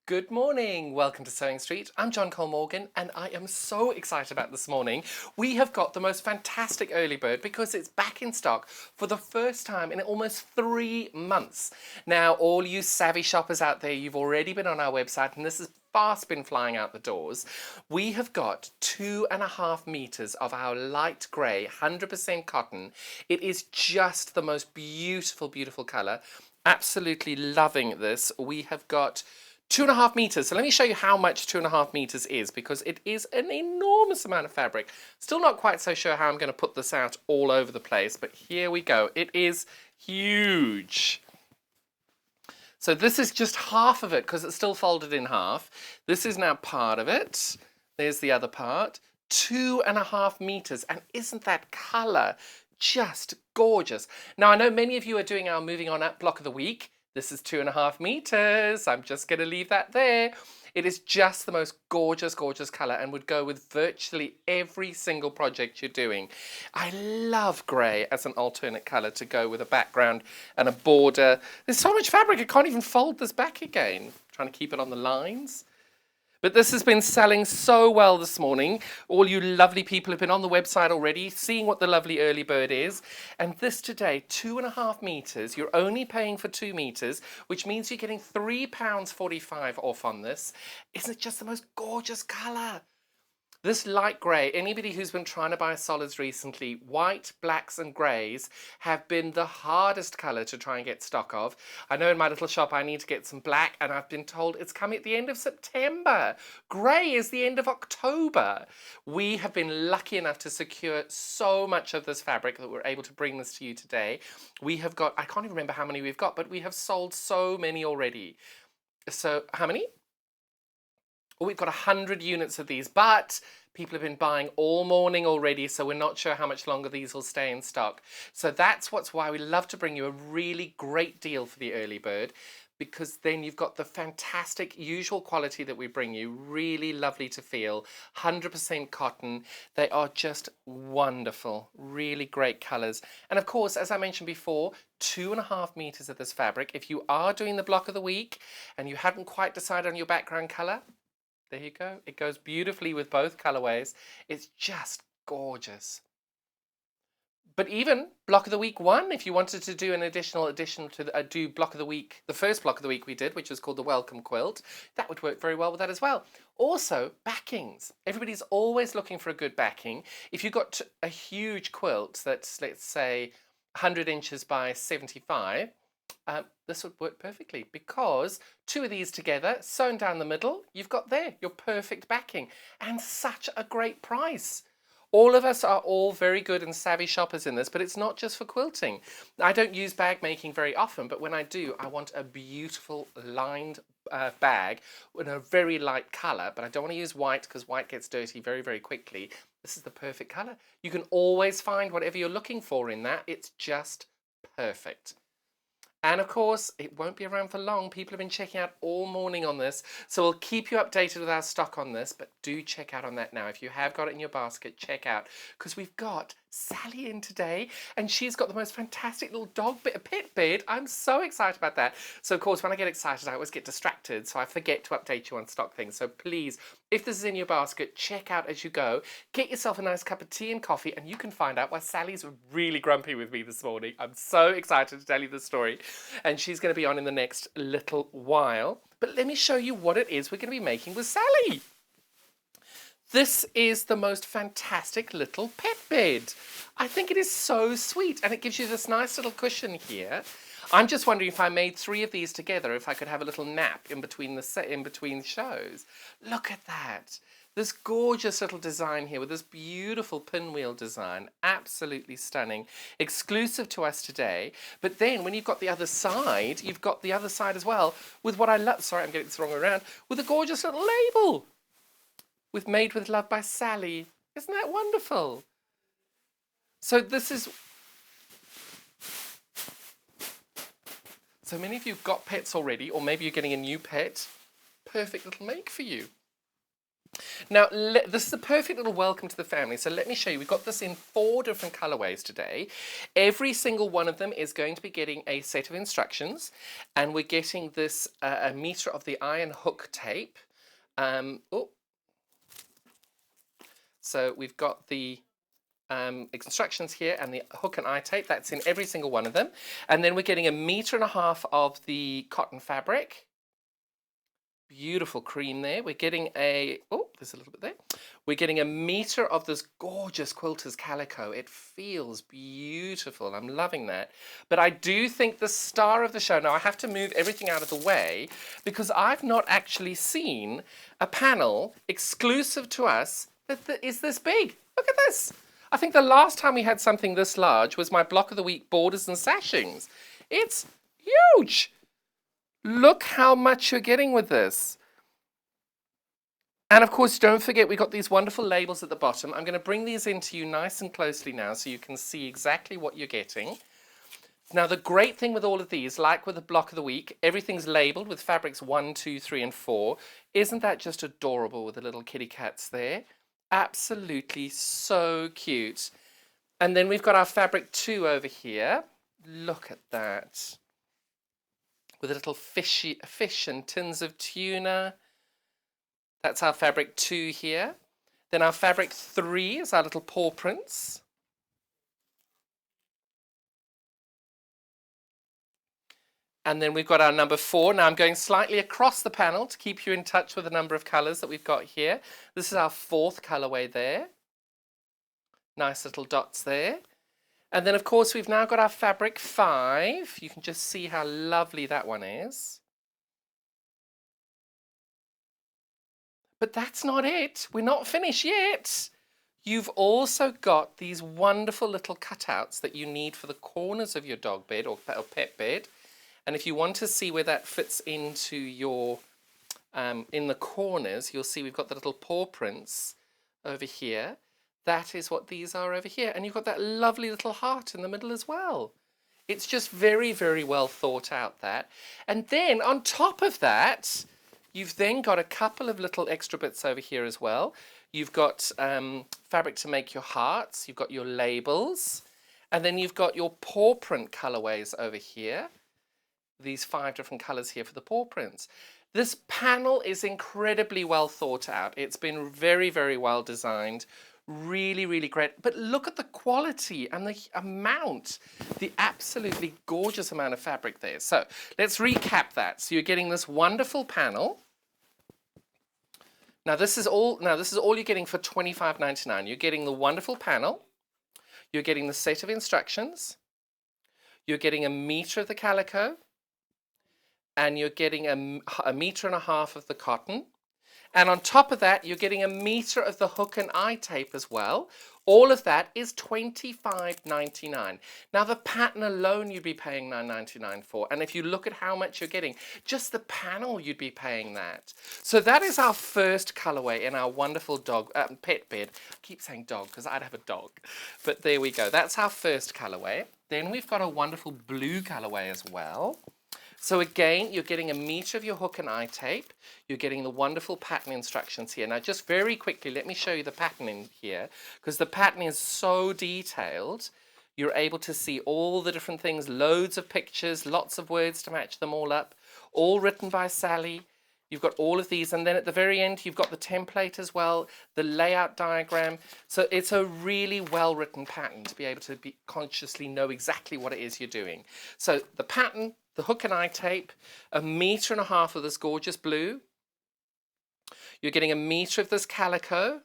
Good morning. Welcome to Sewing Street. I'm John Cole Morgan and I am so excited about this morning. We have got the most fantastic early bird because it's back in stock for the first time in almost 3 months. Now, all you savvy shoppers out there, you've already been on our website and this has fast been flying out the doors. We have got 2.5 meters of our light grey, 100% cotton. It is just the most beautiful, beautiful colour. Absolutely loving this. We have got 2.5 meters. So let me show you how much 2.5 meters is because it is an enormous amount of fabric. Still not quite so sure how I'm going to put this out all over the place, but here we go. It is huge. So this is just half of it because it's still folded in half. This is now part of it. There's the other part. 2.5 meters. And isn't that colour just gorgeous? Now, I know many of you are doing our Moving On Up block of the week. This is 2.5 meters. I'm just going to leave that there. It is just the most gorgeous, gorgeous colour and would go with virtually every single project you're doing. I love grey as an alternate colour to go with a background and a border. There's so much fabric, I can't even fold this back again. Trying to keep it on the lines. But this has been selling so well this morning. All you lovely people have been on the website already, seeing what the lovely early bird is. And this today, 2.5 meters, you're only paying for 2 meters, which means you're getting £3.45 off on this. Isn't it just the most gorgeous colour? This light grey, anybody who's been trying to buy solids recently, white, blacks and greys have been the hardest colour to try and get stock of. I know in my little shop I need to get some black and I've been told it's coming at the end of September. Grey is the end of October. We have been lucky enough to secure so much of this fabric that we're able to bring this to you today. We have got, I can't even remember how many we've got, but we have sold so many already. So how many? We've got 100 units of these, but people have been buying all morning already, so we're not sure how much longer these will stay in stock. So that's why we love to bring you a really great deal for the early bird, because then you've got the fantastic usual quality that we bring you, really lovely to feel, 100% cotton. They are just wonderful, really great colours. And of course, as I mentioned before, 2.5 meters of this fabric. If you are doing the block of the week and you haven't quite decided on your background colour, there you go. It goes beautifully with both colorways. It's just gorgeous. But even block of the week 1, if you wanted to do an additional addition to do block of the week, the first block of the week we did, which was called the welcome quilt, that would work very well with that as well. Also, backings. Everybody's always looking for a good backing. If you've got a huge quilt that's, let's say, 100 inches by 75, this would work perfectly because 2 of these together, sewn down the middle, you've got there your perfect backing and such a great price. All of us are all very good and savvy shoppers in this, but it's not just for quilting. I don't use bag making very often, but when I do, I want a beautiful lined bag in a very light colour, but I don't want to use white because white gets dirty very, very quickly. This is the perfect colour. You can always find whatever you're looking for in that. It's just perfect. And of course, it won't be around for long. People have been checking out all morning on this. So we'll keep you updated with our stock on this, but do check out on that now. If you have got it in your basket, check out. Because we've got Sally in today, and she's got the most fantastic little dog pit bed. I'm so excited about that. So of course, when I get excited, I always get distracted, so I forget to update you on stock things. So please, if this is in your basket, check out as you go. Get yourself a nice cup of tea and coffee, and you can find out why Sally's really grumpy with me this morning. I'm so excited to tell you the story. And she's going to be on in the next little while. But let me show you what it is we're going to be making with Sally. This is the most fantastic little pet bed. I think it is so sweet, and it gives you this nice little cushion here. I'm just wondering if I made 3 of these together, if I could have a little nap in between shows. Look at that. This gorgeous little design here with this beautiful pinwheel design. Absolutely stunning. Exclusive to us today. But then when you've got the other side, you've got the other side as well with what I love. Sorry, I'm getting this wrong way around. With a gorgeous little label. With Made with Love by Sally. Isn't that wonderful? So this is... So many of you have got pets already, or maybe you're getting a new pet. Perfect little make for you. Now, this is a perfect little welcome to the family. So let me show you. We've got this in 4 different colorways today. Every single one of them is going to be getting a set of instructions. And we're getting this a meter of the iron hook tape. Oh, so we've got the instructions here and the hook and eye tape. That's in every single one of them. And then we're getting 1.5 meters of the cotton fabric. Beautiful cream there. We're getting there's a little bit there. We're getting 1 meter of this gorgeous quilter's calico. It feels beautiful. I'm loving that. But I do think the star of the show, now I have to move everything out of the way because I've not actually seen a panel exclusive to us that is this big. Look at this. I think the last time we had something this large was my block of the week borders and sashings. It's huge. Look how much you're getting with this. And of course, don't forget, we've got these wonderful labels at the bottom. I'm going to bring these into you nice and closely now so you can see exactly what you're getting. Now, the great thing with all of these, like with the block of the week, everything's labeled with fabrics 1, 2, 3, and 4. Isn't that just adorable with the little kitty cats there? Absolutely so cute. And then we've got our fabric 2 over here. Look at that. With a little fish and tins of tuna. That's our fabric 2 here. Then our fabric 3 is our little paw prints. And then we've got our number 4. Now I'm going slightly across the panel to keep you in touch with the number of colours that we've got here. This is our 4th colourway there. Nice little dots there. And then, of course, we've now got our fabric 5. You can just see how lovely that one is. But that's not it. We're not finished yet. You've also got these wonderful little cutouts that you need for the corners of your dog bed or pet bed. And if you want to see where that fits into your, in the corners, you'll see we've got the little paw prints over here. That is what these are over here. And you've got that lovely little heart in the middle as well. It's just very, very well thought out, that. And then on top of that, you've then got a couple of little extra bits over here as well. You've got fabric to make your hearts. You've got your labels. And then you've got your paw print colorways over here. These 5 different colors here for the paw prints. This panel is incredibly well thought out. It's been very, very well designed. Really, really great. But look at the quality and the amount, the absolutely gorgeous amount of fabric there. So let's recap that. So you're getting this wonderful panel. Now this is all you're getting for $25.99. You're getting the wonderful panel. You're getting the set of instructions. You're getting 1 meter of the calico. And you're getting 1.5 meters of the cotton. And on top of that, you're getting 1 meter of the hook and eye tape as well. All of that is $25.99. Now, the pattern alone you'd be paying $9.99 for. And if you look at how much you're getting, just the panel you'd be paying that. So that is our first colorway in our wonderful dog pet bed. I keep saying dog because I'd have a dog. But there we go. That's our first colorway. Then we've got a wonderful blue colorway as well. So again, you're getting 1 meter of your hook and eye tape. You're getting the wonderful pattern instructions here. Now, just very quickly, let me show you the pattern in here, because the pattern is so detailed. You're able to see all the different things, loads of pictures, lots of words to match them all up, all written by Sally. You've got all of these, and then at the very end, you've got the template as well, the layout diagram. So it's a really well-written pattern to be able to consciously know exactly what it is you're doing. So the pattern, the hook and eye tape, 1.5 meters of this gorgeous blue. You're getting 1 meter of this calico.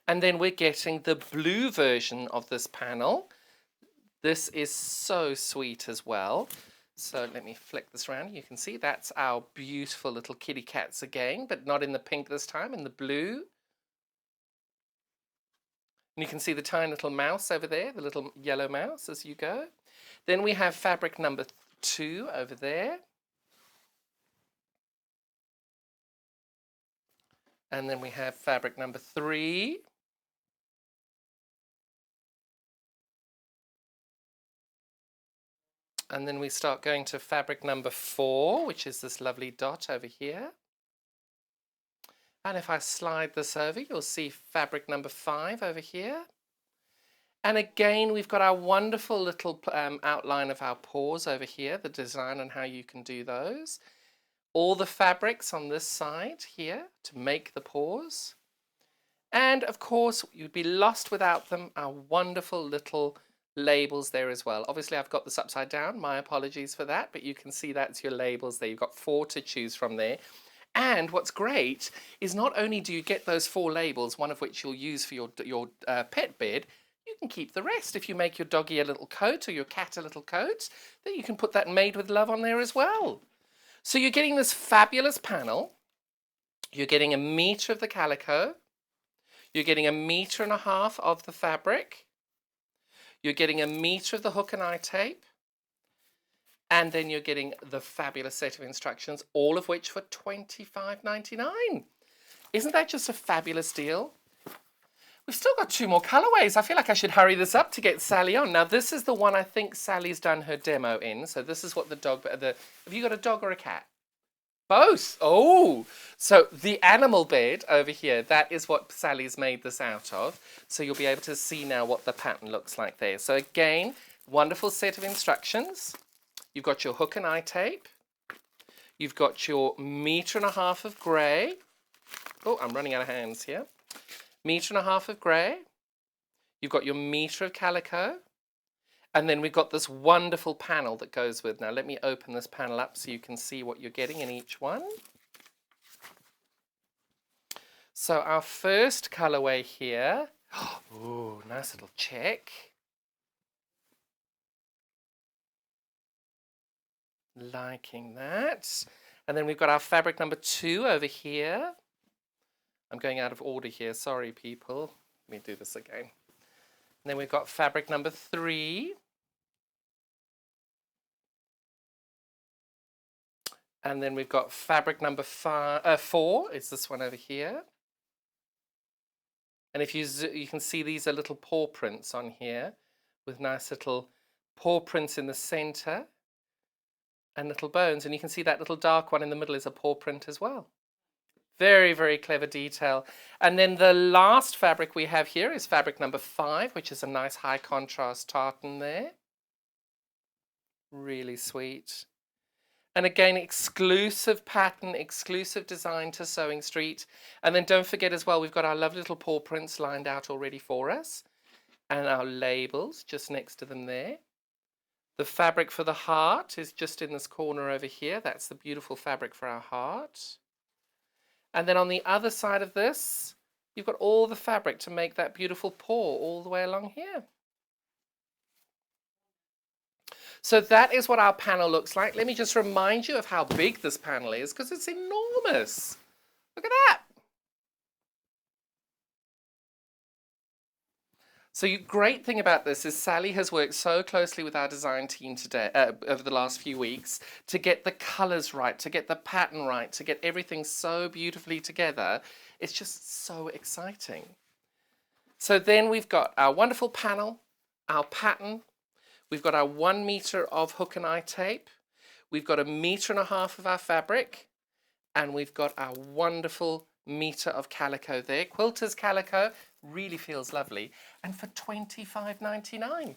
And then we're getting the blue version of this panel. This is so sweet as well. So let me flick this around. You can see that's our beautiful little kitty cats again, but not in the pink this time, in the blue. And you can see the tiny little mouse over there, the little yellow mouse as you go. Then we have fabric number 2 over there. And then we have fabric number 3. And then we start going to fabric number 4, which is this lovely dot over here. And if I slide this over, you'll see fabric number 5 over here. And again, we've got our wonderful little outline of our paws over here, the design and how you can do those. All the fabrics on this side here to make the paws. And of course, you'd be lost without them, our wonderful little labels there as well. Obviously, I've got this upside down. My apologies for that, but you can see that's your labels there. You've got 4 to choose from there. And what's great is not only do you get those 4 labels, one of which you'll use for your pet bed, you can keep the rest. If you make your doggy a little coat or your cat a little coat, then you can put that Made with Love on there as well. So you're getting this fabulous panel. You're getting 1 meter of the calico. You're getting 1.5 meters of the fabric. You're getting 1 meter of the hook and eye tape. And then you're getting the fabulous set of instructions, all of which for $25.99. Isn't that just a fabulous deal? We've still got 2 more colorways. I feel like I should hurry this up to get Sally on. Now, this is the one I think Sally's done her demo in. So this is what the dog... have you got a dog or a cat? Both. Oh, so the animal bed over here, that is what Sally's made this out of. So you'll be able to see now what the pattern looks like there. So again, wonderful set of instructions. You've got your hook and eye tape. You've got your 1.5 meters of grey. Oh, I'm running out of hands here. 1.5 meters of grey. You've got your meter of calico. And then we've got this wonderful panel that goes with. Now let me open this panel up so you can see what you're getting in each one. So our first colorway here. Oh, nice little check. Liking that. And then we've got our fabric number 2 over here. I'm going out of order here. Sorry, people. Let me do this again. And then we've got fabric number 3. And then we've got fabric number 4, it's this one over here. And if you can see these are little paw prints on here with nice little paw prints in the center and little bones. And you can see that little dark one in the middle is a paw print as well. Very, very clever detail. And then the last fabric we have here is fabric number 5, which is a nice high contrast tartan there. Really sweet. And again, exclusive pattern, exclusive design to Sewing Street. And then don't forget as well, we've got our lovely little paw prints lined out already for us. And our labels just next to them there. The fabric for the heart is just in this corner over here. That's the beautiful fabric for our heart. And then on the other side of this, you've got all the fabric to make that beautiful paw all the way along here. So that is what our panel looks like. Let me just remind you of how big this panel is because it's enormous. Look at that. So the great thing about this is Sally has worked so closely with our design team today over the last few weeks to get the colors right, to get the pattern right, to get everything so beautifully together. It's just so exciting. So then we've got our wonderful panel, our pattern. We've got our 1 meter of hook and eye tape. We've got 1.5 meters of our fabric. And we've got our wonderful meter of calico there. Quilter's calico really feels lovely. And for $25.99.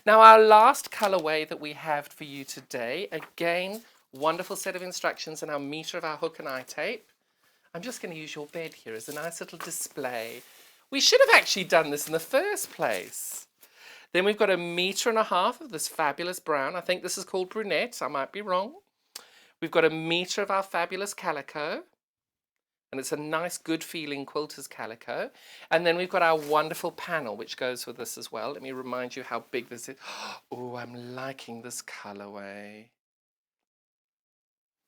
Now our last colorway that we have for you today, again, wonderful set of instructions and our meter of our hook and eye tape. I'm just going to use your bed here as a nice little display. We should have actually done this in the first place. Then we've got 1.5 meters of this fabulous brown. I think this is called brunette. I might be wrong. We've got 1 meter of our fabulous calico. And it's a nice, good feeling quilter's calico. And then we've got our wonderful panel, which goes with this as well. Let me remind you how big this is. Oh, I'm liking this colorway.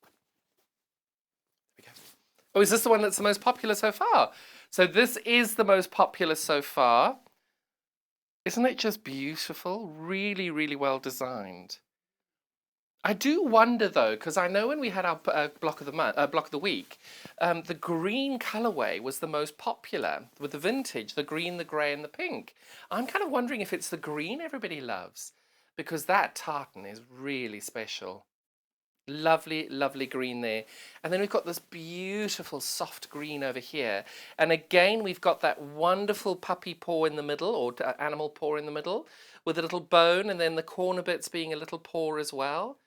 There we go. Oh, is this the one that's the most popular so far? So this is the most popular so far. Isn't it just beautiful? Really, really well designed. I do wonder though, because I know when we had our block of the week, the green colorway was the most popular with the vintage, the green, the grey and the pink. I'm kind of wondering if it's the green everybody loves because that tartan is really special. Lovely, lovely green there. And then we've got this beautiful soft green over here. And again, we've got that wonderful puppy paw in the middle, or animal paw in the middle, with a little bone, and then the corner bits being a little paw as well.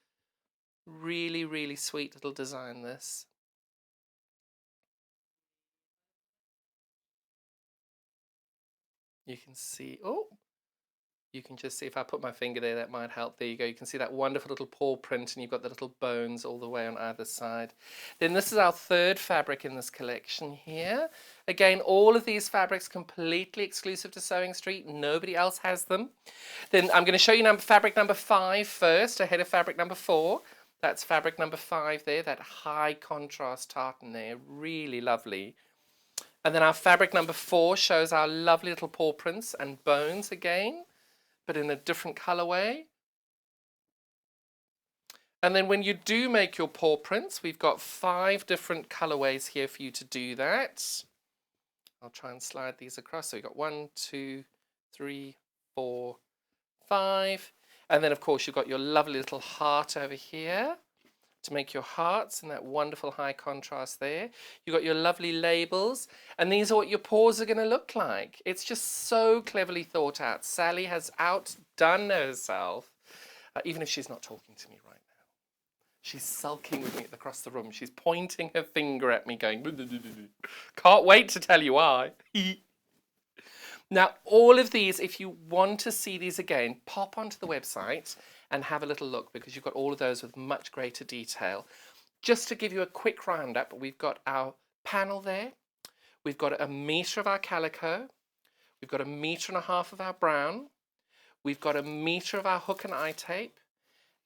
Really, really sweet little design, this. You can see, oh, you can just see if I put my finger there, that might help. There you go. You can see that wonderful little paw print, and you've got the little bones all the way on either side. Then this is our third fabric in this collection here. Again, all of these fabrics completely exclusive to Sewing Street. Nobody else has them. Then I'm going to show you fabric number 5 first, ahead of fabric number 4. That's fabric number 5 there, that high contrast tartan there. Really lovely. And then our fabric number 4 shows our lovely little paw prints and bones again, but in a different colorway. And then when you do make your paw prints, we've got 5 different colorways here for you to do that. I'll try and slide these across. So we've got 1, 2, 3, 4, 5. And then of course you've got your lovely little heart over here to make your hearts, and that wonderful high contrast there. You've got your lovely labels, and these are what your paws are going to look like. It's just so cleverly thought out. Sally has outdone herself, even if she's not talking to me right now. She's sulking with me across the room. She's pointing her finger at me going, can't wait to tell you why. Now, all of these, if you want to see these again, pop onto the website and have a little look, because you've got all of those with much greater detail. Just to give you a quick roundup, we've got our panel there. We've got 1 meter of our calico. We've got 1.5 meters of our brown. We've got 1 meter of our hook and eye tape.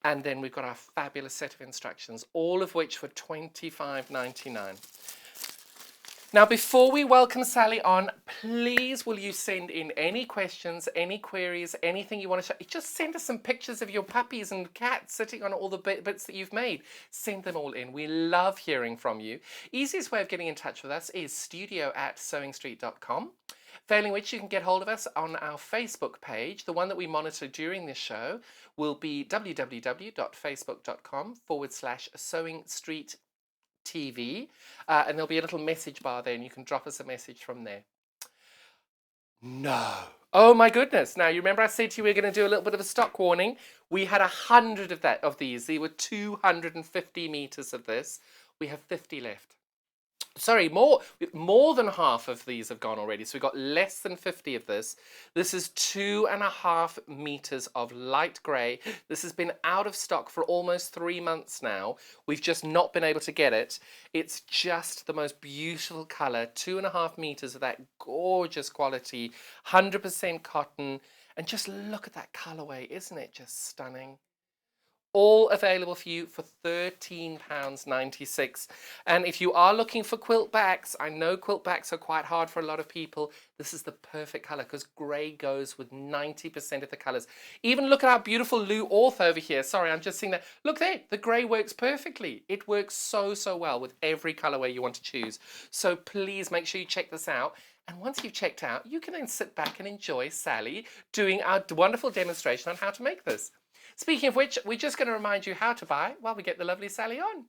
And then we've got our fabulous set of instructions, all of which for $25.99. Now, before we welcome Sally on, please will you send in any questions, any queries, anything you want to show. Just send us some pictures of your puppies and cats sitting on all the bits that you've made. Send them all in. We love hearing from you. Easiest way of getting in touch with us is studio@sewingstreet.com. Failing which, you can get hold of us on our Facebook page. The one that we monitor during this show will be www.facebook.com/sewingstreet TV, and there'll be a little message bar there, and you can drop us a message from there. No. Oh my goodness. Now, you remember I said to you we were going to do a little bit of a stock warning? We had 100 of these. There were 250 meters of this. We have 50 left. Sorry, more than half of these have gone already. So we've got less than 50 of this. This is 2.5 meters of light grey. This has been out of stock for almost 3 months now. We've just not been able to get it. It's just the most beautiful color. 2.5 meters of that gorgeous quality, 100% cotton. And just look at that colorway. Isn't it just stunning? All available for you for £13.96. And if you are looking for quilt backs, I know quilt backs are quite hard for a lot of people. This is the perfect colour, because grey goes with 90% of the colours. Even look at our beautiful Lou Orth over here. Sorry, I'm just seeing that. Look there, the grey works perfectly. It works so, so well with every colourway you want to choose. So please make sure you check this out. And once you've checked out, you can then sit back and enjoy Sally doing our wonderful demonstration on how to make this. Speaking of which, we're just going to remind you how to buy while we get the lovely Sally on.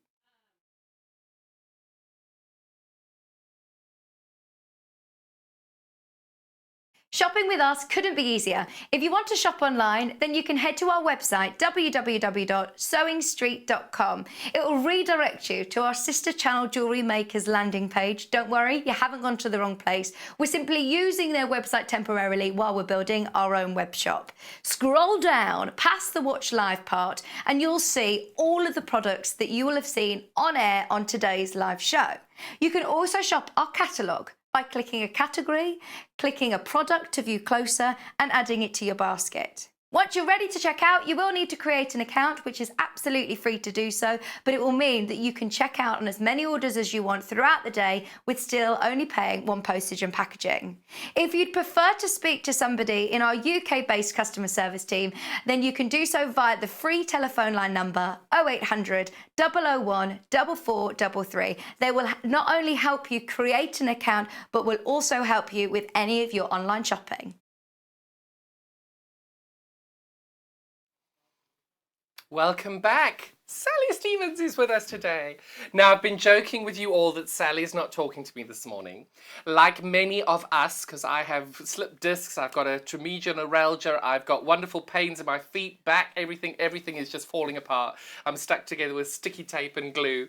Shopping with us couldn't be easier. If you want to shop online, then you can head to our website, www.sewingstreet.com. It will redirect you to our sister channel Jewellery Makers landing page. Don't worry, you haven't gone to the wrong place. We're simply using their website temporarily while we're building our own web shop. Scroll down past the Watch Live part and you'll see all of the products that you will have seen on air on today's live show. You can also shop our catalogue by clicking a category, clicking a product to view closer, and adding it to your basket. Once you're ready to check out, you will need to create an account, which is absolutely free to do so, but it will mean that you can check out on as many orders as you want throughout the day with still only paying one postage and packaging. If you'd prefer to speak to somebody in our UK-based customer service team, then you can do so via the free telephone line number 0800 001 4433. They will not only help you create an account, but will also help you with any of your online shopping. Welcome back. Sally Stevens is with us today. Now, I've been joking with you all that Sally is not talking to me this morning. Like many of us, because I have slipped discs, I've got a tremega neuralgia, I've got wonderful pains in my feet, back, everything is just falling apart. I'm stuck together with sticky tape and glue.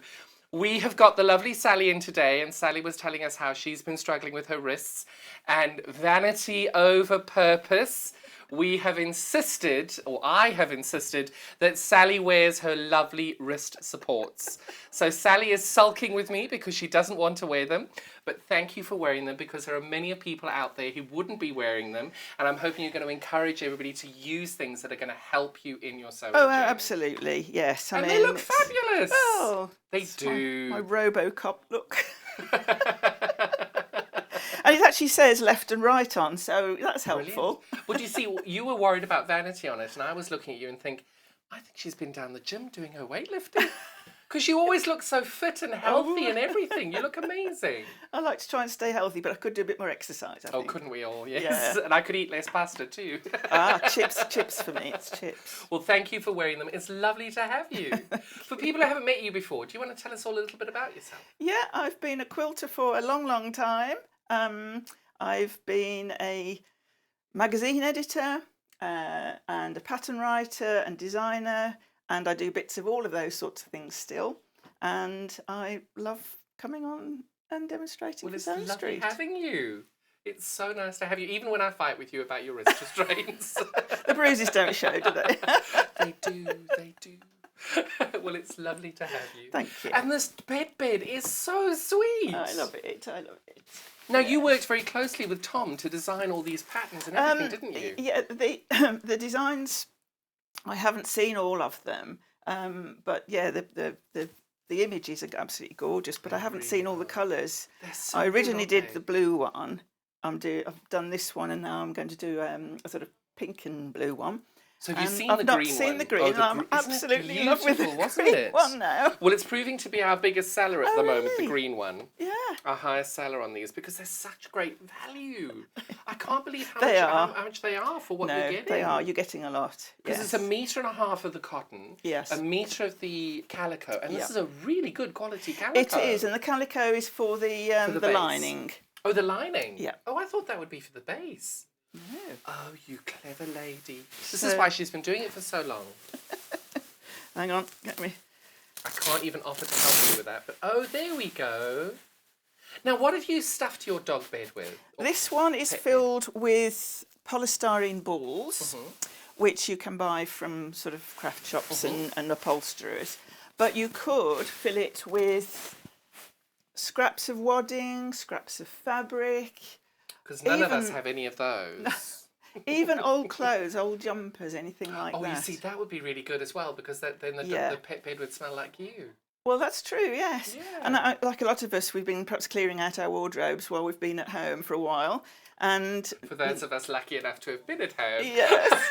We have got the lovely Sally in today, and Sally was telling us how she's been struggling with her wrists and vanity over purpose. We have insisted, or I have insisted, that Sally wears her lovely wrist supports. So Sally is sulking with me because she doesn't want to wear them, but thank you for wearing them because there are many people out there who wouldn't be wearing them, and I'm hoping you're going to encourage everybody to use things that are going to help you in your sewing journey. Absolutely, yes. And they look fabulous. Oh, they do. My RoboCop look. And it actually says left and right on, so that's helpful. Brilliant. Well, do you see, you were worried about vanity on it, and I was looking at you and think, I think she's been down the gym doing her weightlifting. Because you always look so fit and healthy and everything. You look amazing. I like to try and stay healthy, but I could do a bit more exercise, I think. Couldn't we all? Yes. Yeah. And I could eat less pasta too. Chips for me. It's chips. Well, thank you for wearing them. It's lovely to have you. For people who haven't met you before, do you want to tell us all a little bit about yourself? Yeah, I've been a quilter for a long, long time. I've been a magazine editor and a pattern writer and designer, and I do bits of all of those sorts of things still. And I love coming on and demonstrating for Sewing Street. It's lovely having you. It's so nice to have you, even when I fight with you about your wrist restraints. The bruises don't show, do they? They do. Well, it's lovely to have you. Thank you. And this bed is so sweet. I love it. Now, you worked very closely with Tom to design all these patterns and everything, didn't you? Yeah, the designs, I haven't seen all of them, but yeah, the images are absolutely gorgeous, but I haven't seen all the colours. So I originally good, did the blue one. I've done this one, and now I'm going to do a sort of pink and blue one. So have you seen I've the not green seen one? the green. I'm absolutely in love with the green one now. Well, it's proving to be our biggest seller at the moment, the really? green one. Yeah. Our highest seller on these because they're such great value. I can't believe how much they are for what you're getting. They are. You're getting a lot. Because it's 1.5 meters of the cotton, yes, 1 meter of the calico, and this is a really good quality calico. It is, and the calico is for the lining. Oh, the lining? Yeah. Oh, I thought that would be for the base. No. Oh, you clever lady. This is why she's been doing it for so long. Hang on, get me. I can't even offer to help you with that, but oh, there we go. Now, what have you stuffed your dog bed with? This one is filled with polystyrene balls, which you can buy from sort of craft shops and upholsterers. But you could fill it with scraps of wadding, scraps of fabric. Because none of us have any of those. Even old clothes, old jumpers, anything like that. Oh, you see, that would be really good as well, because then the pet bed would smell like you. Well, that's true, yes. Yeah. And like a lot of us, we've been perhaps clearing out our wardrobes while we've been at home for a while. And for those of us lucky enough to have been at home. Yes.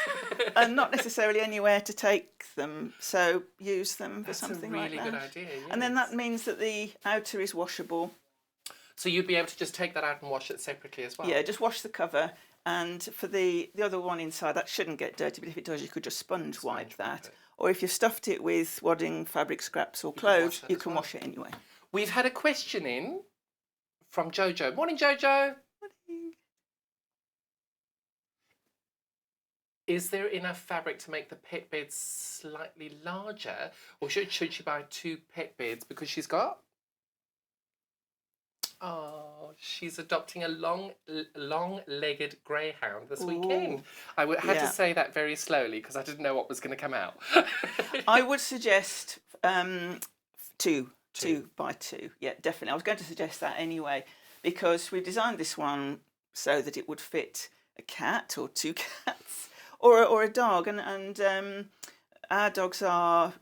And not necessarily anywhere to take them, so use them for something like that. That's a really good idea, yes. And then that means that the outer is washable. So you'd be able to just take that out and wash it separately as well? Yeah, just wash the cover. And for the other one inside, that shouldn't get dirty, but if it does, you could just sponge wipe that. Or if you've stuffed it with wadding, fabric scraps or clothes, you can wash it anyway. We've had a question in from Jojo. Morning, Jojo. Morning. Is there enough fabric to make the pet bed slightly larger? Or should she buy 2 pet beds because she's got... Oh, she's adopting a long-legged greyhound this weekend. I had to say that very slowly because I didn't know what was going to come out. I would suggest 2 by 2. Yeah, definitely. I was going to suggest that anyway because we designed this one so that it would fit a cat or 2 cats or a dog, and our dogs are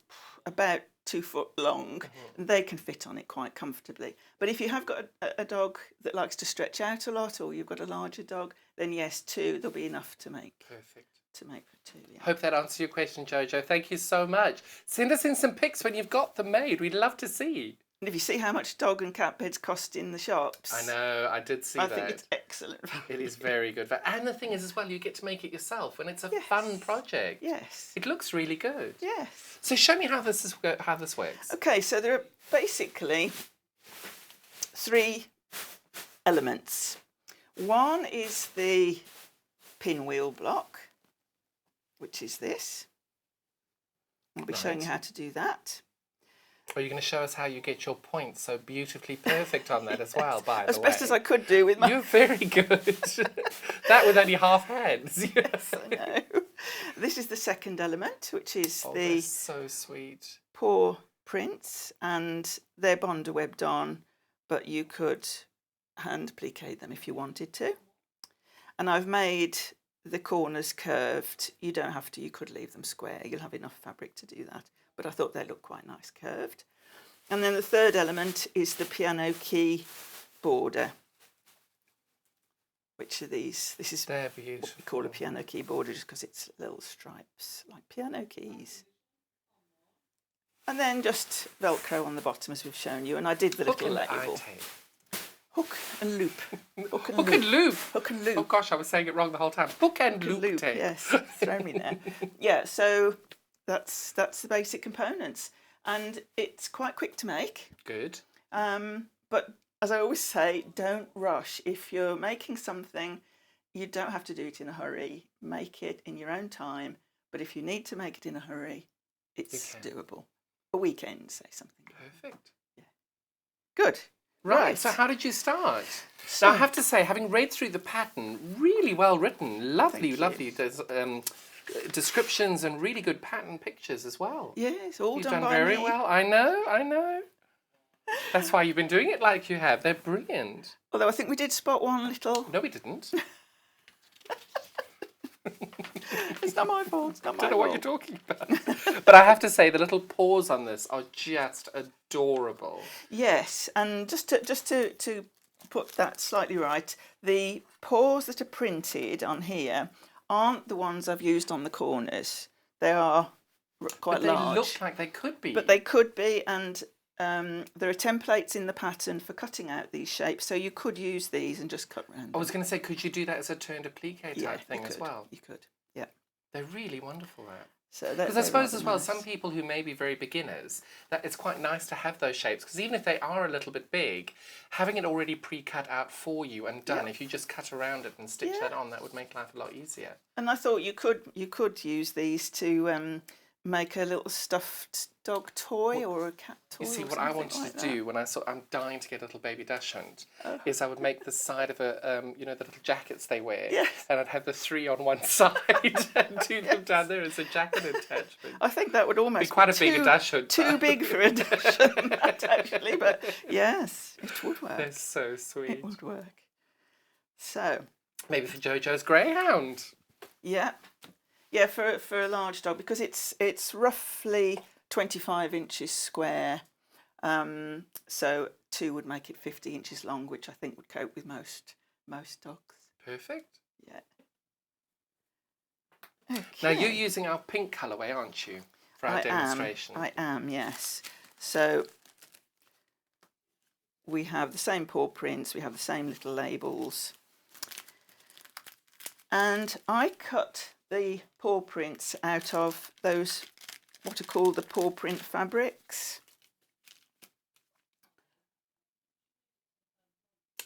about 2 foot long, and they can fit on it quite comfortably. But if you have got a dog that likes to stretch out a lot, or you've got a larger dog, then yes, 2, there'll be enough to make. Perfect. To make for 2, yeah. Hope that answers your question, Jojo. Thank you so much. Send us in some pics when you've got them made. We'd love to see. And if you see how much dog and cat beds cost in the shops, I know, I did see I that. think it's excellent. It is very good. And the thing is as well, you get to make it yourself and it's a Yes. fun project. Yes. It looks really good. Yes. So show me how this works. Okay, so there are basically 3 elements. One is the pinwheel block, which is this. I'll be showing you how to do that. Are you going to show us how you get your points so beautifully perfect on that as well, by the way? As best as I could do with my... You're very good. That with only half hands. Yes, I know. This is the second element, which is the that's so sweet. paw prints, and they're bonder webbed on, but you could hand plique them if you wanted to. And I've made the corners curved. You don't have to, you could leave them square. You'll have enough fabric to do that. But I thought they looked quite nice curved. And then the third element is the piano key border, which are these. This is They're beautiful. what we call a piano key border just because it's little stripes like piano keys. And then just Velcro on the bottom as we've shown you. And I did the Hook little and eye label. tape. Hook and loop. Hook and Hook loop. and loop. Hook and loop. Oh gosh, I was saying it wrong the whole time. Hook and loop tape. Yes, throw me there. Yeah, so that's the basic components, and it's quite quick to make. Good. But as I always say, don't rush. If you're making something, you don't have to do it in a hurry. Make it in your own time. But if you need to make it in a hurry, it's doable. A weekend, say something. Perfect. Yeah. Good. Right, so how did you start? Now, I have to say, having read through the pattern, really well written, lovely descriptions and really good pattern pictures as well. Yes, all You've done done by very me. well. I know. That's why you've been doing it like you have. They're brilliant. Although I think we did spot one little... No, we didn't. It's not my fault. It's not my I don't know fault. what you're talking about. But I have to say, the little paws on this are just adorable. Yes, and just to put that slightly right, the paws that are printed on here aren't the ones I've used on the corners. They are quite But large. they look like they could be. But they could be, and there are templates in the pattern for cutting out these shapes, so you could use these and just cut round. I was going to say, could you do that as a turned applique type thing as well? You could, yeah. They're really wonderful, that. So Because I suppose as well, some people who may be very beginners, that it's quite nice to have those shapes, because even if they are a little bit big, having it already pre-cut out for you and done, if you just cut around it and stitch that on, that would make life a lot easier. And I thought you could use these to make a little stuffed dog toy or a cat toy. You see, or what I something wanted like to that. do when I'm dying to get a little baby dachshund, is I would make the side of a, the little jackets they wear, and I'd have the 3 on one side and do them down there as a jacket attachment. I think that would almost be quite a big dachshund. Too big for a dachshund, that actually, but yes, it would work. They're so sweet. It would work. So maybe for Jojo's greyhound. Yeah, for a large dog, because it's roughly 25 inches square, so 2 would make it 50 inches long, which I think would cope with most dogs. Perfect. Yeah. Okay. Now you're using our pink colourway, aren't you, for our demonstration? I am, yes. So we have the same paw prints, we have the same little labels, and I cut the paw prints out of those, what are called the paw print fabrics.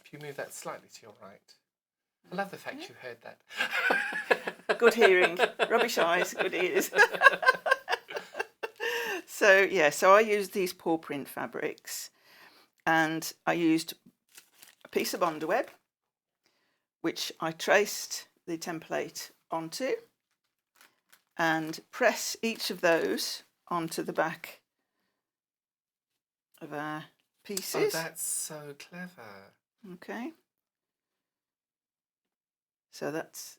If you move that slightly to your right. I love the fact you heard that. Good hearing, rubbish eyes, good ears. So I used these paw print fabrics, and I used a piece of underweb, which I traced the template onto, and press each of those onto the back of our pieces. Oh, that's so clever. Okay. So that's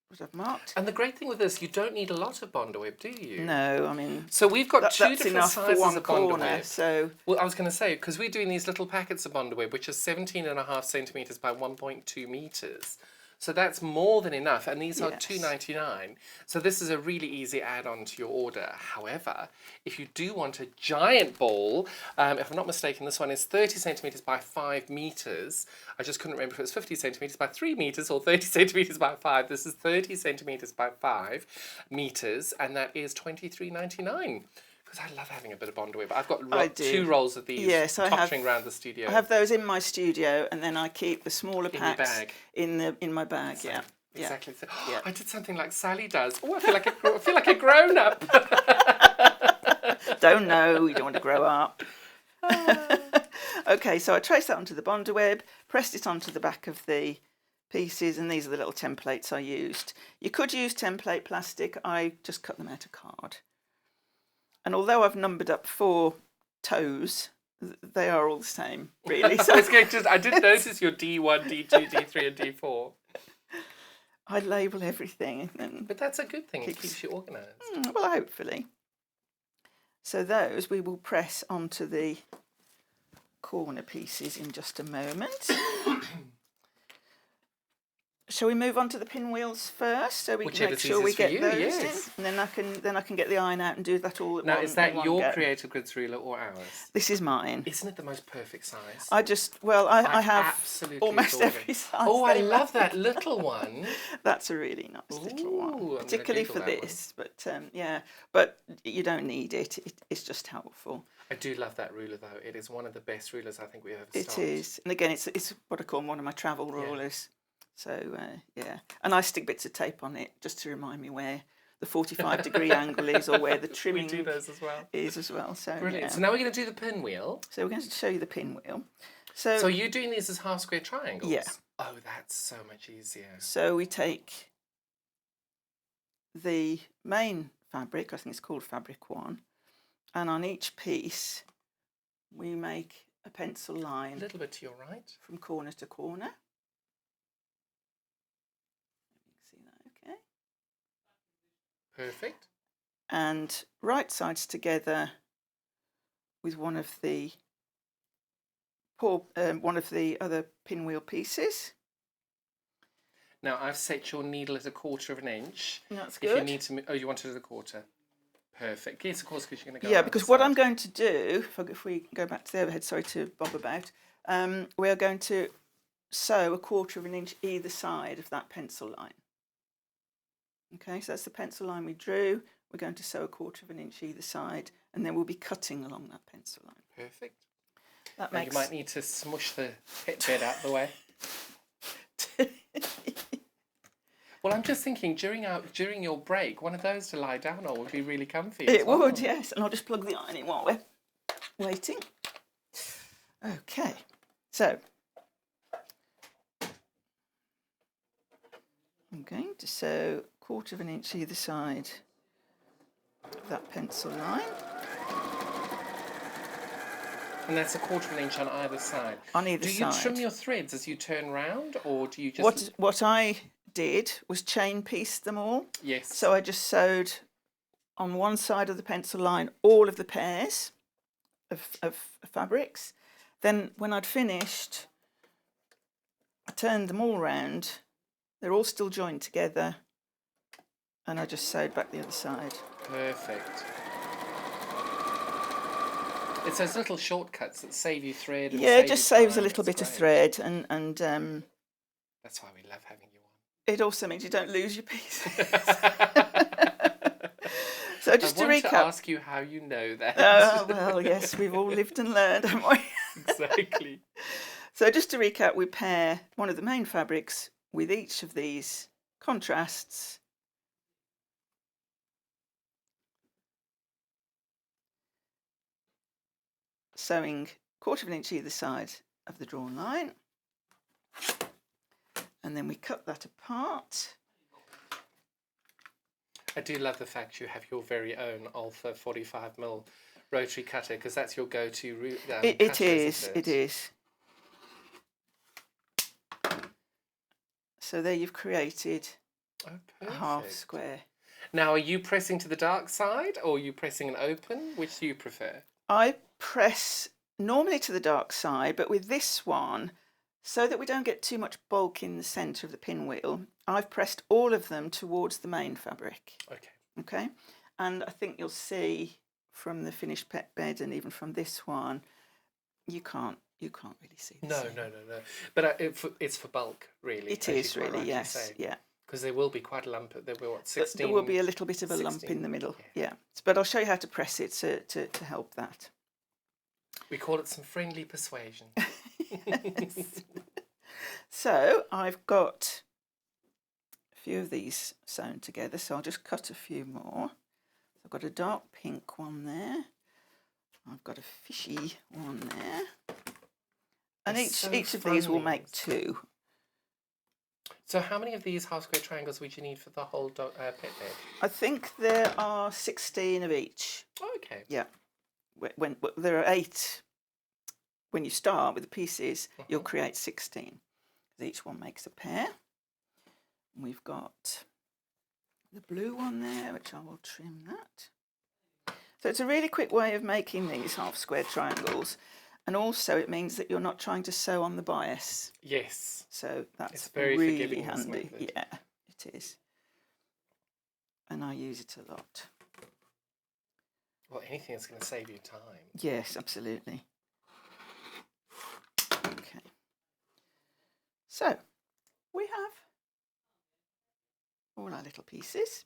what I've marked. And the great thing with this, you don't need a lot of bonder web, do you? No, I mean... So we've got 2 that's different enough for sizes one of bonder corner, web. so... Well, I was going to say, because we're doing these little packets of bonder web, which are 17.5 centimetres by 1.2 metres. So that's more than enough, and these are Yes. $2.99. So this is a really easy add-on to your order. However, if you do want a giant ball, if I'm not mistaken, this one is 30 centimetres by 5 metres. I just couldn't remember if it was 50 centimetres by 3 metres or 30 centimetres by 5. This is 30 centimetres by 5 metres, and that is $23.99. Because I love having a bit of Bondi Web. I've got two rolls of these tottering around the studio. I have those in my studio, and then I keep the smaller packs in my bag. So, yeah, exactly. So, I did something like Sally does. Oh, I feel like a grown up. Don't know. You don't want to grow up. Okay, so I traced that onto the Bondi Web, pressed it onto the back of the pieces, and these are the little templates I used. You could use template plastic. I just cut them out of card. And although I've numbered up 4 toes, they are all the same, really. So I did notice your D1, D2, D3 and D4. I label everything. But that's a good thing. It keeps you organised. Well, hopefully. So those we will press onto the corner pieces in just a moment. Shall we move on to the pinwheels first, so we can make sure we get those in, and then I can get the iron out and do that all at once. Now, is that your Creative Grids ruler or ours? This is mine. Isn't it the most perfect size? I have almost every size. Oh, I love that little one. That's a really nice little one, particularly for this. But but you don't need it. It's just helpful. I do love that ruler though. It is one of the best rulers I think we've ever started. It is, and again, it's what I call one of my travel rulers. So, and I stick bits of tape on it just to remind me where the 45-degree angle is, or where the trimming we do those as well. Is as well. So, brilliant. Yeah. So now we're going to do the pinwheel. So we're going to show you the pinwheel. So you're doing these as half square triangles? Yeah. Oh, that's so much easier. So we take the main fabric, I think it's called fabric 1, and on each piece we make a pencil line. A little bit to your right. From corner to corner. Perfect. And right sides together with one of the other pinwheel pieces. Now I've set your needle at 1/4 of an inch. That's good. If you need to, you want it at 1/4. Perfect. Yes, of course, because you're going to go. Yeah, because what I'm going to do, if we go back to the overhead, sorry to bob about, we are going to sew 1/4 of an inch either side of that pencil line. Okay, so that's the pencil line we drew. We're going to sew 1/4 of an inch either side, and then we'll be cutting along that pencil line. Perfect. That makes... You might need to smush the pit bed out the way. Well, I'm just thinking during your break, one of those to lie down on would be really comfy. It would, yes. And I'll just plug the iron in while we're waiting. Okay, so I'm going to sew 1/4 of an inch either side of that pencil line. And that's 1/4 of an inch on either side. On either side. Do you trim your threads as you turn round, or do you just... What I did was chain piece them all. Yes. So I just sewed on one side of the pencil line all of the pairs of fabrics. Then when I'd finished, I turned them all round. They're all still joined together, and I just sewed back the other side. Perfect. It's those little shortcuts that save you thread. And it just saves a little bit of thread, and that's why we love having you on. It also means you don't lose your pieces. So just to recap, to ask you how you know that. Well, yes, we've all lived and learned, haven't we? Exactly. So just to recap, we pair one of the main fabrics with each of these contrasts. Sewing 1/4 of an inch either side of the drawn line. And then we cut that apart. I do love the fact you have your very own Alpha 45mm rotary cutter, because that's your go-to cutter, it is. So there you've created a half square. Now, are you pressing to the dark side, or are you pressing an open? Which do you prefer? I press normally to the dark side, but with this one, So that we don't get too much bulk in the centre of the pinwheel, I've pressed all of them towards the main fabric. Okay. Okay, and I think you'll see from the finished pet bed and even from this one, you can't really see the No. But it's for bulk, really. It is really, yes, yeah. Because there will be quite a lump. There will, 16? There will be a little bit of a lump in the middle, yeah. But I'll show you how to press it to help that. We call it some friendly persuasion. Yes. So I've got a few of these sewn together, so I'll just cut a few more. I've got a dark pink one there. I've got a fishy one there. And each of these will make 2. So how many of these half square triangles would you need for the whole pet bed? I think there are 16 of each. Oh, okay. Yeah. When there are 8 when you start with the pieces, you'll create 16. Each one makes a pair. We've got the blue one there, which I will trim that. So it's a really quick way of making these half square triangles, and also it means that you're not trying to sew on the bias. Yes. So that's it's very really handy. Yeah, it is. And I use it a lot. Well, anything that's going to save you time. Yes, absolutely. Okay. So we have all our little pieces.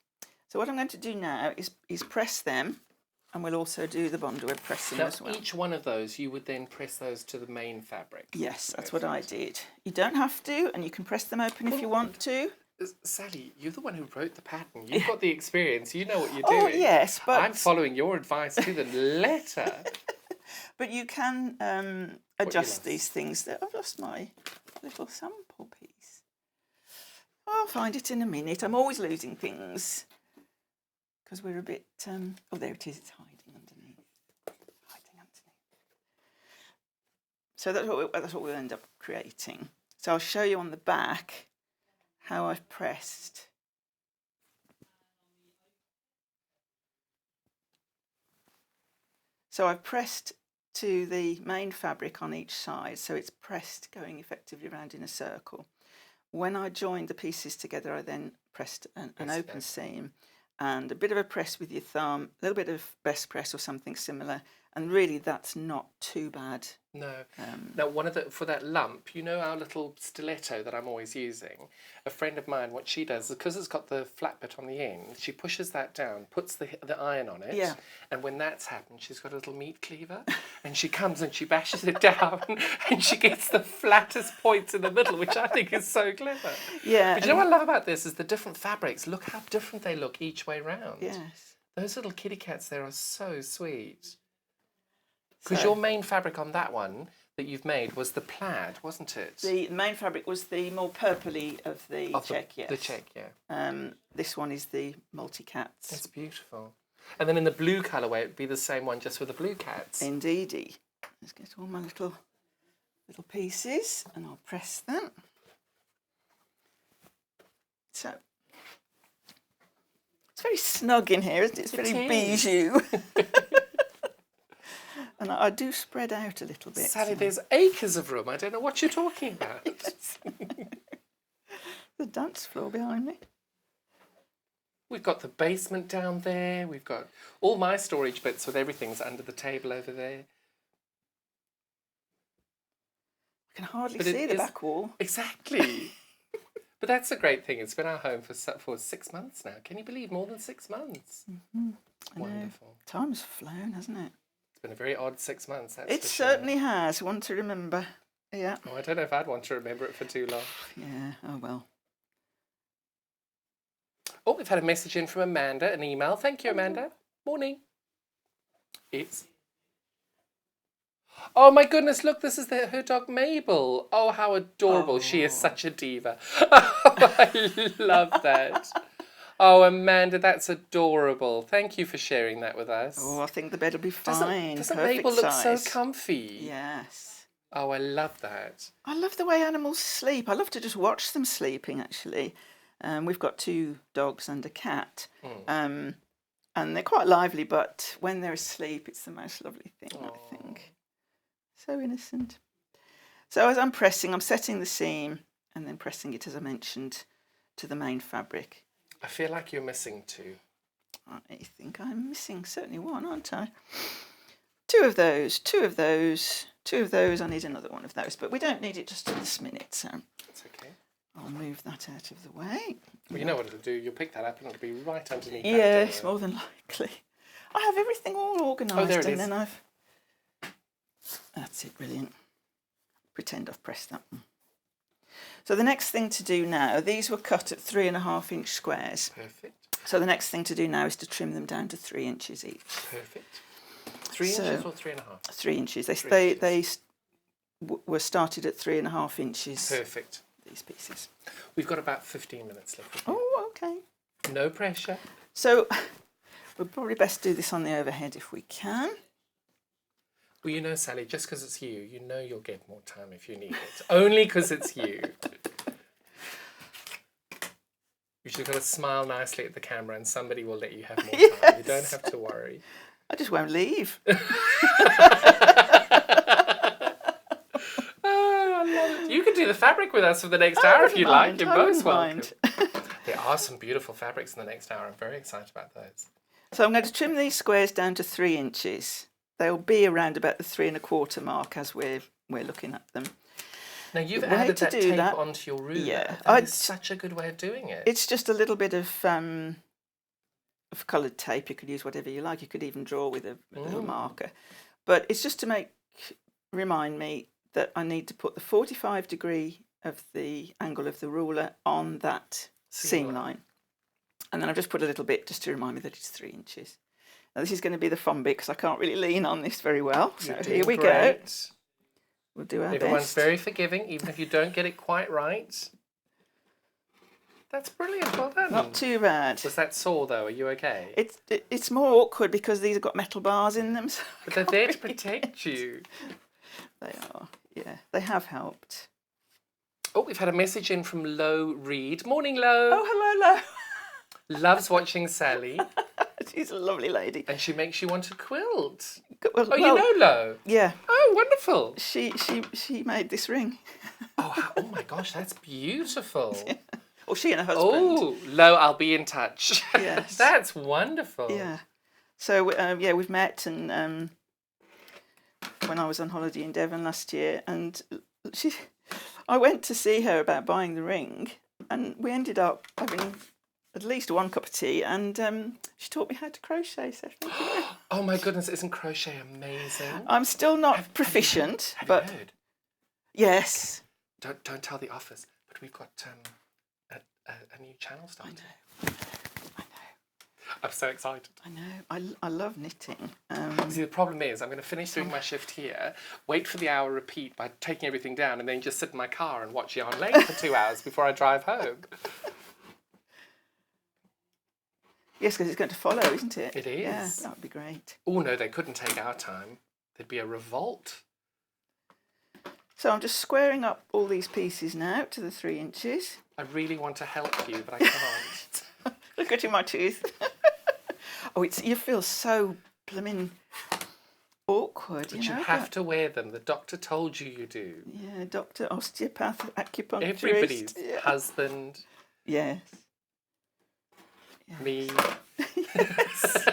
So what I'm going to do now is press them, and we'll also do the bondweb pressing as well. Each one of those, you would then press those to the main fabric. Yes, that's what I did. You don't have to, and you can press them open if you want to. Sally, you're the one who wrote the pattern. You've got the experience. You know what you're Oh, doing. yes, but I'm following your advice to the letter. But you can adjust these things. I've lost my little sample piece. I'll find it in a minute. I'm always losing things because we're a bit... oh, there it is. It's hiding underneath. So that's what we'll end up creating. So I'll show you on the back how I've pressed. So I've pressed to the main fabric on each side, so it's pressed going effectively around in a circle. When I joined the pieces together, I then pressed an open seam and a bit of a press with your thumb, a little bit of best press or something similar, and really that's not too bad. No. Now, for that lump, you know our little stiletto that I'm always using? A friend of mine, what she does, because it's got the flat bit on the end, she pushes that down, puts the iron on it, and when that's happened, she's got a little meat cleaver, and she comes and she bashes it down, and she gets the flattest points in the middle, which I think is so clever. Yeah. But you know what I love about this is the different fabrics. Look how different they look each way round. Yes. Those little kitty cats there are so sweet. Because your main fabric on that one that you've made was the plaid, wasn't it? The main fabric was the more purpley of the check, yes. The check, yeah. This one is the multi-cats. It's beautiful. And then in the blue colourway, it would be the same one just with the blue cats. Indeedy. Let's get all my little pieces and I'll press them. So, it's very snug in here, isn't it? It's very bijou. And I do spread out a little bit. Sally, there's acres of room. I don't know what you're talking about. The dance floor behind me. We've got the basement down there. We've got all my storage bits with everything's under the table over there. I can hardly see the back wall. Exactly. But that's a great thing. It's been our home for 6 months now. Can you believe more than 6 months? Mm-hmm. Wonderful. Time's flown, hasn't it? It's been a very odd 6 months. It certainly has. One to remember. Yeah. Oh, I don't know if I'd want to remember it for too long. Yeah. Oh well. Oh, we've had a message in from Amanda, an email. Thank you, Amanda. Morning. Oh my goodness, look, this is her dog Mabel. Oh, how adorable. She is such a diva. I love that. Oh, Amanda, that's adorable. Thank you for sharing that with us. Oh, I think the bed will be fine. Doesn't Mabel look so comfy? Yes. Oh, I love that. I love the way animals sleep. I love to just watch them sleeping, actually. We've got 2 dogs and a cat. And they're quite lively, but when they're asleep, it's the most lovely thing, I think. So innocent. So as I'm pressing, I'm setting the seam and then pressing it, as I mentioned, to the main fabric. I feel like you're missing two. I think I'm missing certainly one, aren't I? Two of those. I need another one of those, but we don't need it just at this minute, so It's okay. I'll move that out of the way. Well, you know what it'll do. You'll pick that up and it'll be right underneath. Yes, that, more than likely. I have everything all organised, Oh, there it and is. then I've. That's it, brilliant. Pretend I've pressed that one. So the next thing to do now, these were cut at 3.5-inch squares. Perfect. So the next thing to do now is to trim them down to 3 inches each. Perfect. 3 inches or 3.5? 3 inches. They were started at 3.5 inches. Perfect. These pieces. We've got about 15 minutes left. Oh, okay. No pressure. So we'll probably best do this on the overhead if we can. Well, you know, Sally, just because it's you, you know you'll get more time if you need it. Only because it's you. You've just got to smile nicely at the camera and somebody will let you have more time. Yes. You don't have to worry. I just won't leave. Oh, I love it. You can do the fabric with us for the next hour if you'd like. You're most welcome. There are some beautiful fabrics in the next hour. I'm very excited about those. So I'm going to trim these squares down to 3 inches. They'll be around about the 3.25 mark as we're looking at them. Now, you've The way added to that do tape that- onto your ruler. Yeah, That is such a good way of doing it. It's just a little bit of coloured tape. You could use whatever you like. You could even draw with a little marker. But it's just to remind me that I need to put the 45-degree of the angle of the ruler on that seam line. And then I've just put a little bit just to remind me that it's 3 inches. Now this is going to be the fun bit because I can't really lean on this very well. So here we go. We'll do our Everyone's best. very forgiving, even if you don't get it quite right. That's brilliant. Well done. Not too bad. Was that sore, though? Are you okay? It's more awkward because these have got metal bars in them. So But they're there to protect you. they are, yeah. They have helped. Oh, we've had a message in from Lo Reed. Morning, Lo. Oh, hello, Loves watching Sally. Lo. She's a lovely lady. And she makes you want to quilt. Well, Oh, you know Lo? Yeah. Oh, wonderful. She made this ring. Oh my gosh, that's beautiful. Or she and her husband. Oh, Lo, I'll be in touch. Yes. That's wonderful. Yeah. So, we've met and when I was on holiday in Devon last year, and I went to see her about buying the ring, and we ended up having at least one cup of tea, and she taught me how to crochet. So thank you. Oh my goodness, isn't crochet amazing? I'm still not proficient, Have but you heard? yes. Don't tell the office, but we've got a new channel started. I know. I'm so excited. I know. I love knitting. See, the problem is I'm going to finish doing my shift here, wait for the hour repeat by taking everything down, and then just sit in my car and watch Yarn Lane for 2 hours before I drive home. Yes, because it's going to follow, isn't it? It is. Yeah, that would be great. Oh no, they couldn't take our time. There'd be a revolt. So I'm just squaring up all these pieces now to the 3 inches. I really want to help you, but I can't. Look at my tooth. Oh, you feel so blooming awkward. But you have to wear them. The doctor told you do. Yeah, doctor, osteopath, acupuncturist. Everybody's husband, Yes. me. Yes.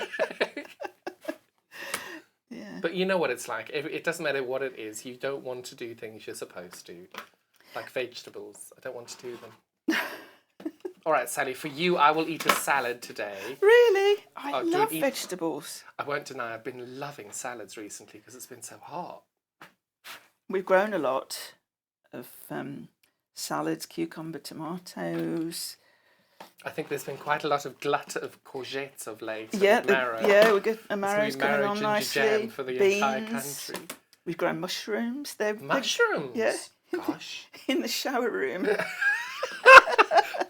Yeah. But you know what it's like. It doesn't matter what it is. You don't want to do things you're supposed to. Like vegetables. I don't want to do them. All right, Sally, for you, I will eat a salad today. Really? I do love eat- vegetables. I won't deny I've been loving salads recently because it's been so hot. We've grown a lot of salads, cucumber, tomatoes. I think there's been quite a lot of glut of courgettes of late. and Yeah, marrow. we get a marrow's It's gonna be coming on marrow ginger nicely. jam for the Beans. entire country. We've grown mushrooms. They're Mushrooms? Yeah. Gosh. in the shower room.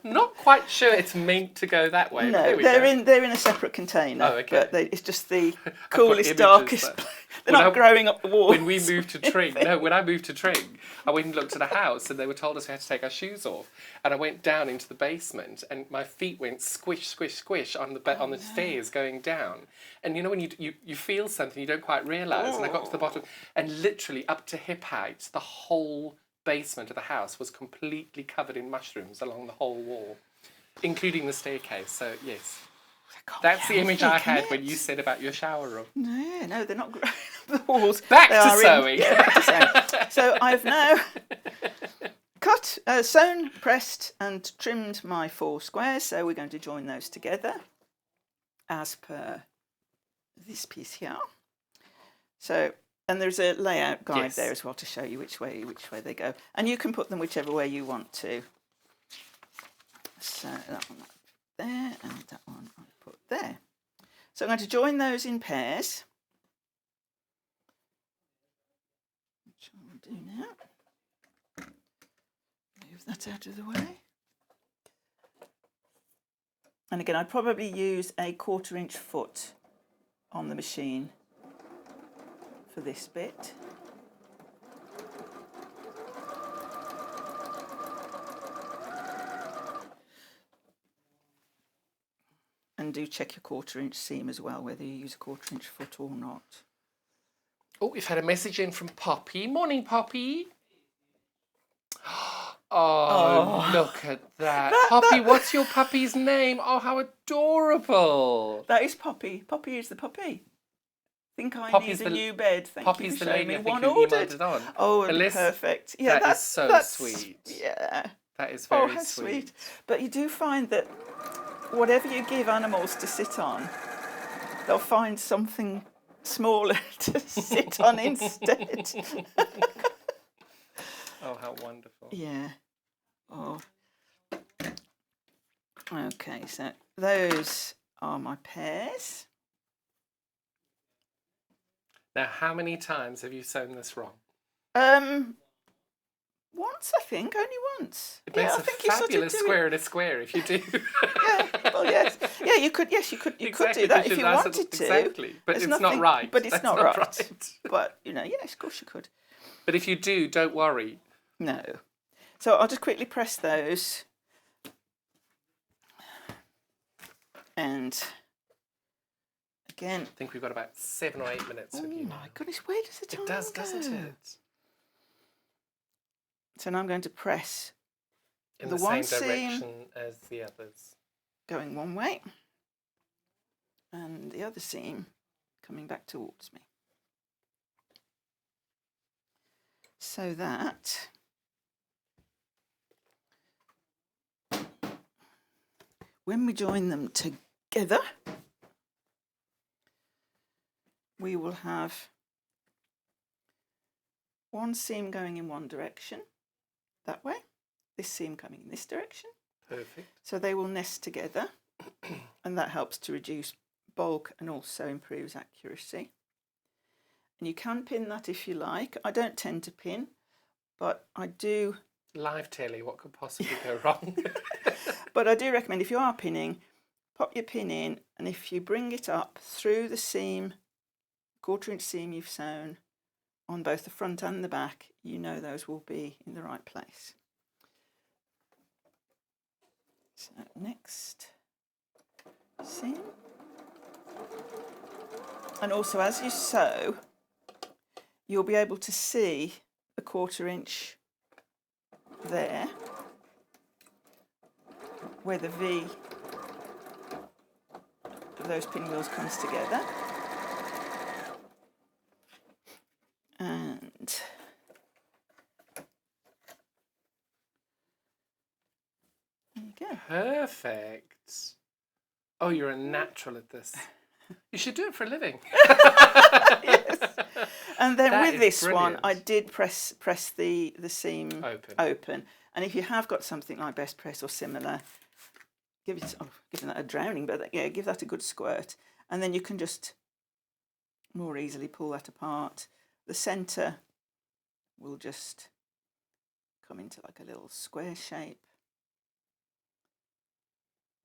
Not quite sure it's meant to go that way. but No, there we they're go. in a separate container. Oh, okay. But it's just the got coolest, images darkest. there. They're When not I- growing up the walls. When we moved to Tring, when I moved to Tring, I went and looked at a house and they were told us we had to take our shoes off. And I went down into the basement and my feet went squish, squish, squish on the stairs going down. And you know when you feel something you don't quite realise. And I got to the bottom and literally up to hip height, the whole basement of the house was completely covered in mushrooms along the whole wall, including the staircase. So, yes. That's the image I had when you said about your shower room. No, they're not growing up the walls. Back They to are sewing. Back to sewing. So I've now sewn, pressed and trimmed my 4 squares. So we're going to join those together as per this piece here. So, and there's a layout guide there as well to show you which way they go. And you can put them whichever way you want to. So that one I put there and that one I put there. So I'm going to join those in pairs. Which I will do now. Move that out of the way. And again, I'd probably use a 1/4 inch foot on the machine for this bit. And do check your 1/4 inch seam as well, whether you use a 1/4 inch foot or not. Oh, we've had a message in from Poppy. Morning, Poppy. Oh, look at that. Poppy, what's your puppy's name? Oh, how adorable. That is Poppy. Poppy is the puppy. Think I Poppy's need a the- new bed. Thank Poppy's you for the showing lady me I think one who ordered. emailed it on. Oh, it'd be Alyssa, perfect. Yeah, that is so sweet. Yeah. That is very how sweet. But you do find that whatever you give animals to sit on, they'll find something smaller to sit on instead. Oh, how wonderful. Yeah. Oh. Okay, so those are my pairs. Now, how many times have you sewn this wrong? Once, I think, only once. It makes I a think you sort of fabulous do it. square in a square if you do. Yeah, well, yes. Yeah, you could Exactly, do that because if you that's wanted to. Exactly, but There's it's not nothing- right. But it's That's not right. right. But, yes, of course you could. But if you do, don't worry. No. So I'll just quickly press those. And again. I think we've got about 7 or 8 minutes Oh with you now. my goodness, where does the time It does, go? doesn't it? So now I'm going to press In the the one same seam direction as the others. going one way and the other seam coming back towards me. So that when we join them together, we will have one seam going in one direction, that way, this seam coming in this direction. Perfect. So they will nest together, and that helps to reduce bulk and also improves accuracy. And you can pin that if you like. I don't tend to pin, but I do. Live telly, what could possibly go wrong? But I do recommend if you are pinning, pop your pin in, and if you bring it up through the seam, 1/4 inch seam you've sewn on both the front and the back, you know those will be in the right place. So next seam. And also as you sew, you'll be able to see the 1/4 inch there, where the V of those pinwheels comes together. And there you go. Perfect. Oh, you're a natural at this. You should do it for a living. Yes. And then That with is this one, brilliant. I did press the seam Open. And if you have got something like Best Press or similar, give that a drowning, but yeah, give that a good squirt, and then you can just more easily pull that apart. The centre will just come into like a little square shape.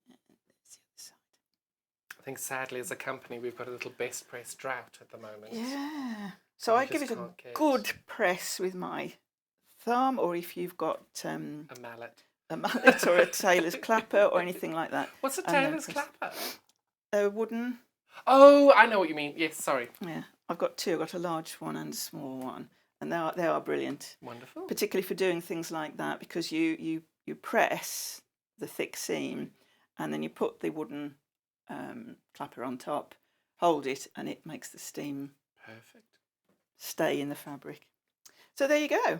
And there's the other side. I think sadly as a company we've got a little best press drought at the moment. Yeah. So You I give just it a can't get- good press with my thumb, or if you've got A mallet. a mallet or a tailor's clapper or anything like that. What's a And then tailor's press- clapper? A wooden. Oh, I know what you mean. Yes, sorry. Yeah, I've got two. I've got a large one and a small one. and they are brilliant. Wonderful. Particularly for doing things like that, because you press the thick seam, and then you put the wooden clapper on top, hold it, and it makes the steam Perfect. stay in the fabric. So there you go.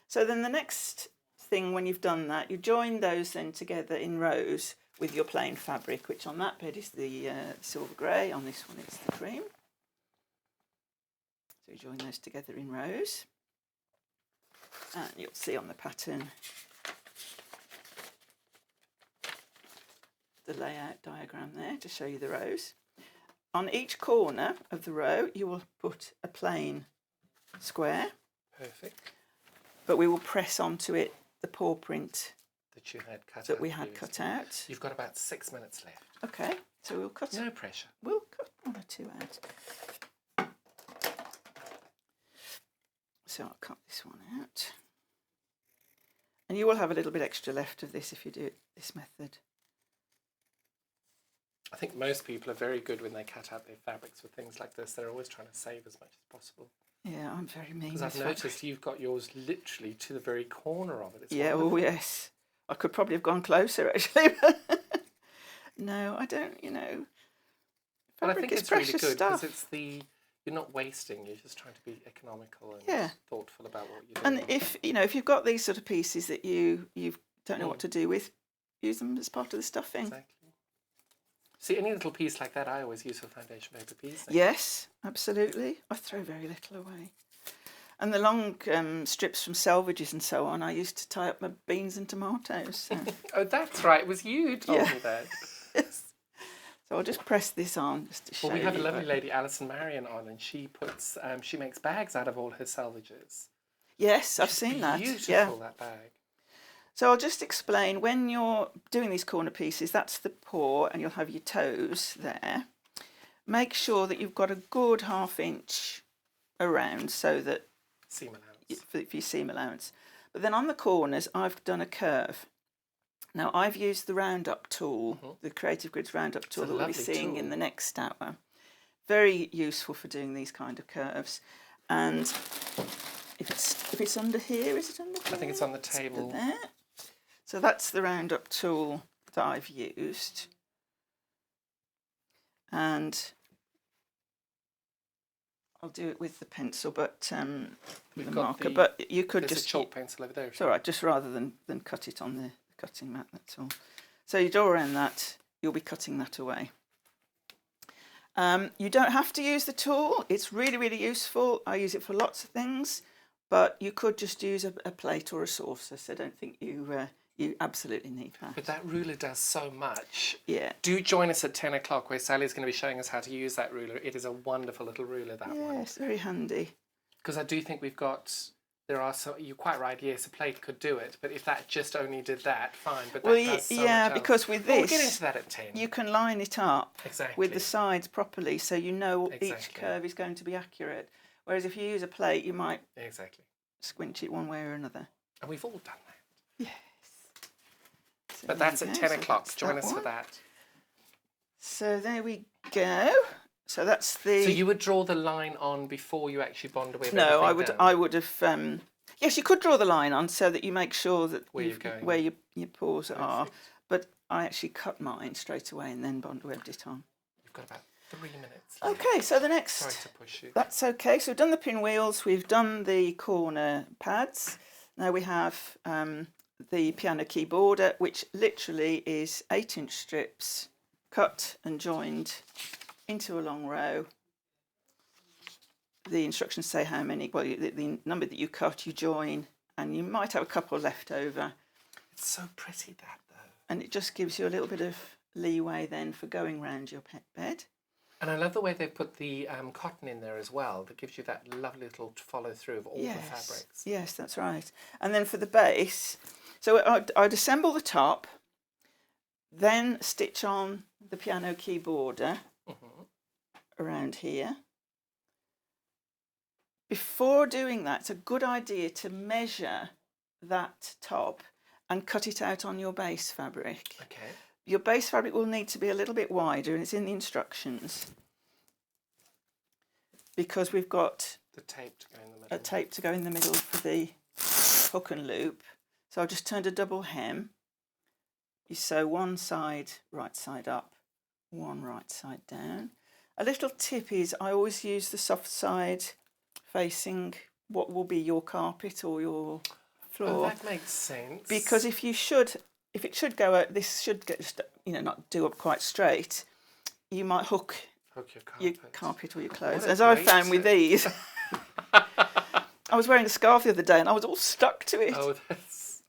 So then the next thing, when you've done that, you join those then together in rows with your plain fabric, which on that bed is the silver grey, on this one it's the cream. So you join those together in rows, and you'll see on the pattern the layout diagram there to show you the rows. On each corner of the row you will put a plain square. Perfect. But we will press onto it the paw print That you had cut that out we had previously. cut out. You've got about 6 minutes left. Okay, so we'll cut. No pressure. We'll cut 1 or 2 out. So I'll cut this one out. And you will have a little bit extra left of this if you do it this method. I think most people are very good when they cut out their fabrics with things like this. They're always trying to save as much as possible. Yeah, I'm very mean. Because I've noticed you've got yours literally to the very corner of it. It's yeah, wonderful. oh yes. I could probably have gone closer actually. No, I don't, But I fabric think is it's really precious good because stuff. you're not wasting. You're just trying to be economical and Yeah. thoughtful about what you're And doing. if you've got these sort of pieces that you don't know what to do with, use them as part of the stuffing. Exactly. See, any little piece like that, I always use for foundation paper piece. Yes, absolutely. I throw very little away. And the long strips from selvages and so on, I used to tie up my beans and tomatoes. So. Oh, that's right. It was you who told Yeah. me that. Yes. So I'll just press this on just to show Well, we have a you, lovely but- lady, Alison on, and she puts, she makes bags out of all her salvages. Yes, I've It's seen that. Beautiful, Yeah. that bag. So I'll just explain, when you're doing these corner pieces, that's the paw and you'll have your toes there. Make sure that you've got a good 1/2 inch around so that Seam allowance. for your seam allowance. But then on the corners, I've done a curve. Now I've used the round up tool, the Creative Grids round up tool a that we'll be lovely seeing tool. in the next hour. Very useful for doing these kind of curves. And if it's under here, is it under here? I think it's on the It's under table. there. So that's the round up tool that I've used. And I'll do it with the pencil, but We've the got marker. the- But you could There's just a chalk pencil over there. it's all right, just rather than cut it on the cutting mat, that's all. So you draw around that, you'll be cutting that away. You don't have to use the tool. It's really, really useful. I use it for lots of things, but you could just use a plate or a saucer, so I don't think you absolutely need that. But that ruler does so much. Yeah. Do join us at 10 o'clock where Sally's going to be showing us how to use that ruler. It is a wonderful little ruler, that one. Yes, very handy. Because I do think there are some, you're quite right, yes, a plate could do it, but if that just only did that, fine, but that does so much else. because with Well, this, we'll get into that at 10. you can line it up Exactly. with the sides properly, so you know each Exactly. curve is going to be accurate. Whereas if you use a plate, you might Exactly. squinch it one way or another. And we've all done that. Yes. So But there that's we at go. 10 So o'clock. that's Join that us for one. that. So there we go. So that's the. So you would draw the line on before you actually bond away. No, I would have. Yes, you could draw the line on so that you make sure that Where you're going. where your paws are. Perfect. But I actually cut mine straight away and then bond webbed it on. You've got about 3 minutes left. Okay, so the next. Sorry to push you. That's okay. So we've done the pinwheels, we've done the corner pads. Now we have the piano keyboarder, which literally is 8-inch strips cut and joined into a long row. The instructions say how many, well, the number that you cut, you join, and you might have a couple left over. It's so pretty, that, though. And it just gives you a little bit of leeway then for going round your pet bed. And I love the way they've put the cotton in there as well. That gives you that lovely little follow through of all the fabrics. Yes, that's right. And then for the base, so I'd assemble the top, then stitch on the piano keyboarder around here. Before doing that, it's a good idea to measure that top and cut it out on your base fabric. Okay. Your base fabric will need to be a little bit wider, and it's in the instructions, because we've got The tape to go in the middle. A tape to go in the middle for the hook and loop. So I've just turned a double hem. You sew one side right side up, one right side down. A little tip is I always use the soft side facing what will be your carpet or your floor. Oh, that makes sense. Because if it should go out, this should get, not do up quite straight, you might hook your carpet or your clothes. As I found with these. I was wearing a scarf the other day and I was all stuck to it. Oh, that's...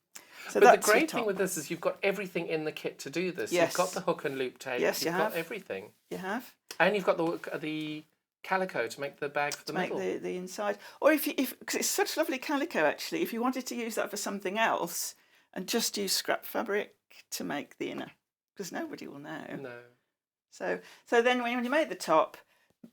So but the great thing with this is you've got everything in the kit to do this. Yes. You've got the hook and loop tape. Yes, you've got everything. You have. And you've got the calico to make the bag for the middle. Make the inside. Or if because it's such lovely calico actually, if you wanted to use that for something else and just use scrap fabric to make the inner, because nobody will know. No. So then when you make the top,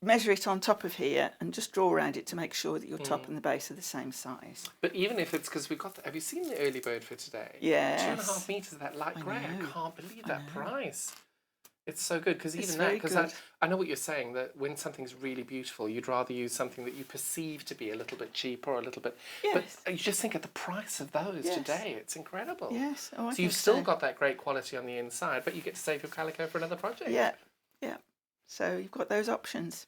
measure it on top of here and just draw around it to make sure that your top and the base are the same size. But even if it's because we've got, have you seen the early bird for today? Yes. 2.5 meters of that light grey. I can't believe that price. It's so good because even very that, because I know what you're saying, that when something's really beautiful, you'd rather use something that you perceive to be a little bit cheaper or a little bit. Yes. But you just think of the price of those today. It's incredible. Yes. Oh, so you've still got that great quality on the inside, but you get to save your calico for another project. Yeah. Yeah. So you've got those options.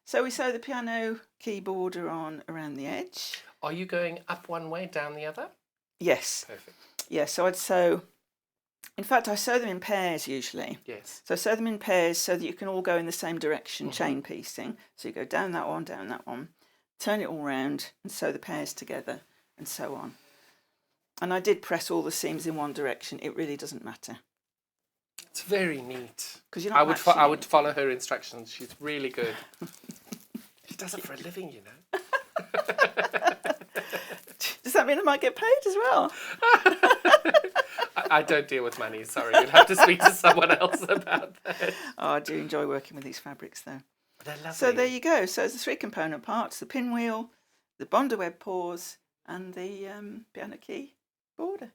So we sew the piano key border on around the edge. Are you going up one way, down the other? Yes. Perfect. Yeah, so I'd sew, in fact, I sew them in pairs usually. Yes. So I sew them in pairs so that you can all go in the same direction, chain piecing. So you go down that one, turn it all round and sew the pairs together and so on. And I did press all the seams in one direction. It really doesn't matter. It's very neat. Because I would follow her instructions. She's really good. She does it for a living, you know. Does that mean I might get paid as well? I don't deal with money, sorry. You'd have to speak to someone else about that. Oh, I do enjoy working with these fabrics though. They're lovely. So there you go. So it's the 3 component parts, the pinwheel, the Bondo web paws and the piano key border.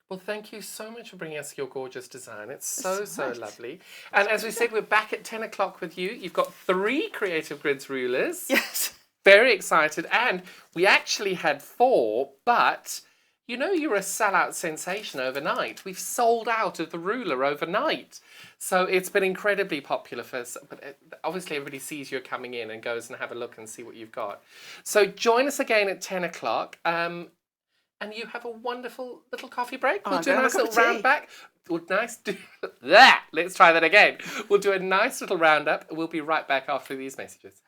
Well, thank you so much for bringing us your gorgeous design. It's so lovely. And as we said, we're back at 10 o'clock with you. You've got 3 Creative Grids rulers. Yes. Very excited. And we actually had 4, but you know you're a sellout sensation overnight. We've sold out of the ruler overnight. So it's been incredibly popular for us. But obviously everybody sees you're coming in and goes and have a look and see what you've got. So join us again at 10 o'clock. And you have a wonderful little coffee break. We'll do a nice little round back. Let's try that again. We'll do a nice little roundup. We'll be right back after these messages.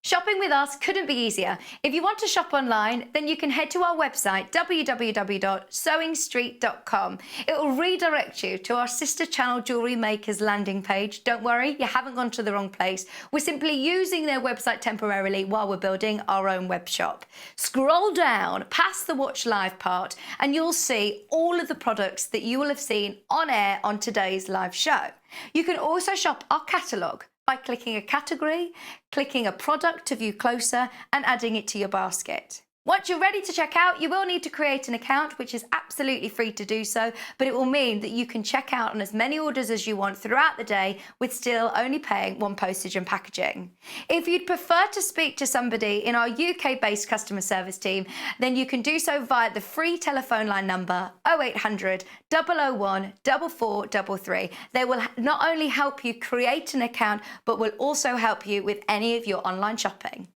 Shopping with us couldn't be easier. If you want to shop online, then you can head to our website, www.sewingstreet.com. It will redirect you to our sister channel Jewellery Makers landing page. Don't worry, you haven't gone to the wrong place. We're simply using their website temporarily while we're building our own web shop. Scroll down past the Watch Live part and you'll see all of the products that you will have seen on air on today's live show. You can also shop our catalogue by clicking a category, clicking a product to view closer and adding it to your basket. Once you're ready to check out, you will need to create an account, which is absolutely free to do so, but it will mean that you can check out on as many orders as you want throughout the day with still only paying 1 postage and packaging. If you'd prefer to speak to somebody in our UK-based customer service team, then you can do so via the free telephone line number 0800 001 4433. They will not only help you create an account, but will also help you with any of your online shopping.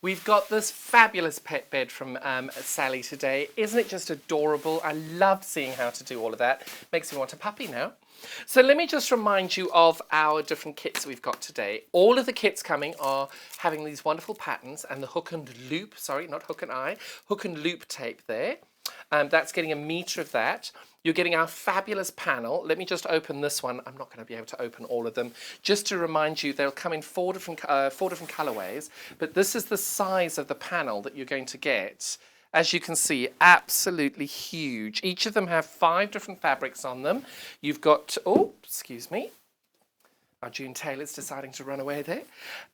We've got this fabulous pet bed from Sally today. Isn't it just adorable? I love seeing how to do all of that. Makes me want a puppy now. So let me just remind you of our different kits we've got today. All of the kits coming are having these wonderful patterns and the hook and loop, sorry, not hook and eye, hook and loop tape there. That's getting 1 meter of that. You're getting our fabulous panel. Let me just open this one. I'm not going to be able to open all of them. Just to remind you, they'll come in 4 different colorways. But this is the size of the panel that you're going to get. As you can see, absolutely huge. Each of them have 5 different fabrics on them. You've got, oh, excuse me. Our June tailor's deciding to run away there.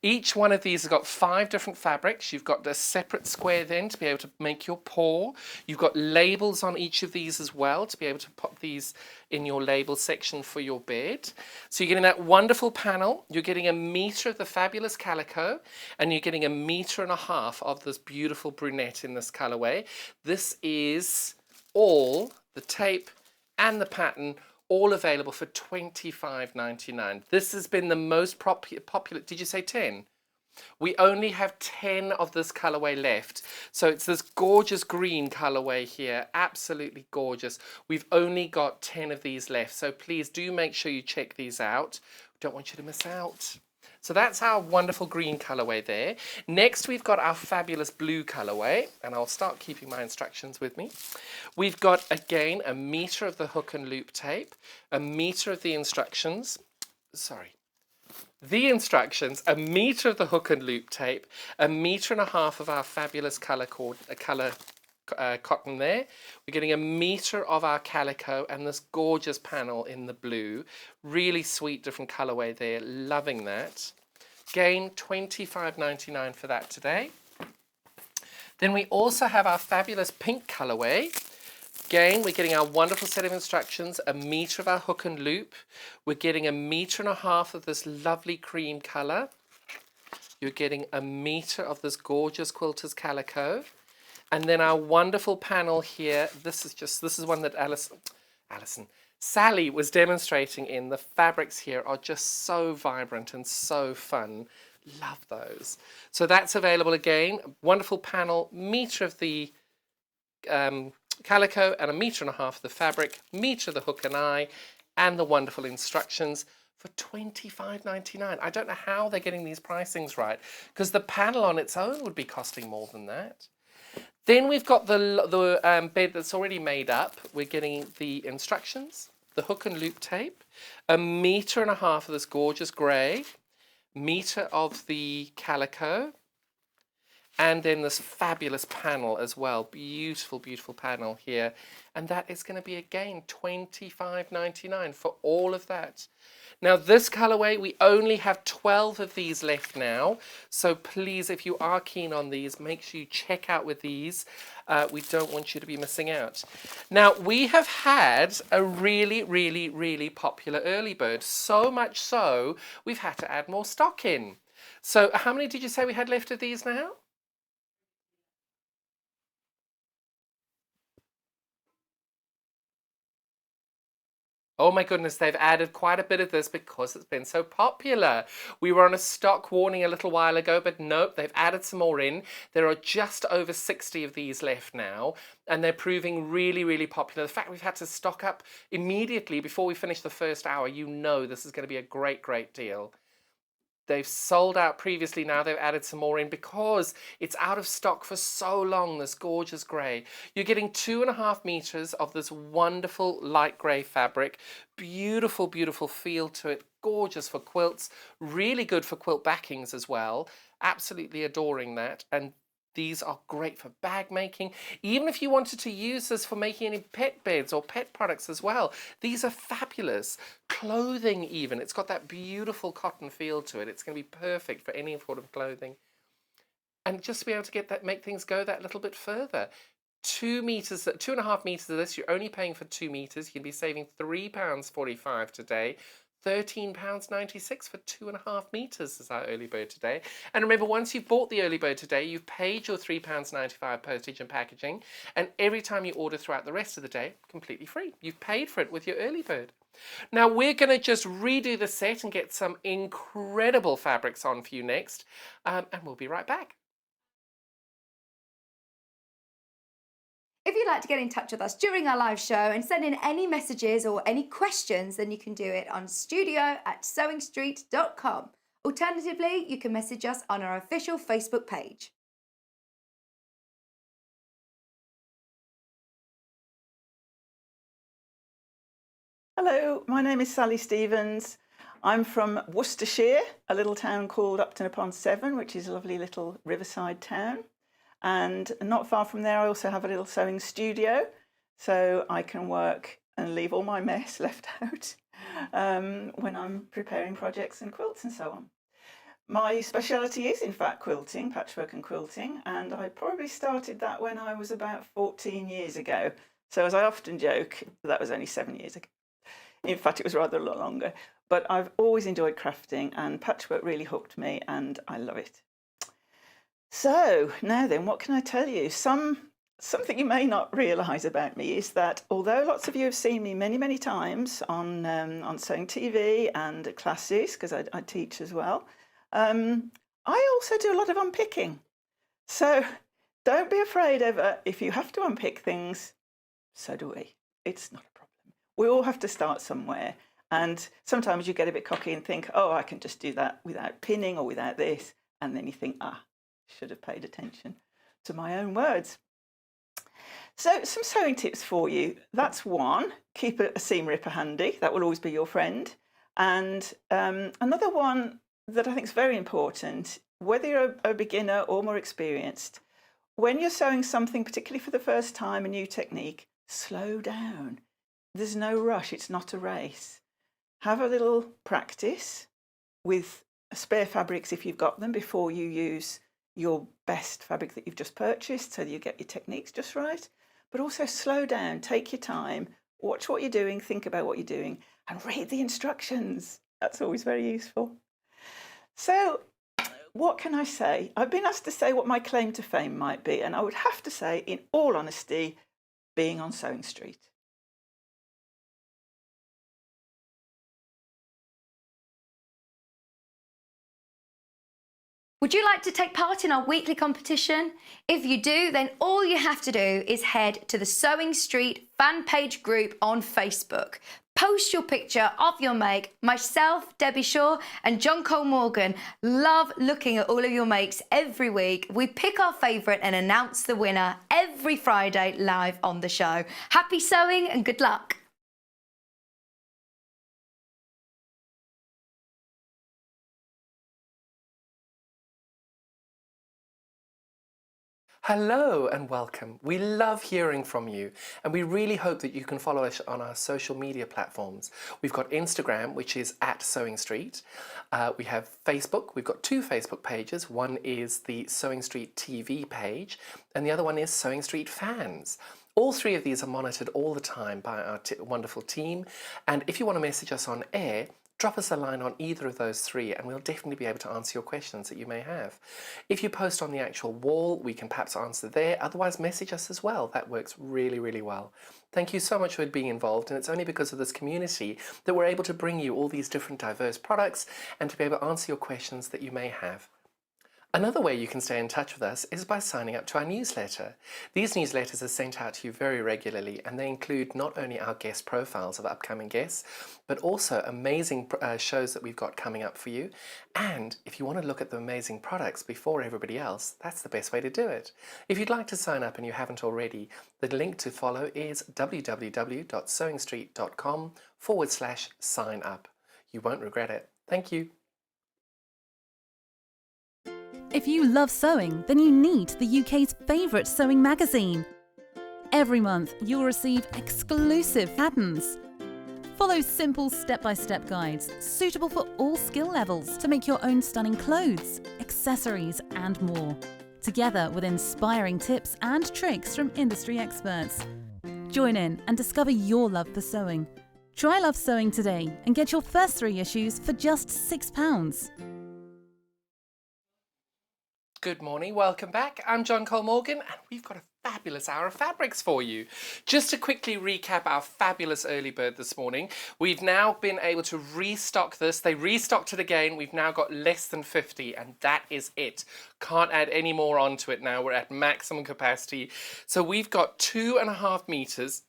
Each one of these has got 5 different fabrics. You've got a separate square then to be able to make your paw. You've got labels on each of these as well to be able to pop these in your label section for your bed. So you're getting that wonderful panel. You're getting 1 metre of the fabulous calico, and you're getting 1.5 metres of this beautiful brunette in this colourway. This is all the tape and the pattern, all available for $25.99. This has been the most popular. Did you say 10? We only have 10 of this colorway left. So it's this gorgeous green colorway here. Absolutely gorgeous. We've only got 10 of these left. So please do make sure you check these out. Don't want you to miss out. So that's our wonderful green colorway there. Next, we've got our fabulous blue colorway, and I'll start keeping my instructions with me. We've got, again, 1 metre of the hook and loop tape, 1 metre of the instructions. Sorry. The instructions, 1 metre of the hook and loop tape, 1.5 metres of our fabulous cotton there. We're getting 1 metre of our calico and this gorgeous panel in the blue. Really sweet different colorway there. Loving that. Again, $25.99 for that today. Then we also have our fabulous pink colorway. Again, we're getting our wonderful set of instructions, 1 metre of our hook and loop. We're getting 1.5 metres of this lovely cream colour. You're getting 1 metre of this gorgeous quilter's calico. And then our wonderful panel here, this is one that Sally was demonstrating in. The fabrics here are just so vibrant and so fun. Love those. So that's available again. Wonderful panel, metre of the calico and 1.5 metres of the fabric, metre of the hook and eye, and the wonderful instructions for $25.99. I don't know how they're getting these pricings right, because the panel on its own would be costing more than that. Then we've got the bed that's already made up. We're getting the instructions, the hook and loop tape, 1.5 metres of this gorgeous grey, metre of the calico, and then this fabulous panel as well. Beautiful, beautiful panel here. And that is going to be, again, $25.99 for all of that. Now, this colorway, we only have 12 of these left now. So please, if you are keen on these, make sure you check out with these. We don't want you to be missing out. Now, we have had a really, really, really popular early bird. So much so, we've had to add more stock in. So how many did you say we had left of these now? Oh my goodness, they've added quite a bit of this because it's been so popular. We were on a stock warning a little while ago, but nope, they've added some more in. There are just over 60 of these left now, and they're proving really, really popular. The fact we've had to stock up immediately before we finish the first hour, you know this is going to be a great, great deal. They've sold out previously, now they've added some more in because it's out of stock for so long, this gorgeous grey. You're getting 2.5 metres of this wonderful light grey fabric. Beautiful, beautiful feel to it. Gorgeous for quilts. Really good for quilt backings as well. Absolutely adoring that. And these are great for bag making. Even if you wanted to use this for making any pet beds or pet products as well, these are fabulous. Clothing even. It's got that beautiful cotton feel to it. It's going to be perfect for any sort of clothing. And just to be able to get that, make things go that little bit further. 2 metres, 2.5 metres of this, you're only paying for 2 metres. You can be saving £3.45 today. £13.96 for 2.5 metres is our early bird today. And remember, once you've bought the early bird today, you've paid your £3.95 postage and packaging, and every time you order throughout the rest of the day, completely free. You've paid for it with your early bird. Now we're going to just redo the set and get some incredible fabrics on for you next, and we'll be right back. If you'd like to get in touch with us during our live show and send in any messages or any questions, then you can do it on studio@sewingstreet.com. Alternatively, you can message us on our official Facebook page. Hello, my name is Sally Stevens. I'm from Worcestershire, a little town called Upton-upon-Severn, which is a lovely little riverside town. And not far from there, I also have a little sewing studio, so I can work and leave all my mess left out when I'm preparing projects and quilts and so on. My speciality is, in fact, quilting, patchwork and quilting, and I probably started that when I was about 14 years ago. So as I often joke, that was only 7 years ago. In fact, it was rather a lot longer. But I've always enjoyed crafting, and patchwork really hooked me, and I love it. So now then, what can I tell you? Something you may not realise about me is that although lots of you have seen me many, many times on Sewing TV and at classes, because I teach as well, I also do a lot of unpicking. So don't be afraid ever. If you have to unpick things, so do we. It's not a problem. We all have to start somewhere. And sometimes you get a bit cocky and think, oh, I can just do that without pinning or without this. And then you think, should have paid attention to my own words. So some sewing tips for you. That's one, keep a seam ripper handy. That will always be your friend. And another one that I think is very important, whether you're a beginner or more experienced, when you're sewing something, particularly for the first time, a new technique, slow down. There's no rush. It's not a race. Have a little practice with spare fabrics if you've got them before you use your best fabric that you've just purchased so that you get your techniques just right. But also slow down, take your time, watch what you're doing, think about what you're doing, and read the instructions. That's always very useful. So what can I say? I've been asked to say what my claim to fame might be, and I would have to say, in all honesty, being on Sewing Street. Would you like to take part in our weekly competition? If you do, then all you have to do is head to the Sewing Street fan page group on Facebook. Post your picture of your make. Myself, Debbie Shaw, and John Cole Morgan love looking at all of your makes every week. We pick our favourite and announce the winner every Friday live on the show. Happy sewing and good luck. Hello and welcome. We love hearing from you, and we really hope that you can follow us on our social media platforms. We've got Instagram, which is @Sewing Street. We have Facebook. We've got 2 Facebook pages. One is the Sewing Street TV page, and the other one is Sewing Street Fans. All 3 of these are monitored all the time by our wonderful team, and if you want to message us on air, drop us a line on either of those 3 and we'll definitely be able to answer your questions that you may have. If you post on the actual wall, we can perhaps answer there. Otherwise, message us as well. That works really, really well. Thank you so much for being involved, and it's only because of this community that we're able to bring you all these different diverse products and to be able to answer your questions that you may have. Another way you can stay in touch with us is by signing up to our newsletter. These newsletters are sent out to you very regularly, and they include not only our guest profiles of upcoming guests, but also amazing shows that we've got coming up for you. And if you want to look at the amazing products before everybody else, that's the best way to do it. If you'd like to sign up and you haven't already, the link to follow is www.sewingstreet.com/sign up. You won't regret it. Thank you. If you love sewing, then you need the UK's favourite sewing magazine. Every month, you'll receive exclusive patterns. Follow simple step-by-step guides suitable for all skill levels to make your own stunning clothes, accessories and more, together with inspiring tips and tricks from industry experts. Join in and discover your love for sewing. Try Love Sewing today and get your first 3 issues for just £6. Good morning, welcome back. I'm John Cole Morgan, and we've got a fabulous hour of fabrics for you. Just to quickly recap our fabulous early bird this morning, we've now been able to restock this. They restocked it again. We've now got less than 50, and that is it. Can't add any more onto it now. We're at maximum capacity. So we've got 2.5 meters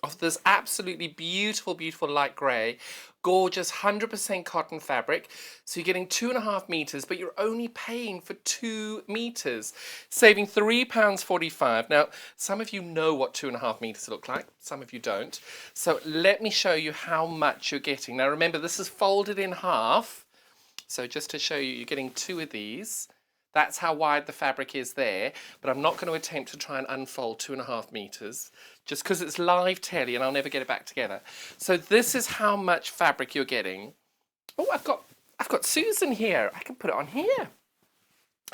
of this absolutely beautiful, beautiful light grey, gorgeous 100% cotton fabric. So you're getting 2.5 meters, but you're only paying for 2 meters, saving £3.45. Now, some of you know what 2.5 meters look like, some of you don't. So let me show you how much you're getting. Now remember, this is folded in half. So just to show you, you're getting 2 of these. That's how wide the fabric is there, but I'm not going to attempt to try and unfold 2.5 meters just because it's live telly and I'll never get it back together. So this is how much fabric you're getting. Oh, I've got Susan here. I can put it on here.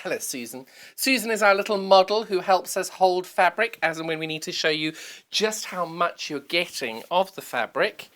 Hello, Susan. Susan is our little model who helps us hold fabric as and when we need to show you just how much you're getting of the fabric.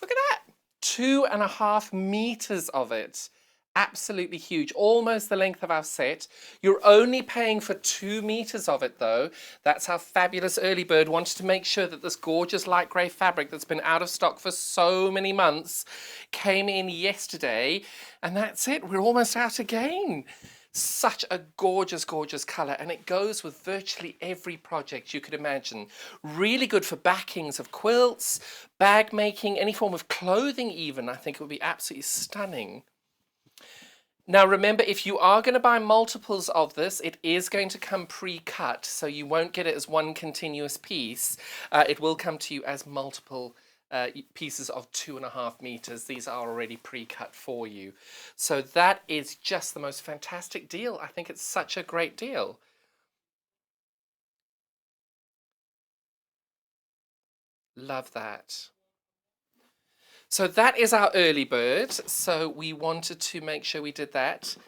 Look at that. 2.5 meters of it. Absolutely huge, almost the length of our set. You're only paying for 2 meters of it though. That's how fabulous Early Bird wanted to make sure that this gorgeous light grey fabric that's been out of stock for so many months came in yesterday, and that's it, we're almost out again. Such a gorgeous, gorgeous colour, and it goes with virtually every project you could imagine. Really good for backings of quilts, bag making, any form of clothing even. I think it would be absolutely stunning. Now remember, if you are going to buy multiples of this, it is going to come pre-cut, so you won't get it as one continuous piece. It will come to you as multiple pieces of 2.5 meters. These are already pre-cut for you. So that is just the most fantastic deal. I think it's such a great deal. Love that. So that is our early bird. So we wanted to make sure we did that.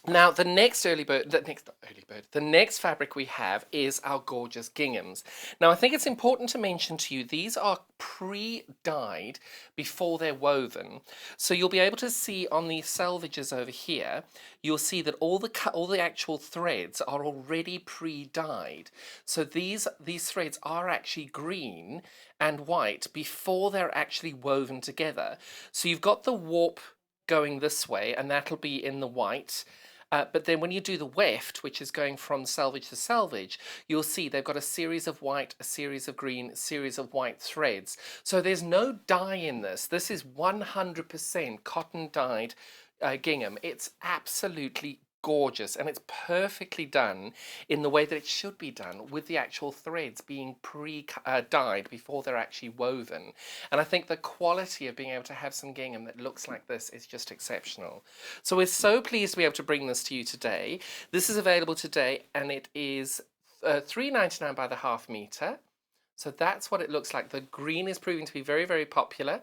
Now the next the next fabric we have is our gorgeous ginghams. Now I think it's important to mention to you, these are pre-dyed before they're woven. So you'll be able to see on the selvages over here, you'll see that all the actual threads are already pre-dyed. So these threads are actually green and white before they're actually woven together. So you've got the warp going this way, and that'll be in the white. But then when you do the weft, which is going from selvage to selvage, you'll see they've got a series of white, a series of green, a series of white threads. So there's no dye in this. This is 100% cotton dyed gingham. It's absolutely gorgeous, and it's perfectly done in the way that it should be done, with the actual threads being pre-dyed before they're actually woven. And I think the quality of being able to have some gingham that looks like this is just exceptional. So we're so pleased to be able to bring this to you today. This is available today, and it is $3.99 by the half meter. So that's what it looks like. The green is proving to be very, very popular.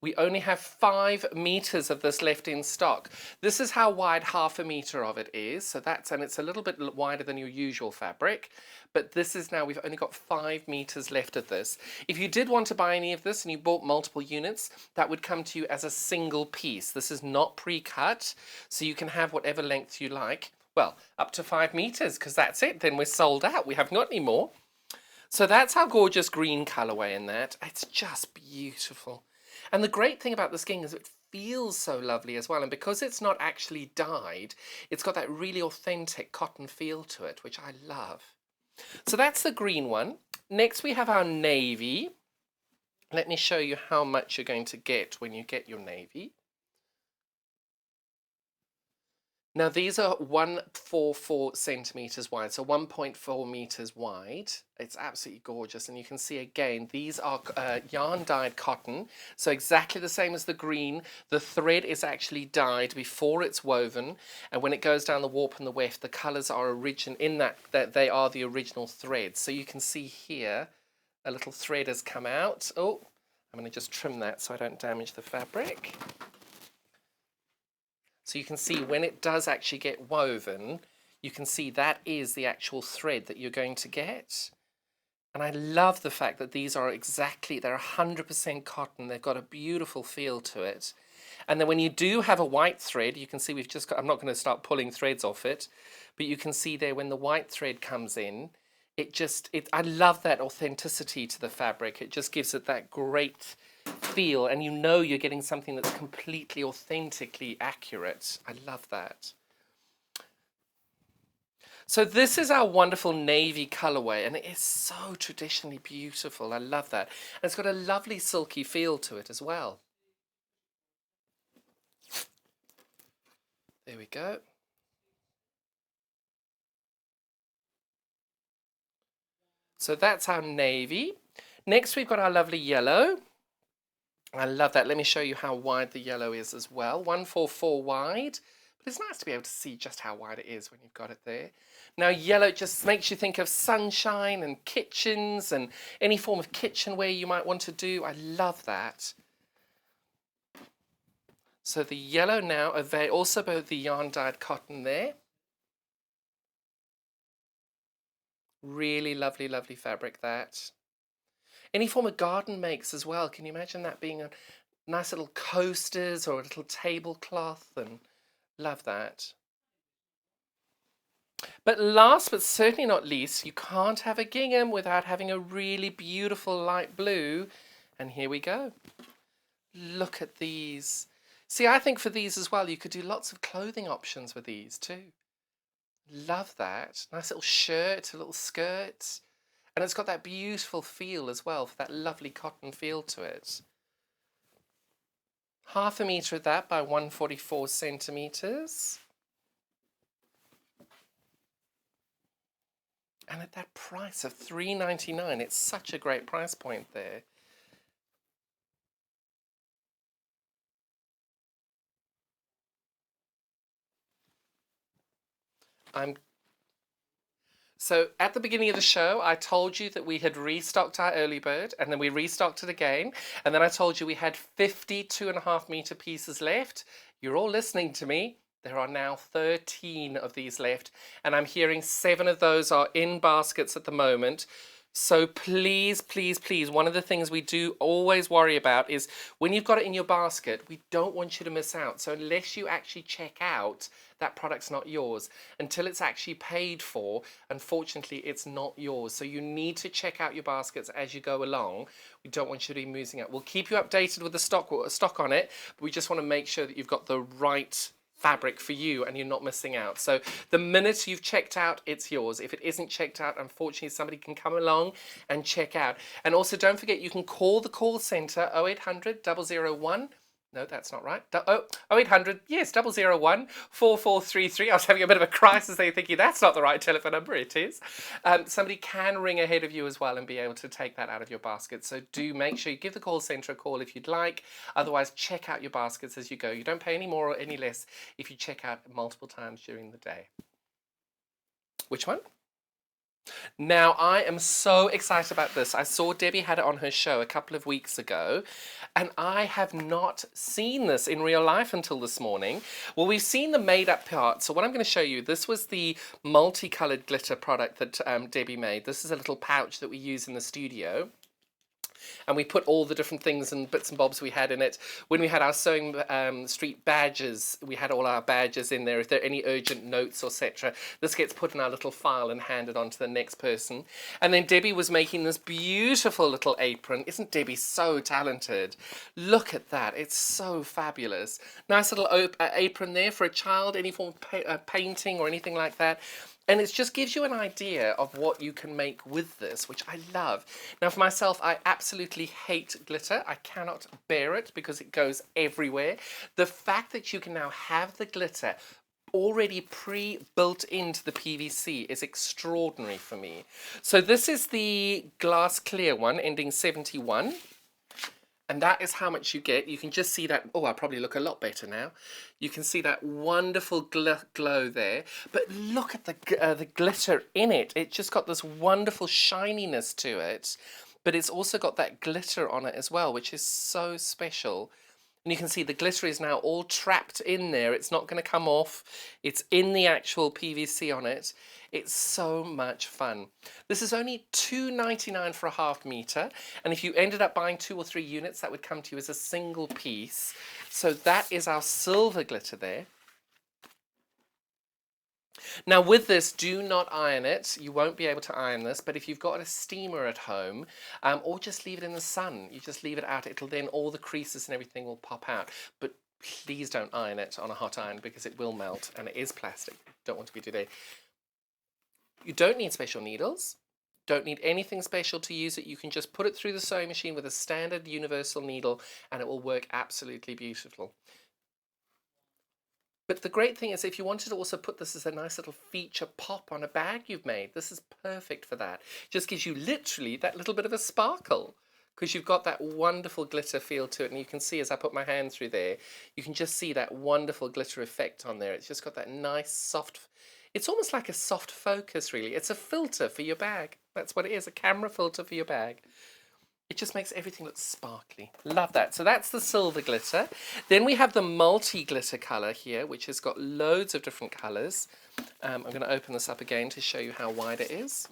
We only have 5 meters of this left in stock. This is how wide 1/2 meter of it is. So and it's a little bit wider than your usual fabric, but this is now, we've only got 5 meters left of this. If you did want to buy any of this and you bought multiple units, that would come to you as a single piece. This is not pre-cut, so you can have whatever length you like. Well, up to 5 meters, because that's it. Then we're sold out. We haven't got any more. So that's our gorgeous green colorway in that. It's just beautiful. And the great thing about this gingham is it feels so lovely as well. And because it's not actually dyed, it's got that really authentic cotton feel to it, which I love. So that's the green one. Next we have our navy. Let me show you how much you're going to get when you get your navy. Now these are 144 centimeters wide, so 1.4 meters wide. It's absolutely gorgeous, and you can see again, these are yarn dyed cotton, so exactly the same as the green. The thread is actually dyed before it's woven, and when it goes down the warp and the weft, the colors are that they are the original threads. So you can see here, a little thread has come out. Oh, I'm going to just trim that so I don't damage the fabric. So you can see when it does actually get woven, you can see that is the actual thread that you're going to get. And I love the fact that these are they're 100% cotton. They've got a beautiful feel to it. And then when you do have a white thread, you can see we've just got, I'm not going to start pulling threads off it, but you can see there when the white thread comes in, I love that authenticity to the fabric. It just gives it that great feel, and you know you're getting something that's completely authentically accurate. I love that. So this is our wonderful navy colorway, and it is so traditionally beautiful. I love that. And it's got a lovely silky feel to it as well. There we go. So that's our navy. Next we've got our lovely yellow. I love that. Let me show you how wide the yellow is as well. 144 wide But it's nice to be able to see just how wide it is when you've got it there. Now yellow just makes you think of sunshine and kitchens and any form of kitchenware you might want to do. I love that. So the yellow now, also both the yarn dyed cotton there. Really lovely, lovely fabric that. Any form of garden makes as well. Can you imagine that being a nice little coasters or a little tablecloth? And love that. But last but certainly not least, you can't have a gingham without having a really beautiful light blue. And here we go. Look at these. See, I think for these as well, you could do lots of clothing options with these too. Love that. Nice little shirt, a little skirt. And it's got that beautiful feel as well, for that lovely cotton feel to it. 1/2 metre of that by 144 centimetres. And at that price of $3.99, it's such a great price point there. So at the beginning of the show, I told you that we had restocked our early bird, and then we restocked it again. And then I told you we had 52.5 metre pieces left. You're all listening to me. There are now 13 of these left, and I'm hearing 7 of those are in baskets at the moment. So please, please, please, one of the things we do always worry about is when you've got it in your basket, we don't want you to miss out. So unless you actually check out, that product's not yours. Until it's actually paid for, unfortunately, it's not yours. So you need to check out your baskets as you go along. We don't want you to be losing out. We'll keep you updated with the stock on it, but we just want to make sure that you've got the right fabric for you and you're not missing out. So the minute you've checked out, it's yours. If it isn't checked out, unfortunately somebody can come along and check out. And also don't forget, you can call the call centre 0800 001. No, that's not right. 0800, yes, 001 4433. I was having a bit of a crisis there thinking that's not the right telephone number. It is. Somebody can ring ahead of you as well and be able to take that out of your basket. So do make sure you give the call centre a call if you'd like. Otherwise, check out your baskets as you go. You don't pay any more or any less if you check out multiple times during the day. Which one? Now, I am so excited about this. I saw Debbie had it on her show a couple of weeks ago, and I have not seen this in real life until this morning. Well, we've seen the made-up part, so what I'm going to show you, this was the multicoloured glitter product that Debbie made. This is a little pouch that we use in the studio. And we put all the different things and bits and bobs we had in it. When we had our Sewing Street badges, we had all our badges in there. If there are any urgent notes, etc., this gets put in our little file and handed on to the next person. And then Debbie was making this beautiful little apron. Isn't Debbie so talented? Look at that. It's so fabulous. Nice little apron there for a child, any form of painting or anything like that. And it just gives you an idea of what you can make with this, which I love. Now for myself, I absolutely hate glitter. I cannot bear it because it goes everywhere. The fact that you can now have the glitter already pre-built into the PVC is extraordinary for me. So this is the glass clear one ending 71. And that is how much you get. You can just see that. Oh, I probably look a lot better now. You can see that wonderful glow there. But look at the glitter in it. It just got this wonderful shininess to it. But it's also got that glitter on it as well, which is so special. And you can see the glitter is now all trapped in there. It's not going to come off. It's in the actual PVC on it. It's so much fun. This is only $2.99 for a half metre. And if you ended up buying 2 or 3 units, that would come to you as a single piece. So that is our silver glitter there. Now with this, do not iron it. You won't be able to iron this, but if you've got a steamer at home, or just leave it in the sun, you just leave it out, it'll then, all the creases and everything will pop out. But please don't iron it on a hot iron because it will melt and it is plastic. Don't want to be today. You don't need special needles. Don't need anything special to use it. You can just put it through the sewing machine with a standard universal needle and it will work absolutely beautiful. But the great thing is if you wanted to also put this as a nice little feature pop on a bag you've made, this is perfect for that. Just gives you literally that little bit of a sparkle because you've got that wonderful glitter feel to it, and you can see as I put my hand through there, you can just see that wonderful glitter effect on there. It's just got that nice soft, it's almost like a soft focus really. It's a filter for your bag. That's what it is, a camera filter for your bag. It just makes everything look sparkly. Love that. So that's the silver glitter. Then we have the multi-glitter colour here, which has got loads of different colours. I'm going to open this up again to show you how wide it is.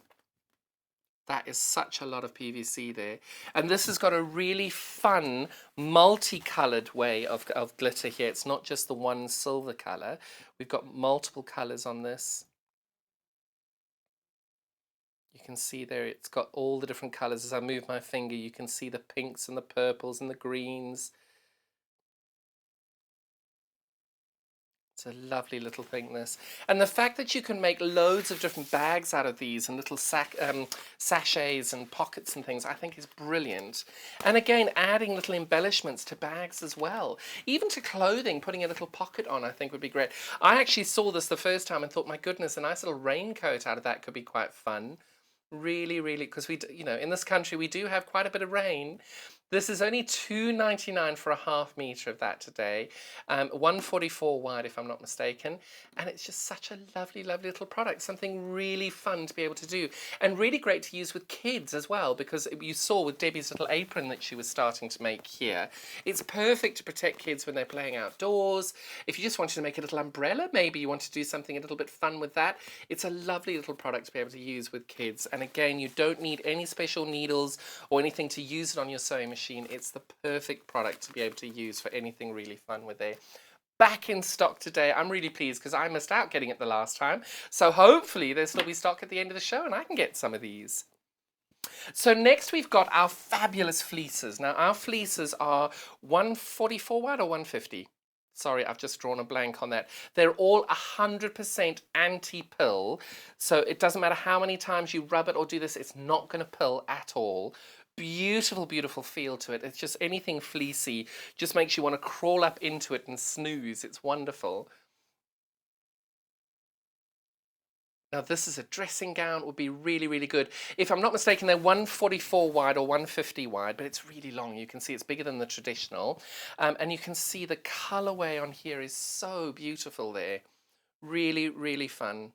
That is such a lot of PVC there. And this has got a really fun, multicoloured way of glitter here. It's not just the one silver colour. We've got multiple colours on this. You can see there it's got all the different colours. As I move my finger, you can see the pinks and the purples and the greens. It's a lovely little thing, this. And the fact that you can make loads of different bags out of these and little sachets and pockets and things, I think is brilliant. And again, adding little embellishments to bags as well. Even to clothing, putting a little pocket on, I think would be great. I actually saw this the first time and thought, my goodness, a nice little raincoat out of that could be quite fun. Really, really, because we, you know, in this country we do have quite a bit of rain. This is only $2.99 for a ½ metre of that today. 144 wide, if I'm not mistaken. And it's just such a lovely, lovely little product. Something really fun to be able to do. And really great to use with kids as well, because you saw with Debbie's little apron that she was starting to make here. It's perfect to protect kids when they're playing outdoors. If you just wanted to make a little umbrella, maybe you want to do something a little bit fun with that. It's a lovely little product to be able to use with kids. And again, you don't need any special needles or anything to use it on your sewing machine. It's the perfect product to be able to use for anything really fun with there. Back in stock today. I'm really pleased because I missed out getting it the last time. So hopefully there'll still be stock at the end of the show and I can get some of these. So next we've got our fabulous fleeces. Now our fleeces are 144 wide or 150? Sorry, I've just drawn a blank on that. They're all 100% anti-pill. So it doesn't matter how many times you rub it or do this, it's not going to pill at all. Beautiful, beautiful feel to it. It's just anything fleecy just makes you want to crawl up into it and snooze. It's wonderful. Now this is a dressing gown, would be really, really good. If I'm not mistaken, they're 144 wide or 150 wide, but it's really long. You can see it's bigger than the traditional. And you can see the colorway on here is so beautiful there. Really, really fun.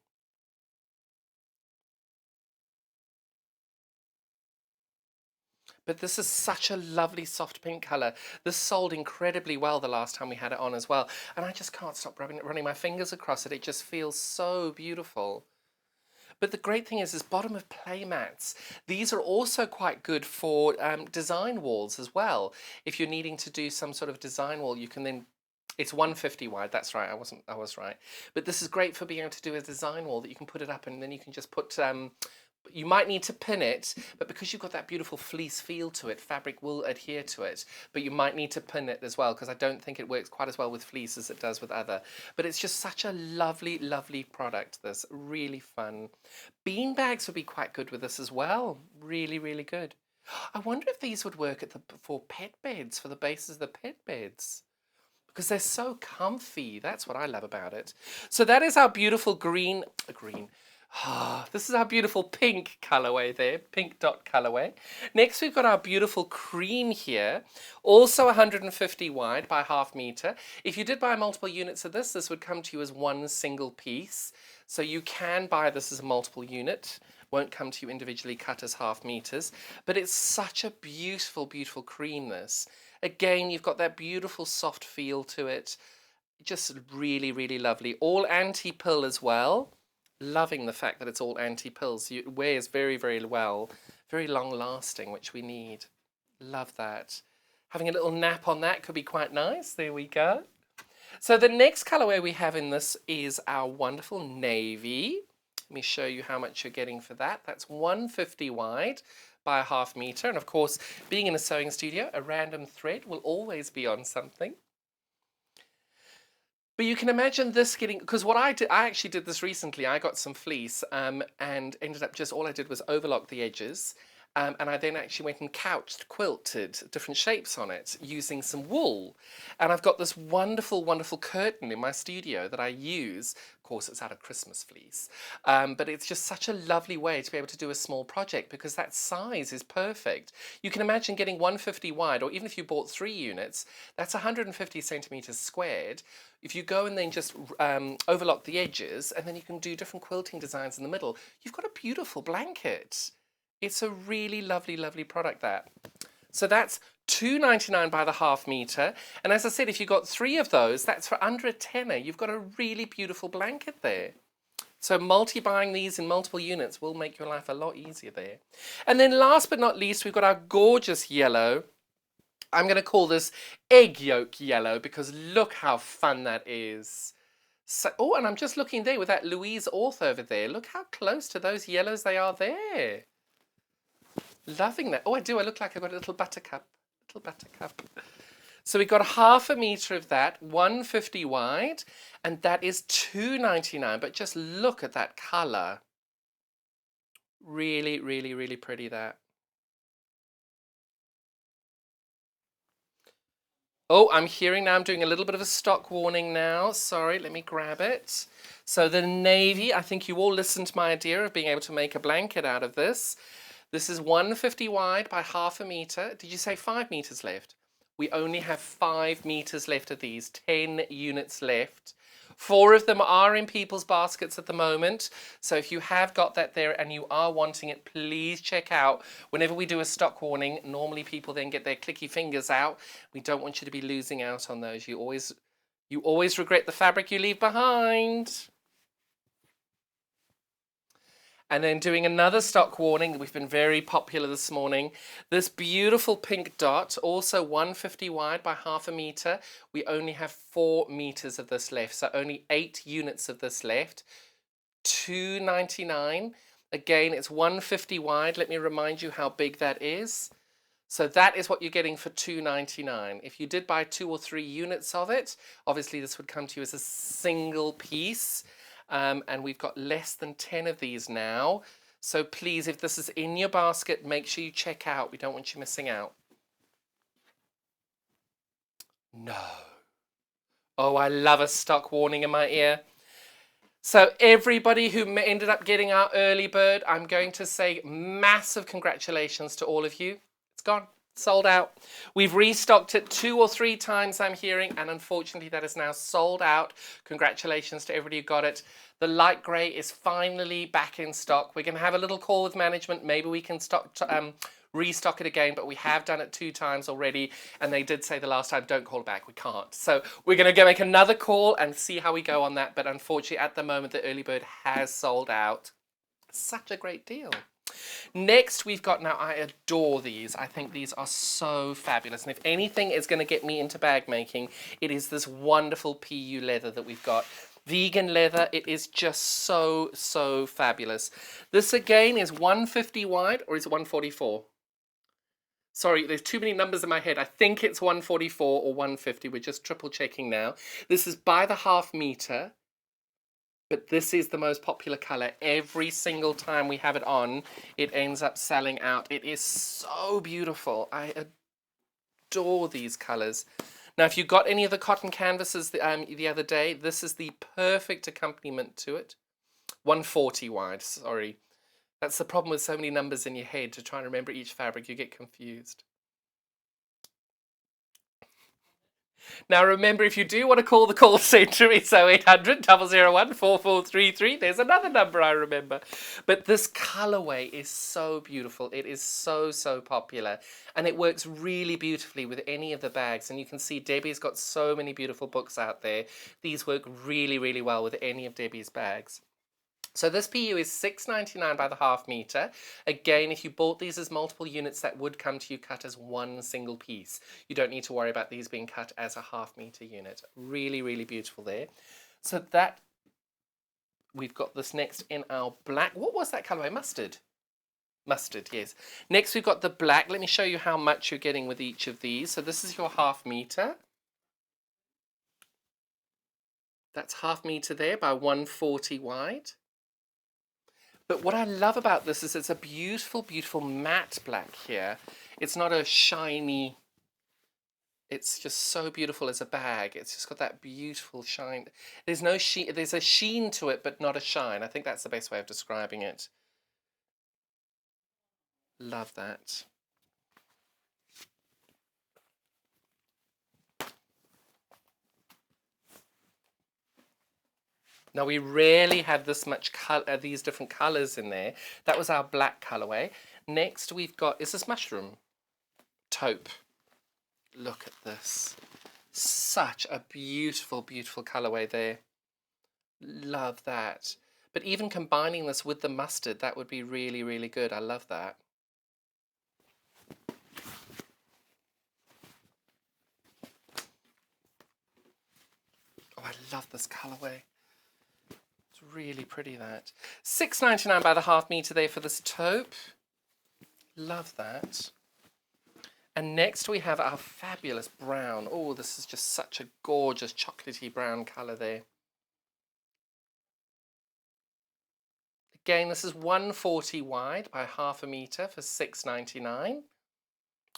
But this is such a lovely soft pink colour. This sold incredibly well the last time we had it on as well. And I just can't stop running my fingers across it. It just feels so beautiful. But the great thing is bottom of play mats. These are also quite good for design walls as well. If you're needing to do some sort of design wall, you can then... It's 150 wide, that's right, I was right. But this is great for being able to do a design wall that you can put it up and then you can just put... you might need to pin it, but because you've got that beautiful fleece feel to it, fabric will adhere to it. But you might need to pin it as well, because I don't think it works quite as well with fleece as it does with other. But it's just such a lovely, lovely product, this. Really fun. Bean bags would be quite good with this as well. Really, really good. I wonder if these would work for pet beds, for the bases of the pet beds. Because they're so comfy. That's what I love about it. So that is our beautiful green. This is our beautiful pink colourway there, pink dot colourway. Next we've got our beautiful cream here, also 150 wide by ½ metre. If you did buy multiple units of this would come to you as one single piece. So you can buy this as a multiple unit. Won't come to you individually cut as ½ metres. But it's such a beautiful, beautiful cream, this. Again, you've got that beautiful soft feel to it. Just really, really lovely. All anti-pill as well. Loving the fact that it's all anti-pills. It wears very, very well. Very long lasting, which we need. Love that. Having a little nap on that could be quite nice. There we go. So the next colourway we have in this is our wonderful navy. Let me show you how much you're getting for that. That's 150 wide by ½ metre. And of course, being in a sewing studio, a random thread will always be on something. But you can imagine this getting, because what I did, I actually did this recently. I got some fleece and ended up just, all I did was overlock the edges and I then actually went and quilted different shapes on it using some wool. And I've got this wonderful, wonderful curtain in my studio that I use. Of course, it's out of Christmas fleece, but it's just such a lovely way to be able to do a small project because that size is perfect. You can imagine getting 150 wide, or even if you bought 3 units, that's 150 centimeters squared. If you go and then just overlock the edges, and then you can do different quilting designs in the middle, you've got a beautiful blanket. It's a really lovely, lovely product, that. So that's $2.99 by the half metre. And as I said, if you got 3 of those, that's for under a tenner. You've got a really beautiful blanket there. So multi-buying these in multiple units will make your life a lot easier there. And then last but not least, we've got our gorgeous yellow. I'm going to call this egg yolk yellow because look how fun that is. So, oh, and I'm just looking there with that Louise author over there. Look how close to those yellows they are there. Loving that. Oh, I do. I look like I've got a little buttercup. Little buttercup. So we got a half a metre of that, 150 wide, and that is $2.99. But just look at that colour. Really, really, really pretty, that. Oh, I'm hearing now, I'm doing a little bit of a stock warning now. Sorry, let me grab it. So the navy, I think you all listened to my idea of being able to make a blanket out of this. This is 150 wide by half a metre. Did you say 5 metres left? We only have 5 metres left of these, 10 units left. 4 of them are in people's baskets at the moment. So if you have got that there and you are wanting it, please check out. Whenever we do a stock warning, normally people then get their clicky fingers out. We don't want you to be losing out on those. You always regret the fabric you leave behind. And then doing another stock warning, we've been very popular this morning. This beautiful pink dot, also 150 wide by half a metre. We only have 4 metres of this left, so only 8 units of this left. $2.99. Again, it's 150 wide. Let me remind you how big that is. So that is what you're getting for $2.99. If you did buy 2 or 3 units of it, obviously this would come to you as a single piece. And we've got less than 10 of these now. So please, if this is in your basket, make sure you check out. We don't want you missing out. No. Oh, I love a stock warning in my ear. So everybody who ended up getting our early bird, I'm going to say massive congratulations to all of you. It's gone. Sold out. We've restocked it 2 or 3 times, I'm hearing, and unfortunately that is now sold out. Congratulations to everybody who got it. The light grey is finally back in stock. We're going to have a little call with management. Maybe we can restock it again, but we have done it 2 times already, and they did say the last time, don't call it back. We can't. So we're going to go make another call and see how we go on that, but unfortunately at the moment the early bird has sold out. Such a great deal. Next we've got, now I adore these. I think these are so fabulous, and if anything is going to get me into bag making, it is this wonderful PU leather that we've got. Vegan leather, it is just so, so fabulous. This again is 150 wide, or is it 144? Sorry, there's too many numbers in my head. I think it's 144 or 150. We're just triple checking now. This is by the half metre. But this is the most popular colour. Every single time we have it on, it ends up selling out. It is so beautiful. I adore these colours. Now, if you got any of the cotton canvases the other day, this is the perfect accompaniment to it. 140 wide, sorry. That's the problem with so many numbers in your head. To try and remember each fabric, you get confused. Now remember, if you do want to call the call centre, it's 0800 001 4433. There's another number I remember. But this colourway is so beautiful. It is so, so popular. And it works really beautifully with any of the bags. And you can see Debbie's got so many beautiful books out there. These work really, really well with any of Debbie's bags. So this PU is $6.99 by the half metre. Again, if you bought these as multiple units, that would come to you cut as one single piece. You don't need to worry about these being cut as a half metre unit. Really, really beautiful there. So that, we've got this next in our black. What was that colourway? Mustard? Mustard, yes. Next we've got the black. Let me show you how much you're getting with each of these. So this is your half metre. That's half metre there by 140 wide. But what I love about this is it's a beautiful, beautiful matte black here. It's not a shiny, it's just so beautiful as a bag. It's just got that beautiful shine. There's no sheen, there's a sheen to it, but not a shine. I think that's the best way of describing it. Love that. Now we rarely have this much color, these different colors in there. That was our black colorway. Next we've got, is this mushroom? Taupe. Look at this. Such a beautiful, beautiful colorway there. Love that. But even combining this with the mustard, that would be really, really good. I love that. Oh, I love this colorway. Really pretty, that. $6.99 by the half meter there for this taupe. Love that. And next we have our fabulous brown. Oh, this is just such a gorgeous chocolatey brown colour there. Again, this is 140 wide by half a meter for $6.99.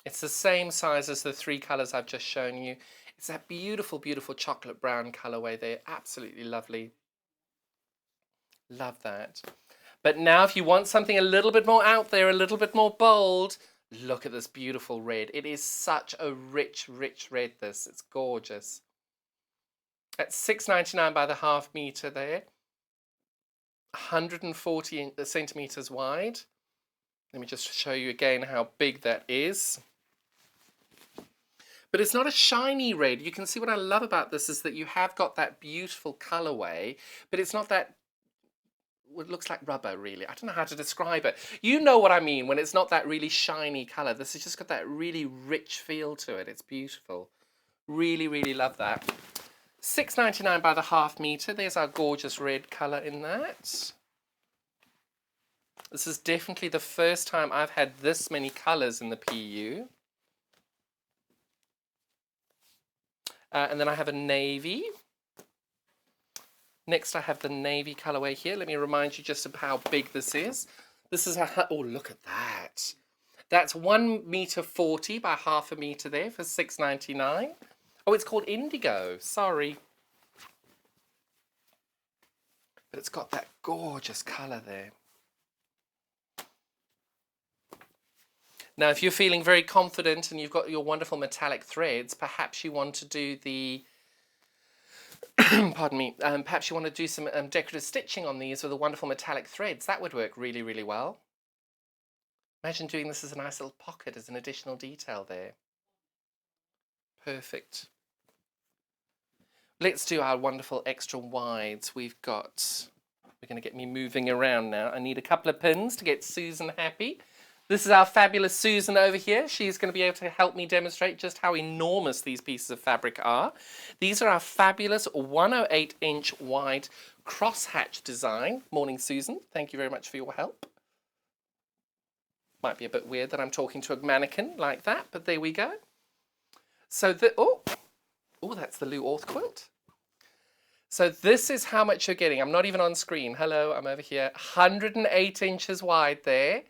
It's the same size as the three colours I've just shown you. It's that beautiful, beautiful chocolate brown colourway there. Absolutely lovely. Love that. But now if you want something a little bit more out there, a little bit more bold, look at this beautiful red. It is such a rich, rich red, this. It's gorgeous. At $6.99 by the half meter there. 140 centimeters wide. Let me just show you again how big that is. But it's not a shiny red. You can see what I love about this is that you have got that beautiful colorway, but it's not that, it looks like rubber, really. I don't know how to describe it. You know what I mean when it's not that really shiny color. This has just got that really rich feel to it. It's beautiful. Really, really love that. $6.99 by the half meter. There's our gorgeous red color in that. This is definitely the first time I've had this many colors in the PU. And then I have a navy. Next, I have the navy colorway here. Let me remind you just of how big this is. This is a, oh, look at that. That's 1.40 meters by half a meter there for $6.99. Oh, it's called indigo. Sorry. But it's got that gorgeous color there. Now, if you're feeling very confident and you've got your wonderful metallic threads, perhaps you want to do the pardon me, perhaps you want to do some decorative stitching on these with the wonderful metallic threads. That would work really, really well. Imagine doing this as a nice little pocket as an additional detail there. Perfect. Let's do our wonderful extra wides. We're going to get me moving around now. I need a couple of pins to get Susan happy. This is our fabulous Susan over here. She's going to be able to help me demonstrate just how enormous these pieces of fabric are. These are our fabulous 108-inch wide crosshatch design. Morning, Susan. Thank you very much for your help. Might be a bit weird that I'm talking to a mannequin like that, but there we go. So oh, that's the Lou Orth quilt. So this is how much you're getting. I'm not even on screen. Hello, I'm over here. 108 inches wide there.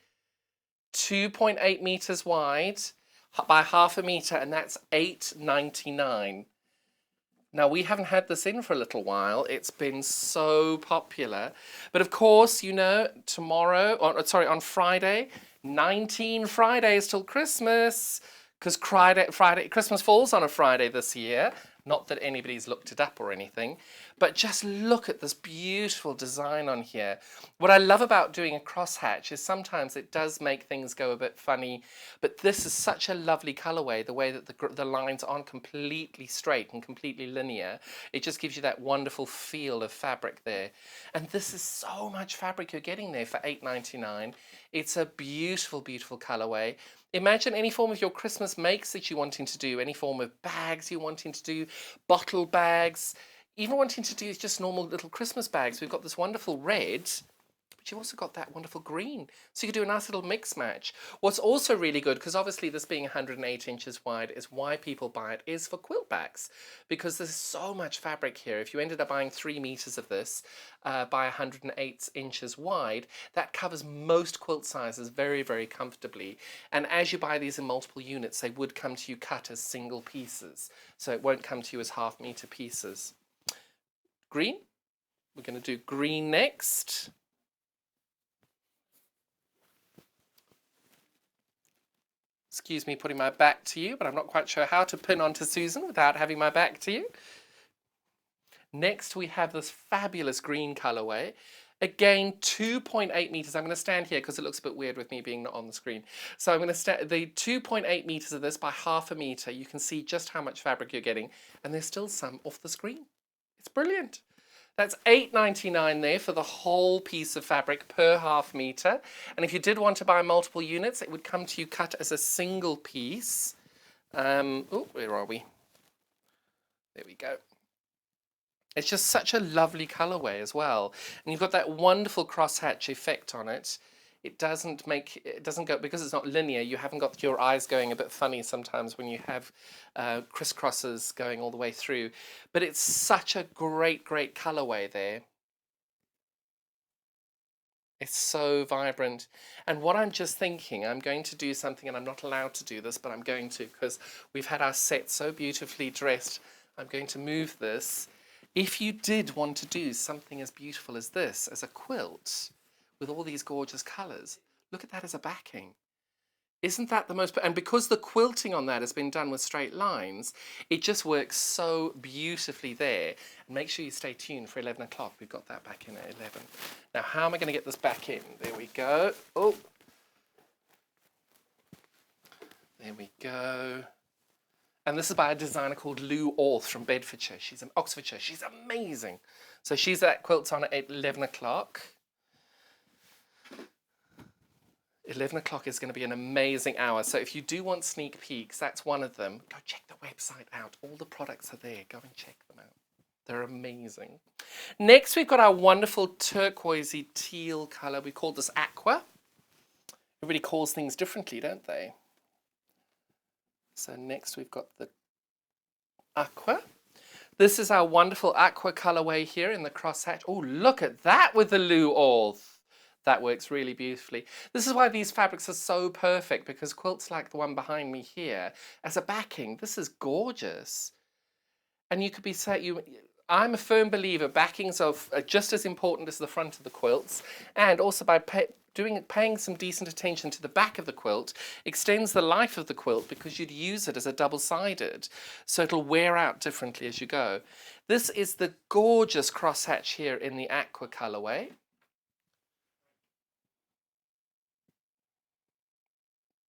2.8 meters wide by half a meter, and that's $8.99. Now, we haven't had this in for a little while. It's been so popular. But of course, you know, on Friday, 19 Fridays till Christmas, because Christmas falls on a Friday this year. Not that anybody's looked it up or anything, but just look at this beautiful design on here. What I love about doing a crosshatch is sometimes it does make things go a bit funny, but this is such a lovely colorway, the way that the lines aren't completely straight and completely linear. It just gives you that wonderful feel of fabric there. And this is so much fabric you're getting there for $8.99. It's a beautiful, beautiful colorway. Imagine any form of your Christmas makes that you're wanting to do, any form of bags you're wanting to do, bottle bags, even wanting to do just normal little Christmas bags. We've got this wonderful red. but you've also got that wonderful green. So you can do a nice little mix match. What's also really good, because obviously this being 108 inches wide is why people buy it, is for quilt backs, because there's so much fabric here. If you ended up buying 3 meters of this by 108 inches wide, that covers most quilt sizes very, very comfortably. And as you buy these in multiple units, they would come to you cut as single pieces. So it won't come to you as half-meter pieces. Green. We're going to do green next. Excuse me putting my back to you, but I'm not quite sure how to pin onto Susan without having my back to you. Next we have this fabulous green colorway. Again, 2.8 meters. I'm going to stand here because it looks a bit weird with me being not on the screen. So I'm going to stand the 2.8 meters of this by 1/2 meter. You can see just how much fabric you're getting, and there's still some off the screen. It's brilliant. That's $8.99 there for the whole piece of fabric per 1/2 meter. And if you did want to buy multiple units, it would come to you cut as a single piece. Oh, where are we? There we go. It's just such a lovely colorway as well. And you've got that wonderful crosshatch effect on it. It doesn't go, because it's not linear, you haven't got your eyes going a bit funny sometimes when you have crisscrosses going all the way through. But it's such a great, great colorway there. It's so vibrant. And what I'm just thinking, I'm going to do something, and I'm not allowed to do this, but I'm going to, because we've had our set so beautifully dressed. I'm going to move this. If you did want to do something as beautiful as this, as a quilt, with all these gorgeous colours, look at that as a backing. Isn't that the most... And because the quilting on that has been done with straight lines, it just works so beautifully there. And make sure you stay tuned for 11 o'clock. We've got that back in at 11. Now, how am I going to get this back in? There we go. Oh. There we go. And this is by a designer called Lou Orth from Bedfordshire. She's in Oxfordshire. She's amazing. So she's at Quilts On at 11 o'clock. 11 o'clock is going to be an amazing hour. So if you do want sneak peeks, that's one of them. Go check the website out. All the products are there. Go and check them out. They're amazing. Next, we've got our wonderful turquoisey teal colour. We call this aqua. Everybody calls things differently, don't they? So next we've got the aqua. This is our wonderful aqua colourway here in the crosshatch. Oh, look at that with the Lou Orth. That works really beautifully. This is why these fabrics are so perfect, because quilts like the one behind me here, as a backing, this is gorgeous. And you could be saying, I'm a firm believer backings are just as important as the front of the quilts, and also by paying some decent attention to the back of the quilt extends the life of the quilt, because you'd use it as a double-sided, so it'll wear out differently as you go. This is the gorgeous crosshatch here in the aqua colourway.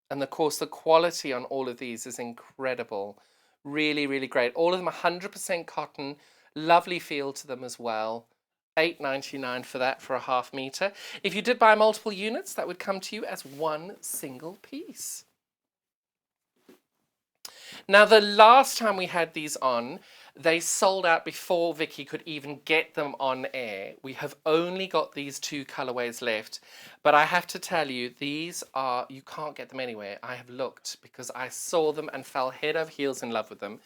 And of course, the quality on all of these is incredible. Really, really great. All of them 100% cotton. Lovely feel to them as well. $8.99 for that for a 1/2 meter. If you did buy multiple units, that would come to you as one single piece. Now, the last time we had these on, they sold out before Vicky could even get them on air. We have only got these 2 colorways left, but I have to tell you, these are, you can't get them anywhere. I have looked because I saw them and fell head over heels in love with them.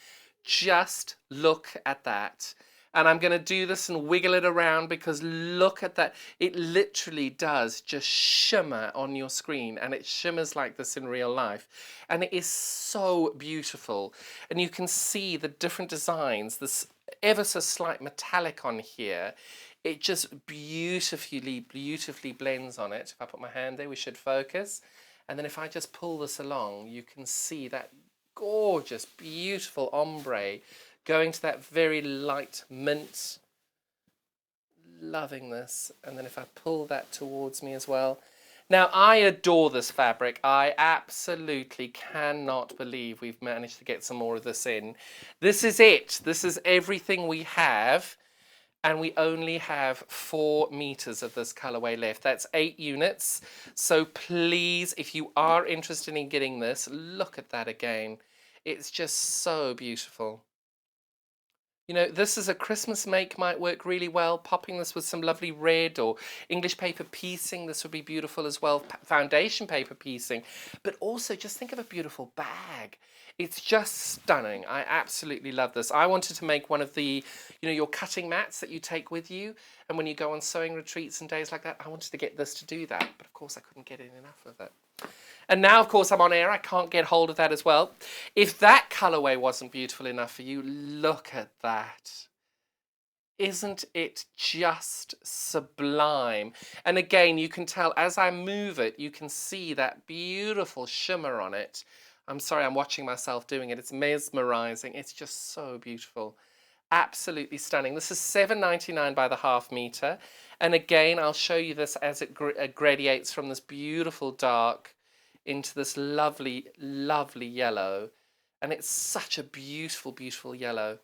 Just look at that. And I'm going to do this and wiggle it around, because look at that. It literally does just shimmer on your screen, and it shimmers like this in real life. And it is so beautiful. And you can see the different designs, this ever so slight metallic on here. It just beautifully, beautifully blends on it. If I put my hand there, we should focus. And then if I just pull this along, you can see that gorgeous, beautiful ombre going to that very light mint. Loving this. And then if I pull that towards me as well. Now, I adore this fabric. I absolutely cannot believe we've managed to get some more of this in. This is it. This is everything we have. And we only have 4 meters of this colorway left. That's 8 units. So please, if you are interested in getting this, look at that again. It's just so beautiful. You know, this is a Christmas make, might work really well. Popping this with some lovely red or English paper piecing, this would be beautiful as well. Foundation paper piecing, but also just think of a beautiful bag. It's just stunning. I absolutely love this. I wanted to make one of the, you know, your cutting mats that you take with you. And when you go on sewing retreats and days like that, I wanted to get this to do that. But of course, I couldn't get in enough of it. And now, of course, I'm on air. I can't get hold of that as well. If that colourway wasn't beautiful enough for you, look at that. Isn't it just sublime? And again, you can tell as I move it, you can see that beautiful shimmer on it. I'm sorry, I'm watching myself doing it. It's mesmerizing. It's just so beautiful. Absolutely stunning. This is $7.99 by the half meter. And again, I'll show you this as it gradiates from this beautiful dark into this lovely, lovely yellow. And it's such a beautiful, beautiful yellow,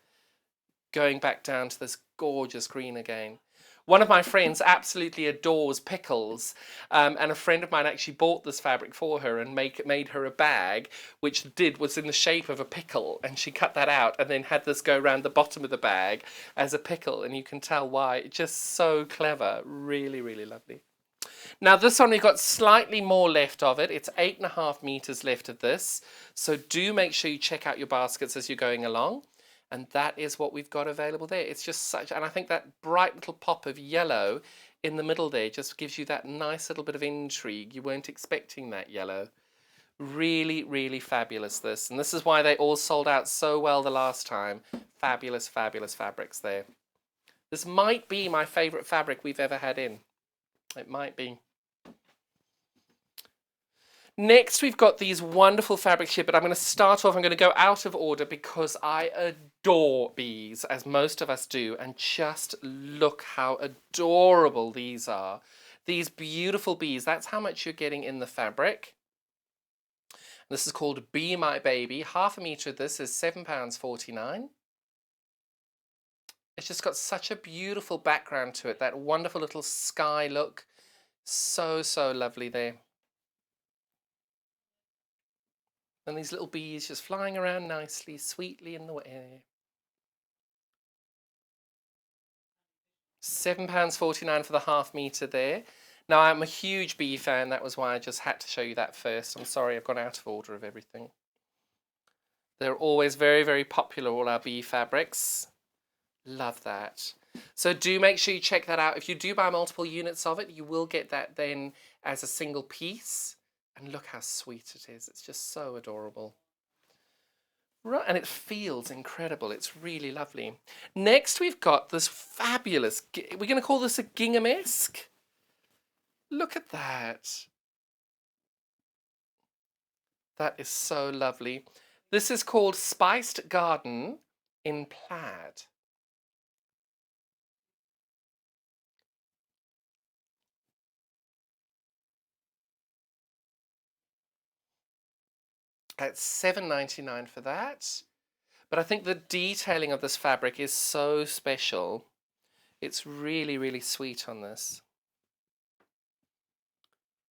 going back down to this gorgeous green again. One of my friends absolutely adores pickles, and a friend of mine actually bought this fabric for her and made her a bag, which was in the shape of a pickle, and she cut that out and then had this go around the bottom of the bag as a pickle, and you can tell why. It's just so clever. Really, really lovely. Now this one, we've got slightly more left of it. It's 8.5 meters left of this, so do make sure you check out your baskets as you're going along. And that is what we've got available there. It's just such, and I think that bright little pop of yellow in the middle there just gives you that nice little bit of intrigue. You weren't expecting that yellow. Really, really fabulous this. And this is why they all sold out so well the last time. Fabulous, fabulous fabrics there. This might be my favourite fabric we've ever had in. It might be. Next, we've got these wonderful fabrics here, but I'm going to start off, I'm going to go out of order because I adore bees, as most of us do, and just look how adorable these are. These beautiful bees, that's how much you're getting in the fabric. This is called Be My Baby. Half a metre of this is £7.49. It's just got such a beautiful background to it, that wonderful little sky look. So, so lovely there. And these little bees just flying around nicely, sweetly in the air. £7.49 for the half metre there. Now, I'm a huge bee fan. That was why I just had to show you that first. I'm sorry, I've gone out of order of everything. They're always very, very popular, all our bee fabrics. Love that. So do make sure you check that out. If you do buy multiple units of it, you will get that then as a single piece. And look how sweet it is. It's just so adorable. Right, and it feels incredible. It's really lovely. Next, we've got this fabulous, we're going to call this a gingham-esque. Look at that. That is so lovely. This is called Spiced Garden in plaid. It's $7.99 for that. But I think the detailing of this fabric is so special. It's really, really sweet on this.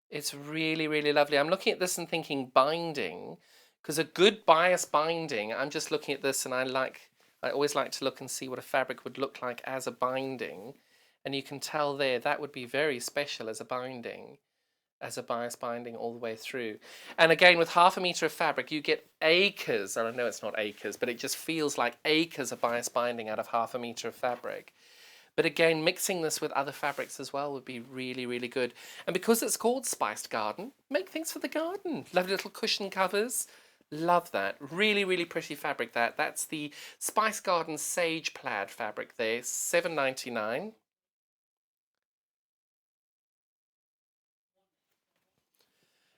It's really, really lovely. I'm looking at this and thinking binding, because a good bias binding, I'm just looking at this and I always like to look and see what a fabric would look like as a binding. And you can tell there, that would be very special as a binding, as a bias binding all the way through. And again, with half a metre of fabric, you get acres, and I know it's not acres, but it just feels like acres of bias binding out of half a metre of fabric. But again, mixing this with other fabrics as well would be really, really good. And because it's called Spiced Garden, make things for the garden. Lovely little cushion covers. Love that. Really, really pretty fabric that. That's the Spiced Garden Sage Plaid fabric there, $7.99.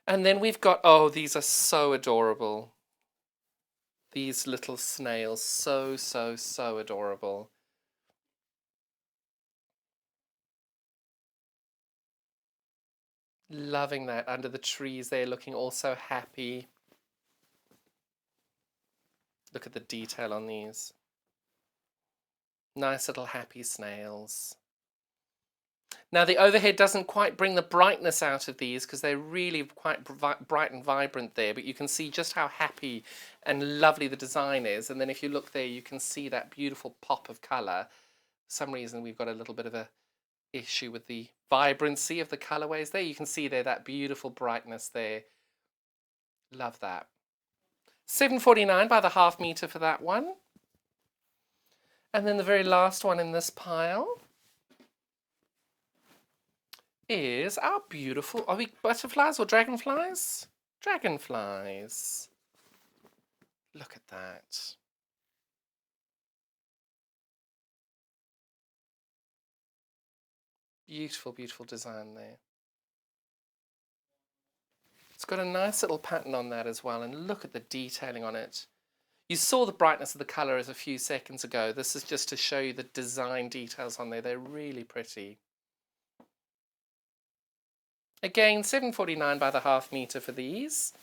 And then we've got, oh, these are so adorable. These little snails, so, so, so adorable. Loving that under the trees there, looking all so happy. Look at the detail on these. Nice little happy snails. Now the overhead doesn't quite bring the brightness out of these because they're really quite bright and vibrant there, but you can see just how happy and lovely the design is. And then if you look there, you can see that beautiful pop of colour. For some reason we've got a little bit of a issue with the vibrancy of the colorways there. You can see there that beautiful brightness there. Love that. $7.49 by the half meter for that one. And then the very last one in this pile is our beautiful, are we butterflies or dragonflies? Dragonflies. Look at that. Beautiful, beautiful design there. It's got a nice little pattern on that as well, and look at the detailing on it. You saw the brightness of the colours a few seconds ago. This is just to show you the design details on there. They're really pretty. Again, $7.49 by the half meter for these.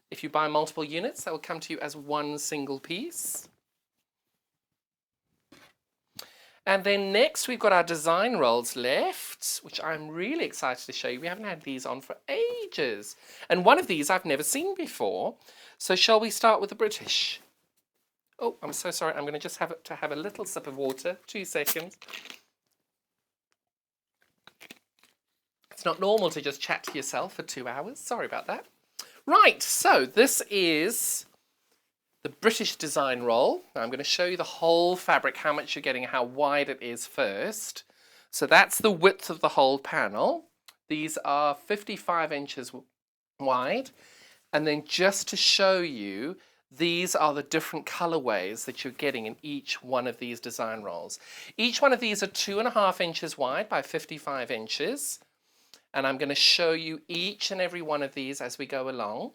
If you buy multiple units, that will come to you as one single piece. And then next we've got our design rolls left, which I'm really excited to show you. We haven't had these on for ages. And one of these I've never seen before. So shall we start with the British? Oh, I'm so sorry. I'm going to just have a little sip of water. 2 seconds. It's not normal to just chat to yourself for 2 hours. Sorry about that. Right, so this is the British design roll. Now I'm going to show you the whole fabric, how much you're getting, how wide it is first. So that's the width of the whole panel. These are 55 inches wide. And then just to show you, these are the different colorways that you're getting in each one of these design rolls. Each one of these are 2.5 inches wide by 55 inches. And I'm going to show you each and every one of these as we go along.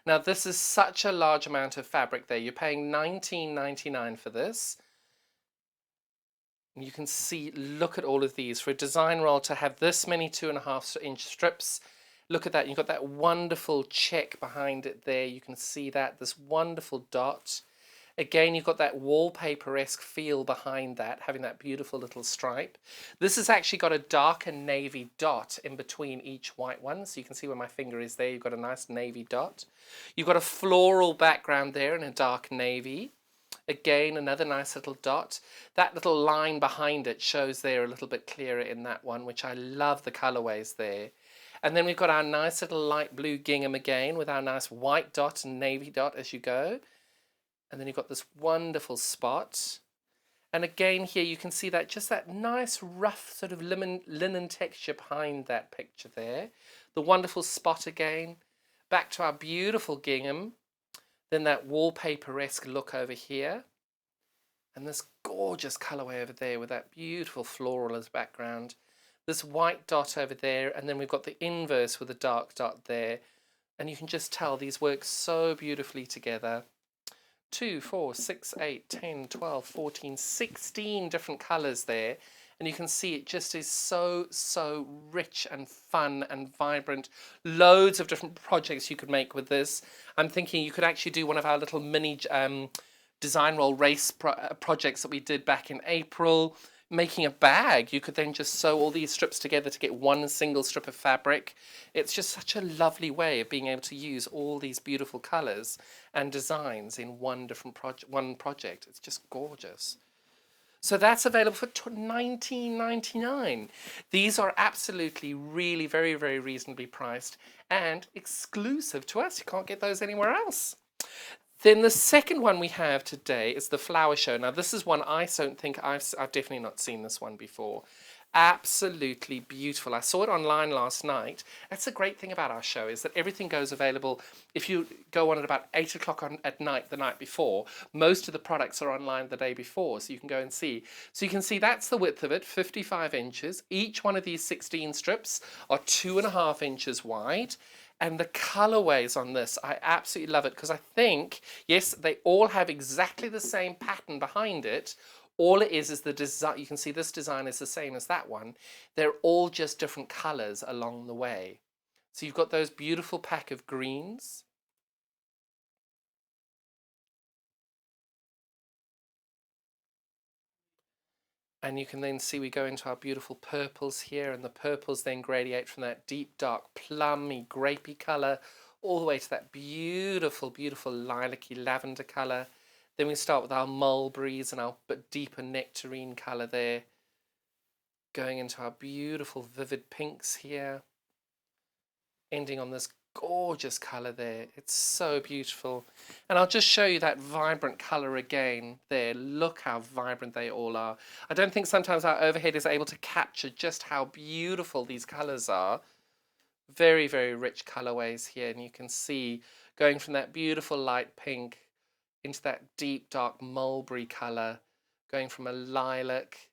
Now this is such a large amount of fabric there. You're paying $19.99 for this. And you can see, look at all of these. For a design roll to have this many 2.5 inch strips, look at that. You've got that wonderful check behind it there. You can see that, this wonderful dot. Again, you've got that wallpaper-esque feel behind that, having that beautiful little stripe. This has actually got a darker navy dot in between each white one. So you can see where my finger is there. You've got a nice navy dot. You've got a floral background there in a dark navy. Again, another nice little dot. That little line behind it shows there a little bit clearer in that one, which I love the colorways there. And then we've got our nice little light blue gingham again with our nice white dot and navy dot as you go. And then you've got this wonderful spot. And again here you can see that just that nice rough sort of linen texture behind that picture there. The wonderful spot again. Back to our beautiful gingham. Then that wallpaper-esque look over here. And this gorgeous colorway over there with that beautiful floral as background. This white dot over there. And then we've got the inverse with a dark dot there. And you can just tell these work so beautifully together. 2, 4, 6, 8, 10, 12, 14, 16 different colours there. And you can see it just is so, so rich and fun and vibrant. Loads of different projects you could make with this. I'm thinking you could actually do one of our little mini design roll race projects that we did back in April. Making a bag, you could then just sew all these strips together to get one single strip of fabric. It's just such a lovely way of being able to use all these beautiful colours and designs in one project. It's just gorgeous. So that's available for $19.99. These are absolutely really very, very reasonably priced and exclusive to us. You can't get those anywhere else. Then the second one we have today is the Flower Show. Now this is one I don't think I've definitely not seen this one before. Absolutely beautiful. I saw it online last night. That's the great thing about our show is that everything goes available. If you go on at about 8 o'clock at night the night before, most of the products are online the day before, so you can go and see. So you can see that's the width of it, 55 inches. Each one of these 16 strips are 2.5 inches wide. And the colorways on this, I absolutely love it because I think, yes, they all have exactly the same pattern behind it. All it is the design. You can see this design is the same as that one. They're all just different colors along the way. So you've got those beautiful pack of greens. And you can then see we go into our beautiful purples here, and the purples then gradiate from that deep dark plummy grapey colour all the way to that beautiful, beautiful lilac-y lavender colour. Then we start with our mulberries and our deeper nectarine colour there, going into our beautiful vivid pinks here, ending on this gorgeous colour there. It's so beautiful. And I'll just show you that vibrant colour again there. Look how vibrant they all are. I don't think sometimes our overhead is able to capture just how beautiful these colours are. Very, very rich colourways here, and you can see going from that beautiful light pink into that deep dark mulberry colour, going from a lilac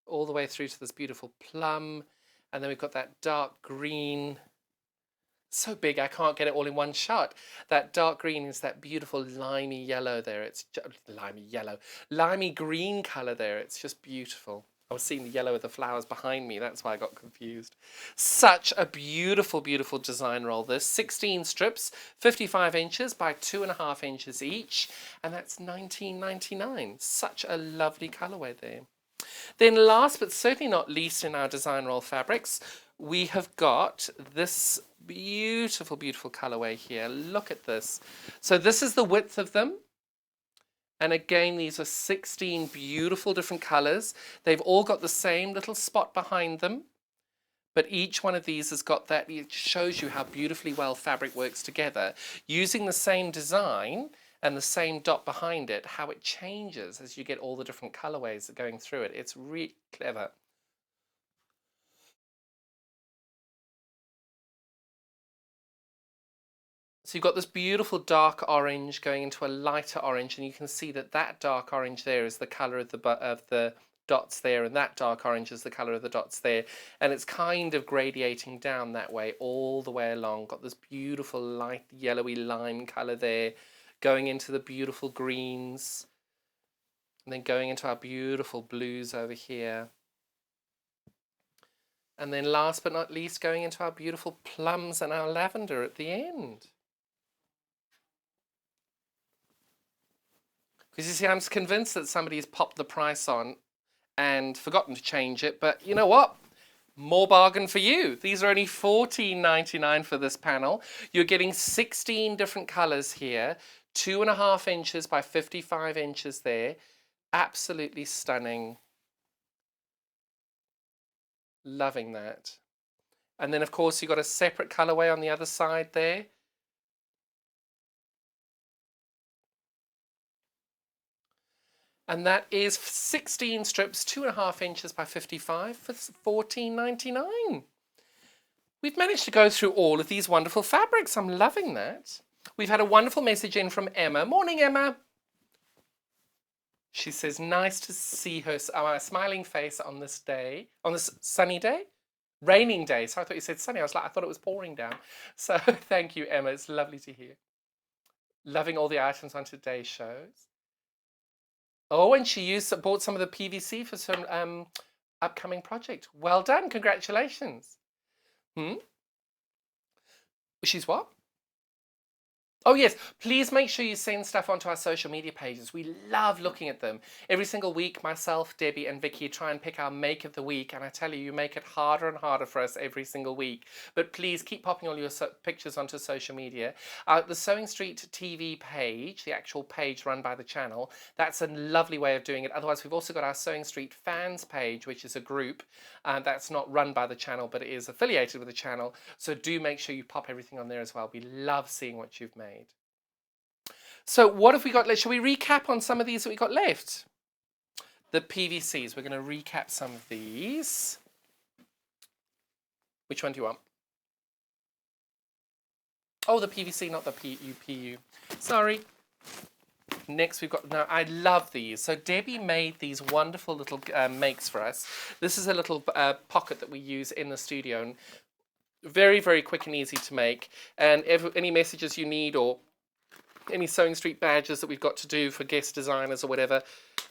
all the way through to this beautiful plum. And then we've got that dark green, so big I can't get it all in one shot. That dark green is that beautiful limey yellow there. It's limey green colour there. It's just beautiful. I was seeing the yellow of the flowers behind me. That's why I got confused. Such a beautiful, beautiful design roll this. 16 strips, 55 inches by 2.5 inches each. And that's $19.99. Such a lovely colourway there. Then last but certainly not least in our design roll fabrics, we have got this beautiful, beautiful colourway here. Look at this. So this is the width of them. And again, these are 16 beautiful different colours. They've all got the same little spot behind them. But each one of these has got that. It shows you how beautifully well fabric works together. Using the same design and the same dot behind it, how it changes as you get all the different colourways going through it. It's really clever. So you've got this beautiful dark orange going into a lighter orange, and you can see that that dark orange there is the colour of the dots there, and that dark orange is the colour of the dots there, and it's kind of gradiating down that way all the way along. Got this beautiful light yellowy lime colour there, going into the beautiful greens, and then going into our beautiful blues over here. And then last but not least, going into our beautiful plums and our lavender at the end. Because you see, I'm convinced that somebody's popped the price on and forgotten to change it, but you know what? More bargain for you. These are only $14.99 for this panel. You're getting 16 different colours here, 2.5 inches by 55 inches there. Absolutely stunning. Loving that. And then of course you've got a separate colourway on the other side there. And that is 16 strips, 2.5 inches by 55 for $14.99. We've managed to go through all of these wonderful fabrics. I'm loving that. We've had a wonderful message in from Emma. Morning, Emma. She says, nice to see her smiling face on this day, on this sunny day, raining day. So I thought you said sunny. I thought it was pouring down. So thank you, Emma. It's lovely to hear. Loving all the items on today's shows. Oh, and she bought some of the PVC for some upcoming project. Well done. Congratulations. She's what? Oh, yes. Please make sure you send stuff onto our social media pages. We love looking at them. Every single week, myself, Debbie and Vicky try and pick our make of the week. And I tell you, you make it harder and harder for us every single week. But please keep popping all your pictures onto social media. The Sewing Street TV page, the actual page run by the channel, that's a lovely way of doing it. Otherwise, we've also got our Sewing Street fans page, which is a group that's not run by the channel, but it is affiliated with the channel. So do make sure you pop everything on there as well. We love seeing what you've made. So what have we got left? Shall we recap on some of these that we got left? The PVCs. We're going to recap some of these. Which one do you want? Oh, the PVC, not the PU. Sorry. Next we've got, now I love these. So Debbie made these wonderful little makes for us. This is a little pocket that we use in the studio. And very, very quick and easy to make. And any messages you need or any Sewing Street badges that we've got to do for guest designers or whatever,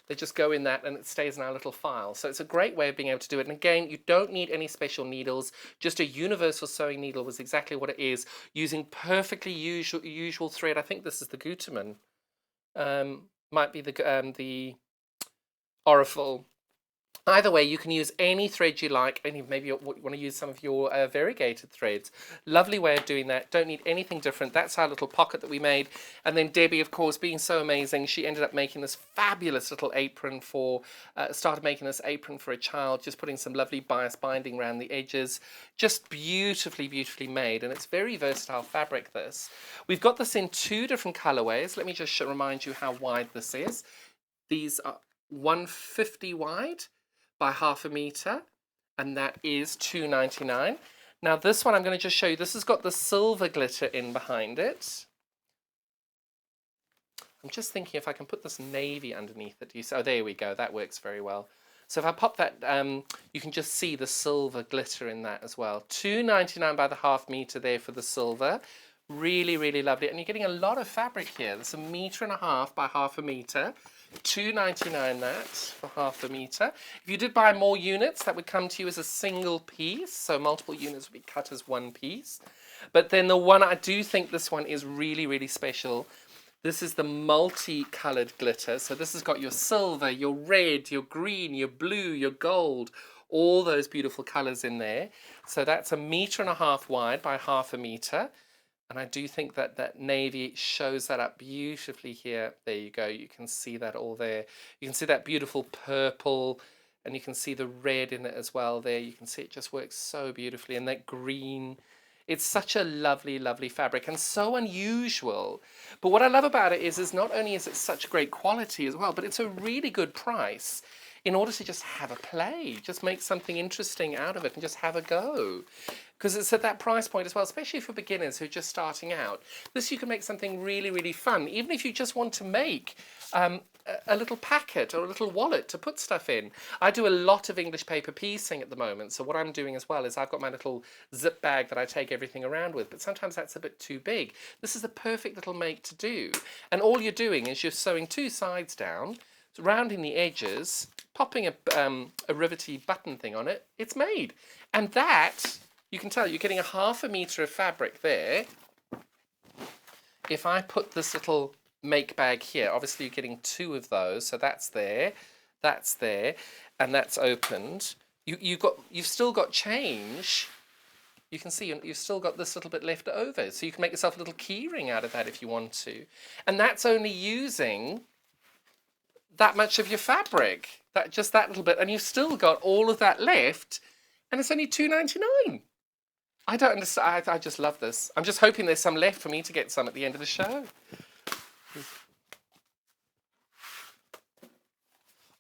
they just go in that and it stays in our little file. So it's a great way of being able to do it. And again, you don't need any special needles. Just a universal sewing needle was exactly what it is, using perfectly usual thread. I think this is the Gutermann. might be the Orifle. Either way, you can use any thread you like, and maybe you want to use some of your variegated threads. Lovely way of doing that. Don't need anything different. That's our little pocket that we made. And then Debbie, of course, being so amazing, she ended up making this fabulous little apron for, started making this apron for a child, just putting some lovely bias binding around the edges. Just beautifully, beautifully made. And it's very versatile fabric, this. We've got this in 2 different colorways. Let me just remind you how wide this is. These are 150 wide by 1/2 meter, and that is $2.99. Now this one I'm going to just show you. This has got the silver glitter in behind it. I'm just thinking if I can put this navy underneath it. Oh, there we go. That works very well. So if I pop that, you can just see the silver glitter in that as well. $2.99 by the 1/2 meter there for the silver. Really, really lovely. And you're getting a lot of fabric here. There's 1.5 meters by 1/2 meter. $2.99 that for 1/2 meter. If you did buy more units, that would come to you as a single piece. So multiple units would be cut as one piece. But then the one, I do think this one is really, really special. This is the multi-colored glitter. So this has got your silver, your red, your green, your blue, your gold, all those beautiful colors in there. So that's 1.5 meters wide by 1/2 meter. And I do think that that navy shows that up beautifully here. There you go. You can see that all there. You can see that beautiful purple, and you can see the red in it as well there. You can see it just works so beautifully. And that green. It's such a lovely, lovely fabric and so unusual. But what I love about it is not only is it such great quality as well, but it's a really good price in order to just have a play, just make something interesting out of it and just have a go. Because it's at that price point as well, especially for beginners who are just starting out. This, you can make something really, really fun, even if you just want to make a little packet or a little wallet to put stuff in. I do a lot of English paper piecing at the moment, so what I'm doing as well is I've got my little zip bag that I take everything around with, but sometimes that's a bit too big. This is the perfect little make to do. And all you're doing is you're sewing 2 sides down, rounding the edges, popping a rivety button thing on it, it's made. And that, you can tell, you're getting 1/2 meter of fabric there. If I put this little make bag here, obviously you're getting 2 of those, so that's there, and that's opened. You've still got change. You can see you've still got this little bit left over, so you can make yourself a little key ring out of that if you want to. And that's only using that much of your fabric, just that little bit, and you've still got all of that left, and it's only $2.99. I don't understand. I just love this. I'm just hoping there's some left for me to get some at the end of the show.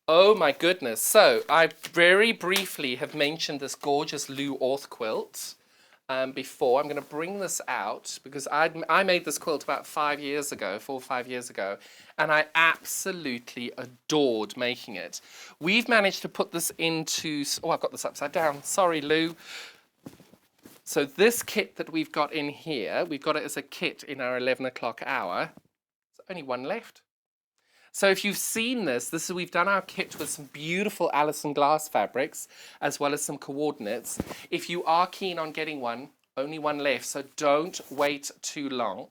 Oh my goodness. So I very briefly have mentioned this gorgeous Lou Orth quilt before. I'm going to bring this out because I made this quilt about 4 or 5 years ago, and I absolutely adored making it. We've managed to put this into, oh, I've got this upside down. Sorry, Lou. So this kit that we've got in here, we've got it as a kit in our 11 o'clock hour. There's only one left. So if you've seen this, we've done our kit with some beautiful Alison glass fabrics, as well as some coordinates. If you are keen on getting one, only one left, so don't wait too long.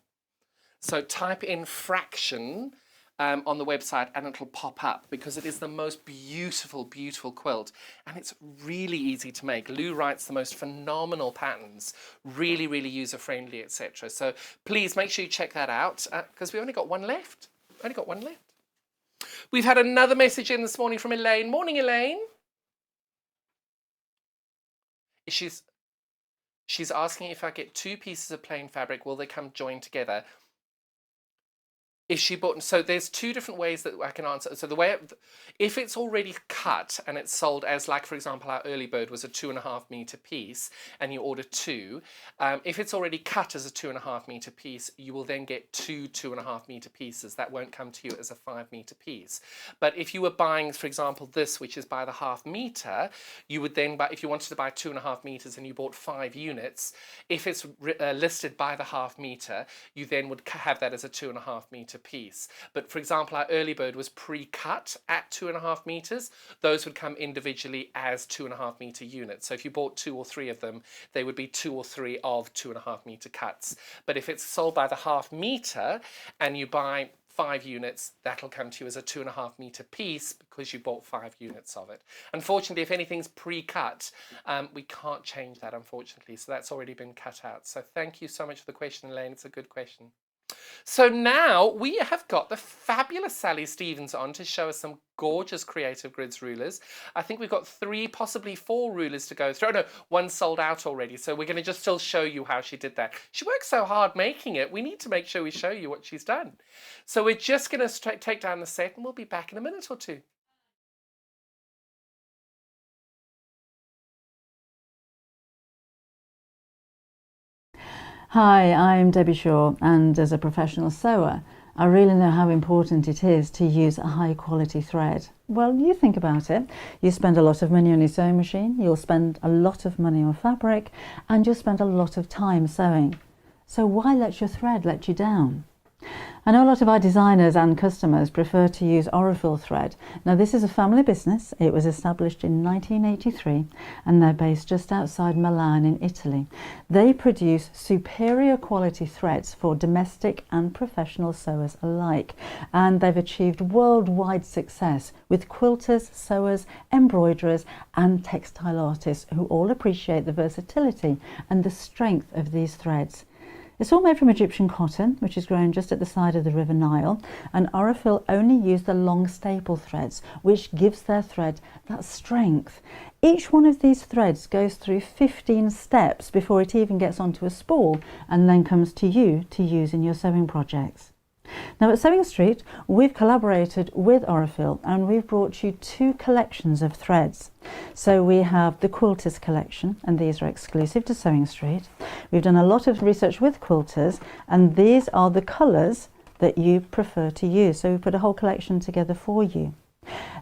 So type in fraction on the website and it'll pop up, because it is the most beautiful, beautiful quilt, and it's really easy to make. Lou writes the most phenomenal patterns, really, really user-friendly, etc. So please make sure you check that out, because we only got one left. We've had another message in this morning from Elaine. Morning, Elaine. She's asking if I get 2 pieces of plain fabric, will they come joined together? If she bought, so there's 2 different ways that I can answer. So the way, if it's already cut and it's sold as, like, for example, our early bird was a 2.5 meter piece and you order 2, if it's already cut as a 2.5 meter piece, you will then get 2 2.5 meter pieces. That won't come to you as a 5 meter piece. But if you were buying, for example, this, which is by the 1/2 meter, you would then buy, if you wanted to buy 2.5 meters and you bought 5 units, if it's listed by the 1/2 meter, you then would have that as a 2.5 meter piece. But for example, our early bird was pre-cut at 2.5 meters. Those would come individually as 2.5 meter units. So if you bought 2 or 3 of them, they would be 2 or 3 of 2.5 meter cuts. But if it's sold by the 1/2 meter and you buy 5 units, that'll come to you as a 2.5 meter piece because you bought 5 units of it. Unfortunately, if anything's pre-cut, we can't change that, unfortunately. So that's already been cut out. So thank you so much for the question, Elaine. It's a good question. So now we have got the fabulous Sally Stevens on to show us some gorgeous Creative Grids rulers. I think we've got 3, possibly 4 rulers to go through. Oh no, 1 sold out already. So we're going to just still show you how she did that. She worked so hard making it. We need to make sure we show you what she's done. So we're just going to take down the set and we'll be back in a minute or two. Hi, I'm Debbie Shaw, and as a professional sewer, I really know how important it is to use a high quality thread. Well, you think about it. You spend a lot of money on your sewing machine, you'll spend a lot of money on fabric, and you'll spend a lot of time sewing. So why let your thread let you down? I know a lot of our designers and customers prefer to use Aurifil thread. Now, this is a family business. It was established in 1983 and they're based just outside Milan in Italy. They produce superior quality threads for domestic and professional sewers alike, and they've achieved worldwide success with quilters, sewers, embroiderers and textile artists who all appreciate the versatility and the strength of these threads. It's all made from Egyptian cotton, which is grown just at the side of the River Nile, and Aurifil only use the long staple threads, which gives their thread that strength. Each one of these threads goes through 15 steps before it even gets onto a spool and then comes to you to use in your sewing projects. Now at Sewing Street, we've collaborated with Aurifil and we've brought you 2 collections of threads. So we have the Quilters collection, and these are exclusive to Sewing Street. We've done a lot of research with quilters, and these are the colours that you prefer to use. So we put a whole collection together for you.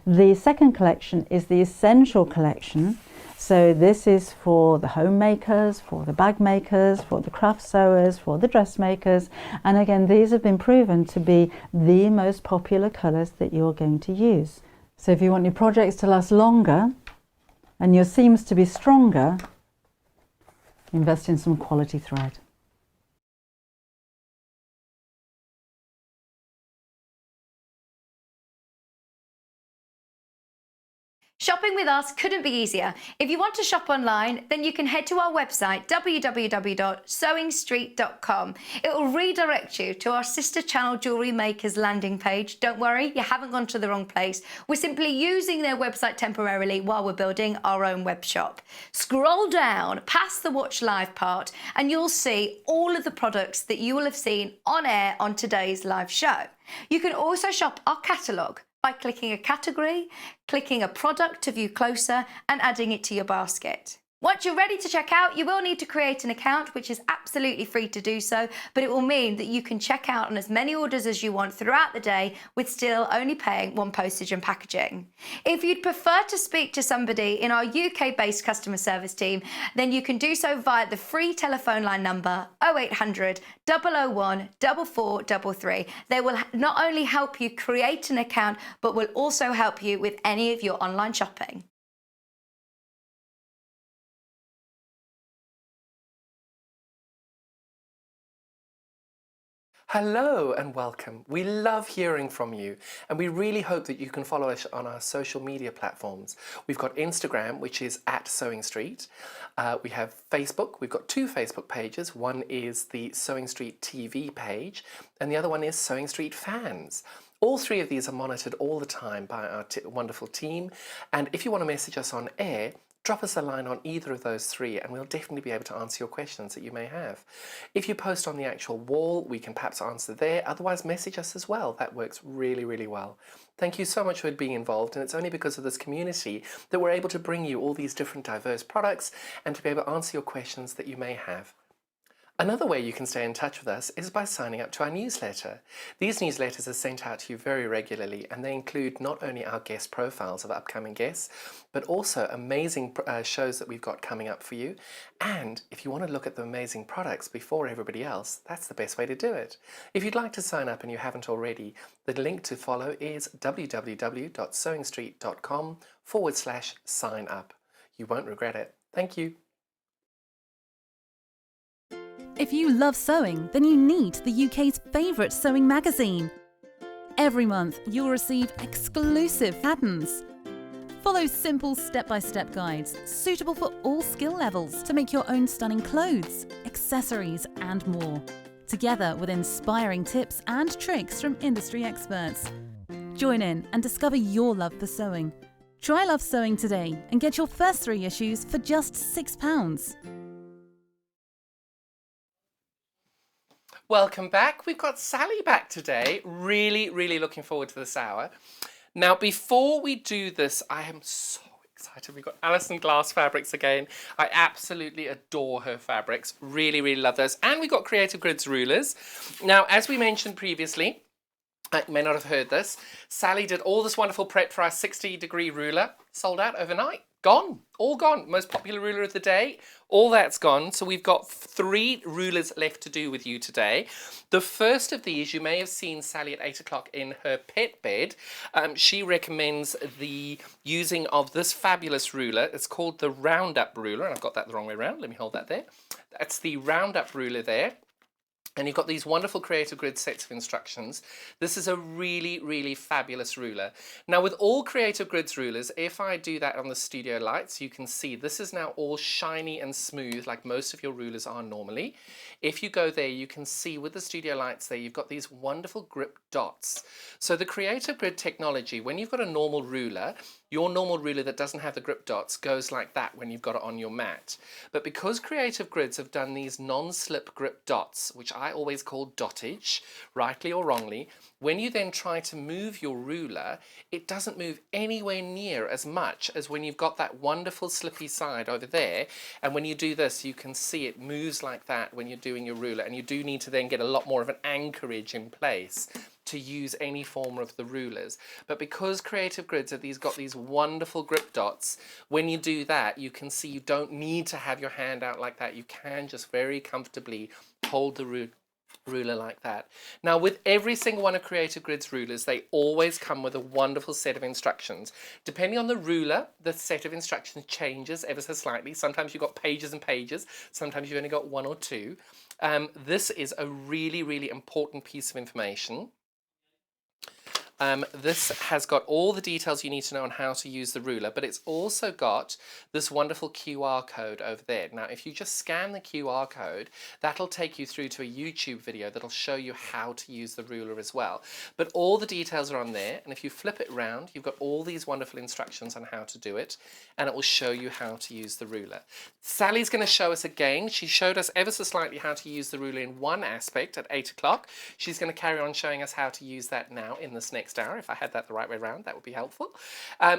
The second collection is the Essential collection. So this is for the homemakers, for the bag makers, for the craft sewers, for the dressmakers. And again, these have been proven to be the most popular colours that you're going to use. So if you want your projects to last longer and your seams to be stronger, invest in some quality thread. Shopping with us couldn't be easier. If you want to shop online, then you can head to our website, www.sewingstreet.com. It will redirect you to our sister channel Jewellery Makers landing page. Don't worry, you haven't gone to the wrong place. We're simply using their website temporarily while we're building our own web shop. Scroll down past the Watch Live part and you'll see all of the products that you will have seen on air on today's live show. You can also shop our catalogue by clicking a category, clicking a product to view closer and adding it to your basket. Once you're ready to check out, you will need to create an account, which is absolutely free to do so, but it will mean that you can check out on as many orders as you want throughout the day with still only paying 1 postage and packaging. If you'd prefer to speak to somebody in our UK-based customer service team, then you can do so via the free telephone line number 0800 001 4433. They will not only help you create an account, but will also help you with any of your online shopping. Hello and welcome. We love hearing from you and we really hope that you can follow us on our social media platforms. We've got Instagram, which is @SewingStreet. We have Facebook. We've got 2 Facebook pages. One is the Sewing Street TV page and the other one is Sewing Street Fans. All 3 of these are monitored all the time by our wonderful team, and if you want to message us on air, drop us a line on either of those 3 and we'll definitely be able to answer your questions that you may have. If you post on the actual wall, we can perhaps answer there. Otherwise, message us as well. That works really, really well. Thank you so much for being involved, and it's only because of this community that we're able to bring you all these different diverse products and to be able to answer your questions that you may have. Another way you can stay in touch with us is by signing up to our newsletter. These newsletters are sent out to you very regularly and they include not only our guest profiles of upcoming guests, but also amazing shows that we've got coming up for you. And if you want to look at the amazing products before everybody else, that's the best way to do it. If you'd like to sign up and you haven't already, the link to follow is www.sewingstreet.com/sign up. You won't regret it. Thank you. If you love sewing, then you need the UK's favourite sewing magazine. Every month, you'll receive exclusive patterns. Follow simple step-by-step guides suitable for all skill levels to make your own stunning clothes, accessories, and more. Together with inspiring tips and tricks from industry experts. Join in and discover your love for sewing. Try Love Sewing today and get your first 3 issues for just £6. Welcome back. We've got Sally back today. Really looking forward to this hour. Now, before we do this, I am so excited. We've got Alison glass fabrics again. I absolutely adore her fabrics. Really love those. And we've got Creative Grids rulers. Now, as we mentioned previously, I may not have heard this, Sally did all this wonderful prep for our 60-degree ruler. Sold out overnight. Gone. All gone. Most popular ruler of the day. All that's gone. So we've got 3 rulers left to do with you today. The first of these, you may have seen Sally at 8 o'clock in her pet bed. She recommends the using of this fabulous ruler. It's called the Roundup ruler. And I've got that the wrong way around. Let me hold that there. That's the Roundup ruler there. And you've got these wonderful Creative Grid sets of instructions. This is a really fabulous ruler. Now, with all Creative Grids rulers, if I do that on the studio lights, you can see this is now all shiny and smooth like most of your rulers are normally. If you go there, you can see with the studio lights there, you've got these wonderful grip dots. So the Creative Grid technology, when you've got a normal ruler, your normal ruler that doesn't have the grip dots goes like that when you've got it on your mat. But because Creative Grids have done these non-slip grip dots, which I always call dottage, rightly or wrongly, when you then try to move your ruler, it doesn't move anywhere near as much as when you've got that wonderful slippy side over there. And when you do this, you can see it moves like that when you're doing your ruler. And you do need to then get a lot more of an anchorage in place to use any form of the rulers. But because Creative Grids have got these wonderful grip dots, when you do that, you can see you don't need to have your hand out like that. You can just very comfortably hold the ruler like that. Now, with every single one of Creative Grids rulers, they always come with a wonderful set of instructions. Depending on the ruler, the set of instructions changes ever so slightly. Sometimes you've got pages and pages. Sometimes you've only got 1 or 2. This is a really important piece of information. This has got all the details you need to know on how to use the ruler, but it's also got this wonderful QR code over there. Now, if you just scan the QR code, that'll take you through to a YouTube video that'll show you how to use the ruler as well. But all the details are on there, and if you flip it around, you've got all these wonderful instructions on how to do it, and it will show you how to use the ruler. Sally's going to show us again. She showed us ever so slightly how to use the ruler in one aspect at 8 o'clock. She's going to carry on showing us how to use that now in this next hour. If I had that the right way around, that would be helpful.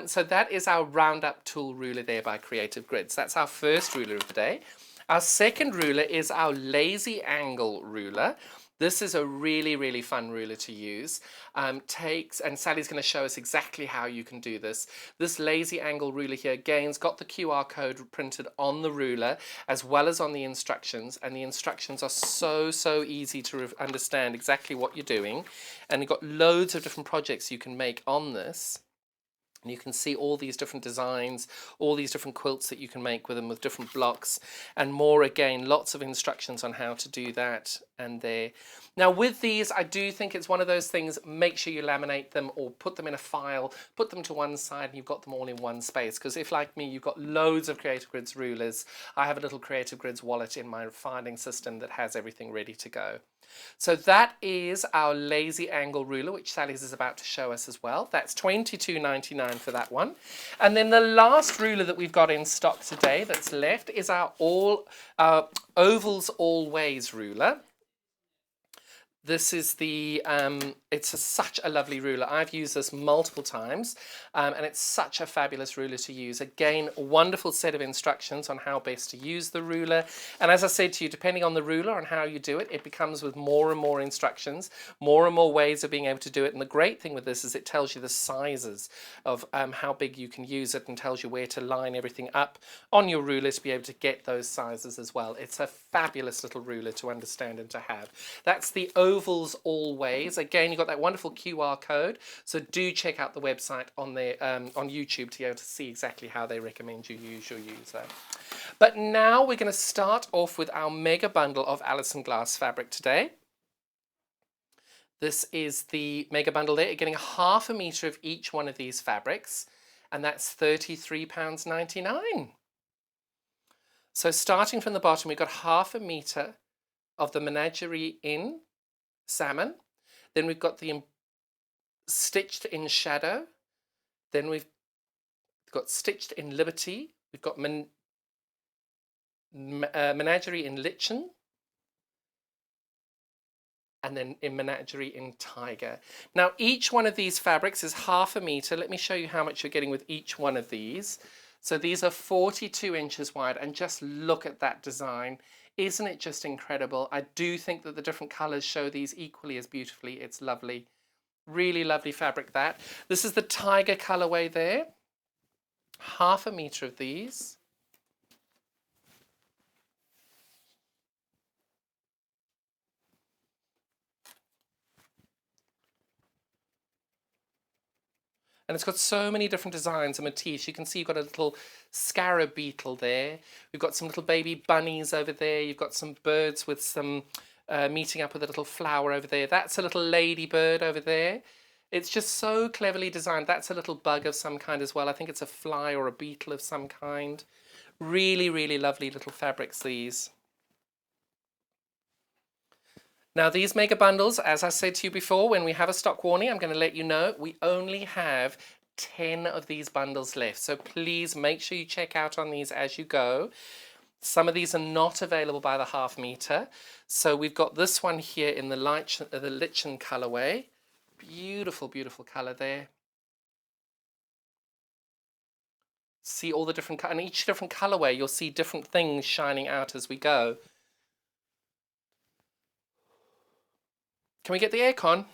So that is our Roundup tool ruler there by Creative Grids. That's our first ruler of the day. Our second ruler is our lazy angle ruler. This is a really fun ruler to use. And Sally's going to show us exactly how you can do this. This lazy angle ruler here, again's got the QR code printed on the ruler as well as on the instructions. And the instructions are so easy to understand exactly what you're doing. And you've got loads of different projects you can make on this. And you can see all these different designs, all these different quilts that you can make with them with different blocks and more. Again, lots of instructions on how to do that and there. Now with these, I do think it's one of those things, make sure you laminate them or put them in a file, put them to one side and you've got them all in one space. Because if, like me, you've got loads of Creative Grids rulers, I have a little Creative Grids wallet in my filing system that has everything ready to go. So that is our lazy angle ruler, which Sally's is about to show us as well. That's $22.99 for that one. And then the last ruler that we've got in stock today that's left is our Ovals All Ways ruler. This is the, such a lovely ruler. I've used this multiple times and it's such a fabulous ruler to use. Again, a wonderful set of instructions on how best to use the ruler. And as I said to you, depending on the ruler and how you do it, it becomes with more and more instructions, more and more ways of being able to do it. And the great thing with this is it tells you the sizes of how big you can use it and tells you where to line everything up on your ruler to be able to get those sizes as well. It's a fabulous little ruler to understand and to have. That's the Ovals All Ways. Again, you've got that wonderful QR code, so do check out the website on YouTube to be able to see exactly how they recommend you use your user. But now we're going to start off with our mega bundle of Alison glass fabric today. This is the mega bundle there. You're getting ½ metre of each one of these fabrics, and that's £33.99. So starting from the bottom, we've got ½ metre of the Menagerie in salmon. Then we've got the stitched in shadow. Then we've got stitched in Liberty. We've got Menagerie in Lichen. And then in Menagerie in Tiger. Now each one of these fabrics is ½ metre. Let me show you how much you're getting with each one of these. So these are 42 inches wide, and just look at that design. Isn't it just incredible? I do think that the different colours show these equally as beautifully. It's lovely. Really lovely fabric that. This is the Tiger colourway there. ½ metre of these. And it's got so many different designs and motifs. You can see you've got a little scarab beetle there. We've got some little baby bunnies over there. You've got some birds with some meeting up with a little flower over there. That's a little ladybird over there. It's just so cleverly designed. That's a little bug of some kind as well. I think it's a fly or a beetle of some kind. Really, really lovely little fabrics, these. Now these mega bundles, as I said to you before, when we have a stock warning, I'm going to let you know we only have 10 of these bundles left. So please make sure you check out on these as you go. Some of these are not available by the ½ metre. So we've got this one here in the Lichen colourway. Beautiful, beautiful colour there. See all the different, and each different colourway, you'll see different things shining out as we go. Can we get the aircon?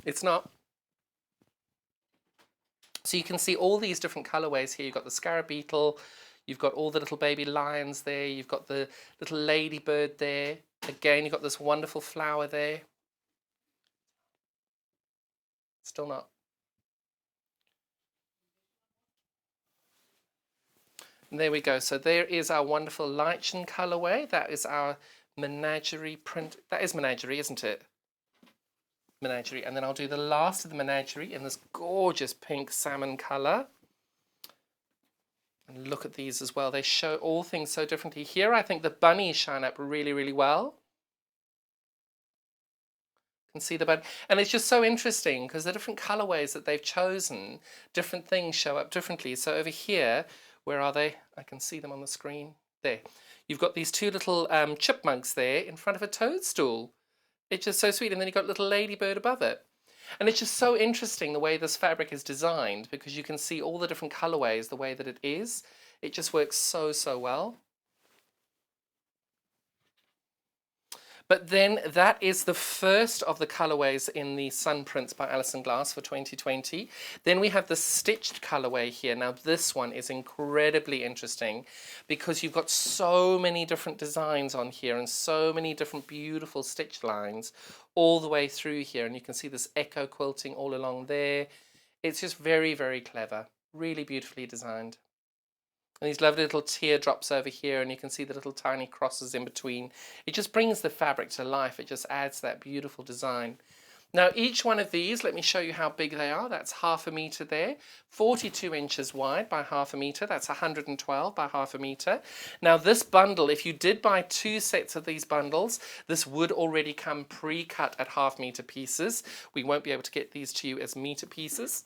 It's not. So you can see all these different colourways here. You've got the scarab beetle, you've got all the little baby lions there, you've got the little ladybird there. Again, you've got this wonderful flower there. Still not. And there we go. So there is our wonderful Lichen colourway. That is our Menagerie print. That is Menagerie, isn't it? Menagerie. And then I'll do the last of the Menagerie in this gorgeous pink salmon colour. And look at these as well. They show all things so differently. Here I think the bunnies shine up really, really well. You can see the bunny. And it's just so interesting because the different colourways that they've chosen, different things show up differently. So over here, where are they? I can see them on the screen. There. You've got these two little chipmunks there in front of a toadstool. It's just so sweet. And then you've got a little ladybird above it. And it's just so interesting the way this fabric is designed because you can see all the different colorways the way that it is. It just works so, so well. But then that is the first of the colorways in the Sun Prints by Alison Glass for 2020. Then we have the stitched colorway here. Now this one is incredibly interesting because you've got so many different designs on here and so many different beautiful stitch lines all the way through here. And you can see this echo quilting all along there. It's just very, very clever. Really beautifully designed. And these lovely little teardrops over here, and you can see the little tiny crosses in between. It just brings the fabric to life. It just adds that beautiful design. Now each one of these, let me show you how big they are. That's ½ metre there, 42 inches wide by ½ metre. That's 112 by ½ metre. Now this bundle, if you did buy 2 sets of these bundles, this would already come pre-cut at ½ metre pieces. We won't be able to get these to you as metre pieces.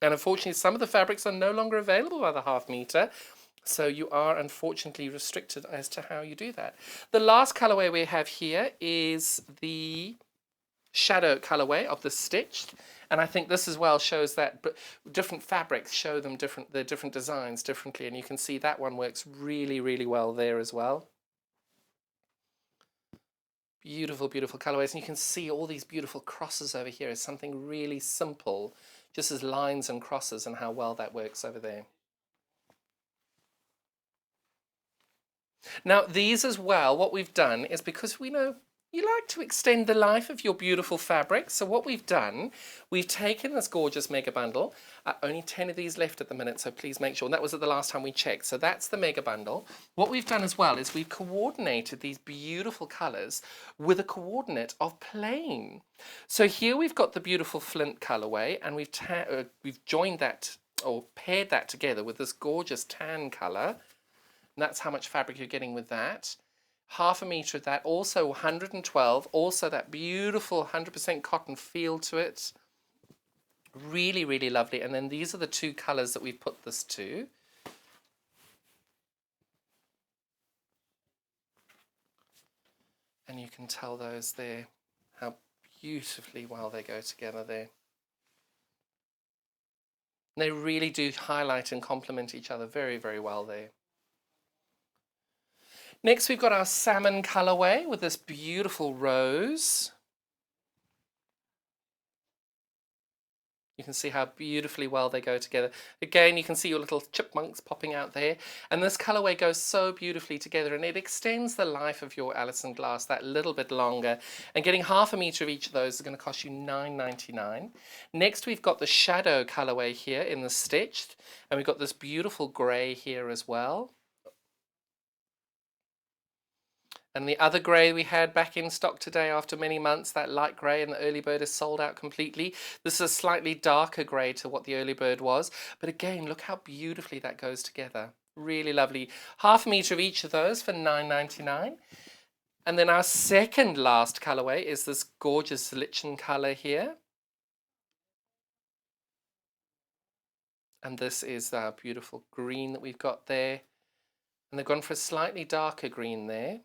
And unfortunately, some of the fabrics are no longer available by the ½ metre. So you are unfortunately restricted as to how you do that. The last colorway we have here is the shadow colorway of the stitched. And I think this as well shows that different fabrics show them the different designs differently. And you can see that one works really, really well there as well. Beautiful, beautiful colorways. And you can see all these beautiful crosses over here as something really simple, just as lines and crosses, and how well that works over there. Now these as well, what we've done is because we know, You like to extend the life of your beautiful fabric. So what we've done, we've taken this gorgeous mega bundle. Only 10 of these left at the minute, so please make sure. And that was at the last time we checked. So that's the mega bundle. What we've done as well is we've coordinated these beautiful colours with a coordinate of plain. So here we've got the beautiful flint colourway, and we've joined that or paired that together with this gorgeous tan colour. And that's how much fabric you're getting with that. Half a metre of that, also 112, also that beautiful 100% cotton feel to it. Really, really lovely. And then these are the two colours that we've put this to. And you can tell those there, how beautifully well they go together there. And they really do highlight and complement each other very, very well there. Next, we've got our salmon colourway with this beautiful rose. You can see how beautifully well they go together. Again, you can see your little chipmunks popping out there. And this colourway goes so beautifully together, and it extends the life of your Alison glass that little bit longer. And getting half a metre of each of those is going to cost you $9.99. Next, we've got the shadow colourway here in the stitched. And we've got this beautiful grey here as well. And the other grey we had back in stock today after many months, that light grey, and the early bird is sold out completely. This is a slightly darker grey to what the early bird was. But again, look how beautifully that goes together. Really lovely. Half a metre of each of those for $9.99. And then our second last colourway is this gorgeous lichen colour here. And this is our beautiful green that we've got there. And they've gone for a slightly darker green there.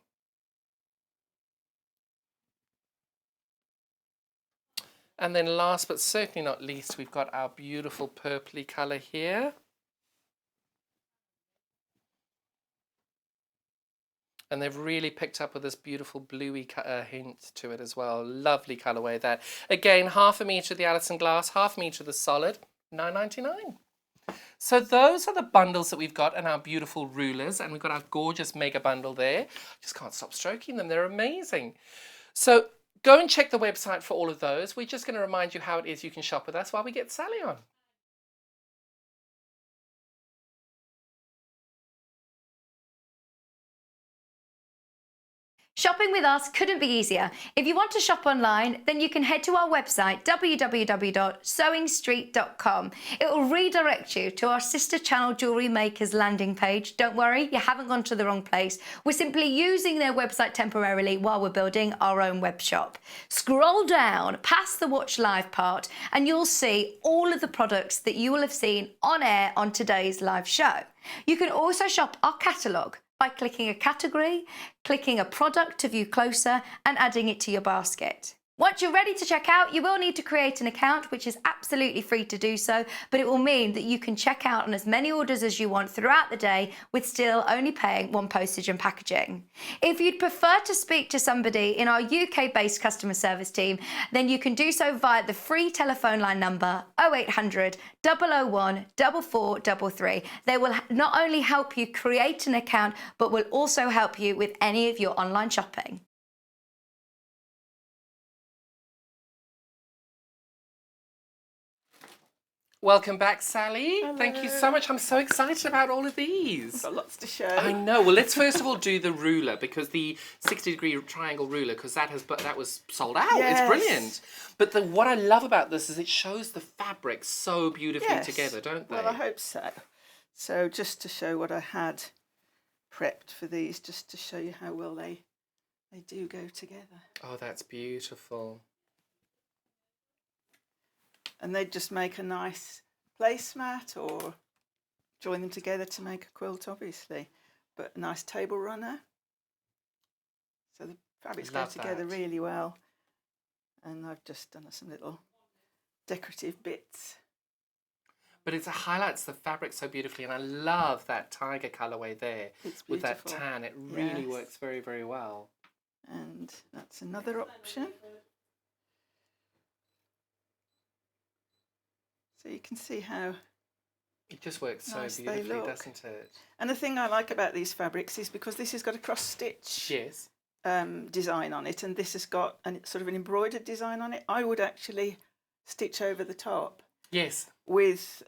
And then last but certainly not least, we've got our beautiful purpley colour here. And they've really picked up with this beautiful bluey hint to it as well. Lovely colourway that. Again, half a metre of the Alison glass, half a metre of the solid, $9.99. So those are the bundles that we've got, and our beautiful rulers. And we've got our gorgeous mega bundle there. Just can't stop stroking them. They're amazing. So go and check the website for all of those. We're just going to remind you how it is you can shop with us while we get Sally on. Shopping with us couldn't be easier. If you want to shop online, then you can head to our website, www.sewingstreet.com. It will redirect you to our sister channel Jewellery Makers landing page. Don't worry, you haven't gone to the wrong place. We're simply using their website temporarily while we're building our own web shop. Scroll down past the Watch Live part and you'll see all of the products that you will have seen on air on today's live show. You can also shop our catalogue by clicking a category, clicking a product to view closer, and adding it to your basket. Once you're ready to check out, you will need to create an account, which is absolutely free to do so, but it will mean that you can check out on as many orders as you want throughout the day with still only paying one postage and packaging. If you'd prefer to speak to somebody in our UK-based customer service team, then you can do so via the free telephone line number 0800 001 4433. They will not only help you create an account, but will also help you with any of your online shopping. Welcome back, Sally. Hello. Thank you so much. I'm so excited about all of these. Got lots to show. I know. Well, let's first of all do the ruler, because the 60-degree triangle ruler, because that was sold out. Yes. It's brilliant. But what I love about this is it shows the fabric so beautifully Yes. together, don't they? Well, I hope so. So just to show what I had prepped for these, just to show you how well they do go together. Oh, that's beautiful. And they'd just make a nice placemat or join them together to make a quilt, obviously. But a nice table runner. So the fabrics go Love together that. really well. And I've just done some little decorative bits. But it highlights the fabric so beautifully, and I love that tiger colourway there. It's with that beautiful. tan. It really Yes. works very, very well. And that's another option. So you can see how It just works so nice they beautifully, look. doesn't it? And the thing I like about these fabrics is because this has got a cross stitch. Yes. design on it, and this has got sort of an embroidered design on it. I would actually stitch over the top. Yes. With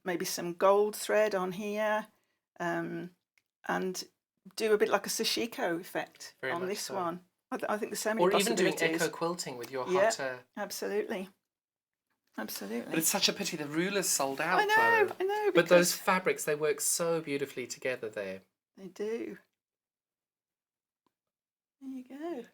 maybe some gold thread on here, and do a bit like a sashiko effect Very on much this so. one. I think there's so many Or even doing possibilities. echo quilting with your Yeah, hot... absolutely. Absolutely. But it's such a pity the ruler's sold out, I know, though. I know. But those because fabrics, they work so beautifully together there. they do. There you go.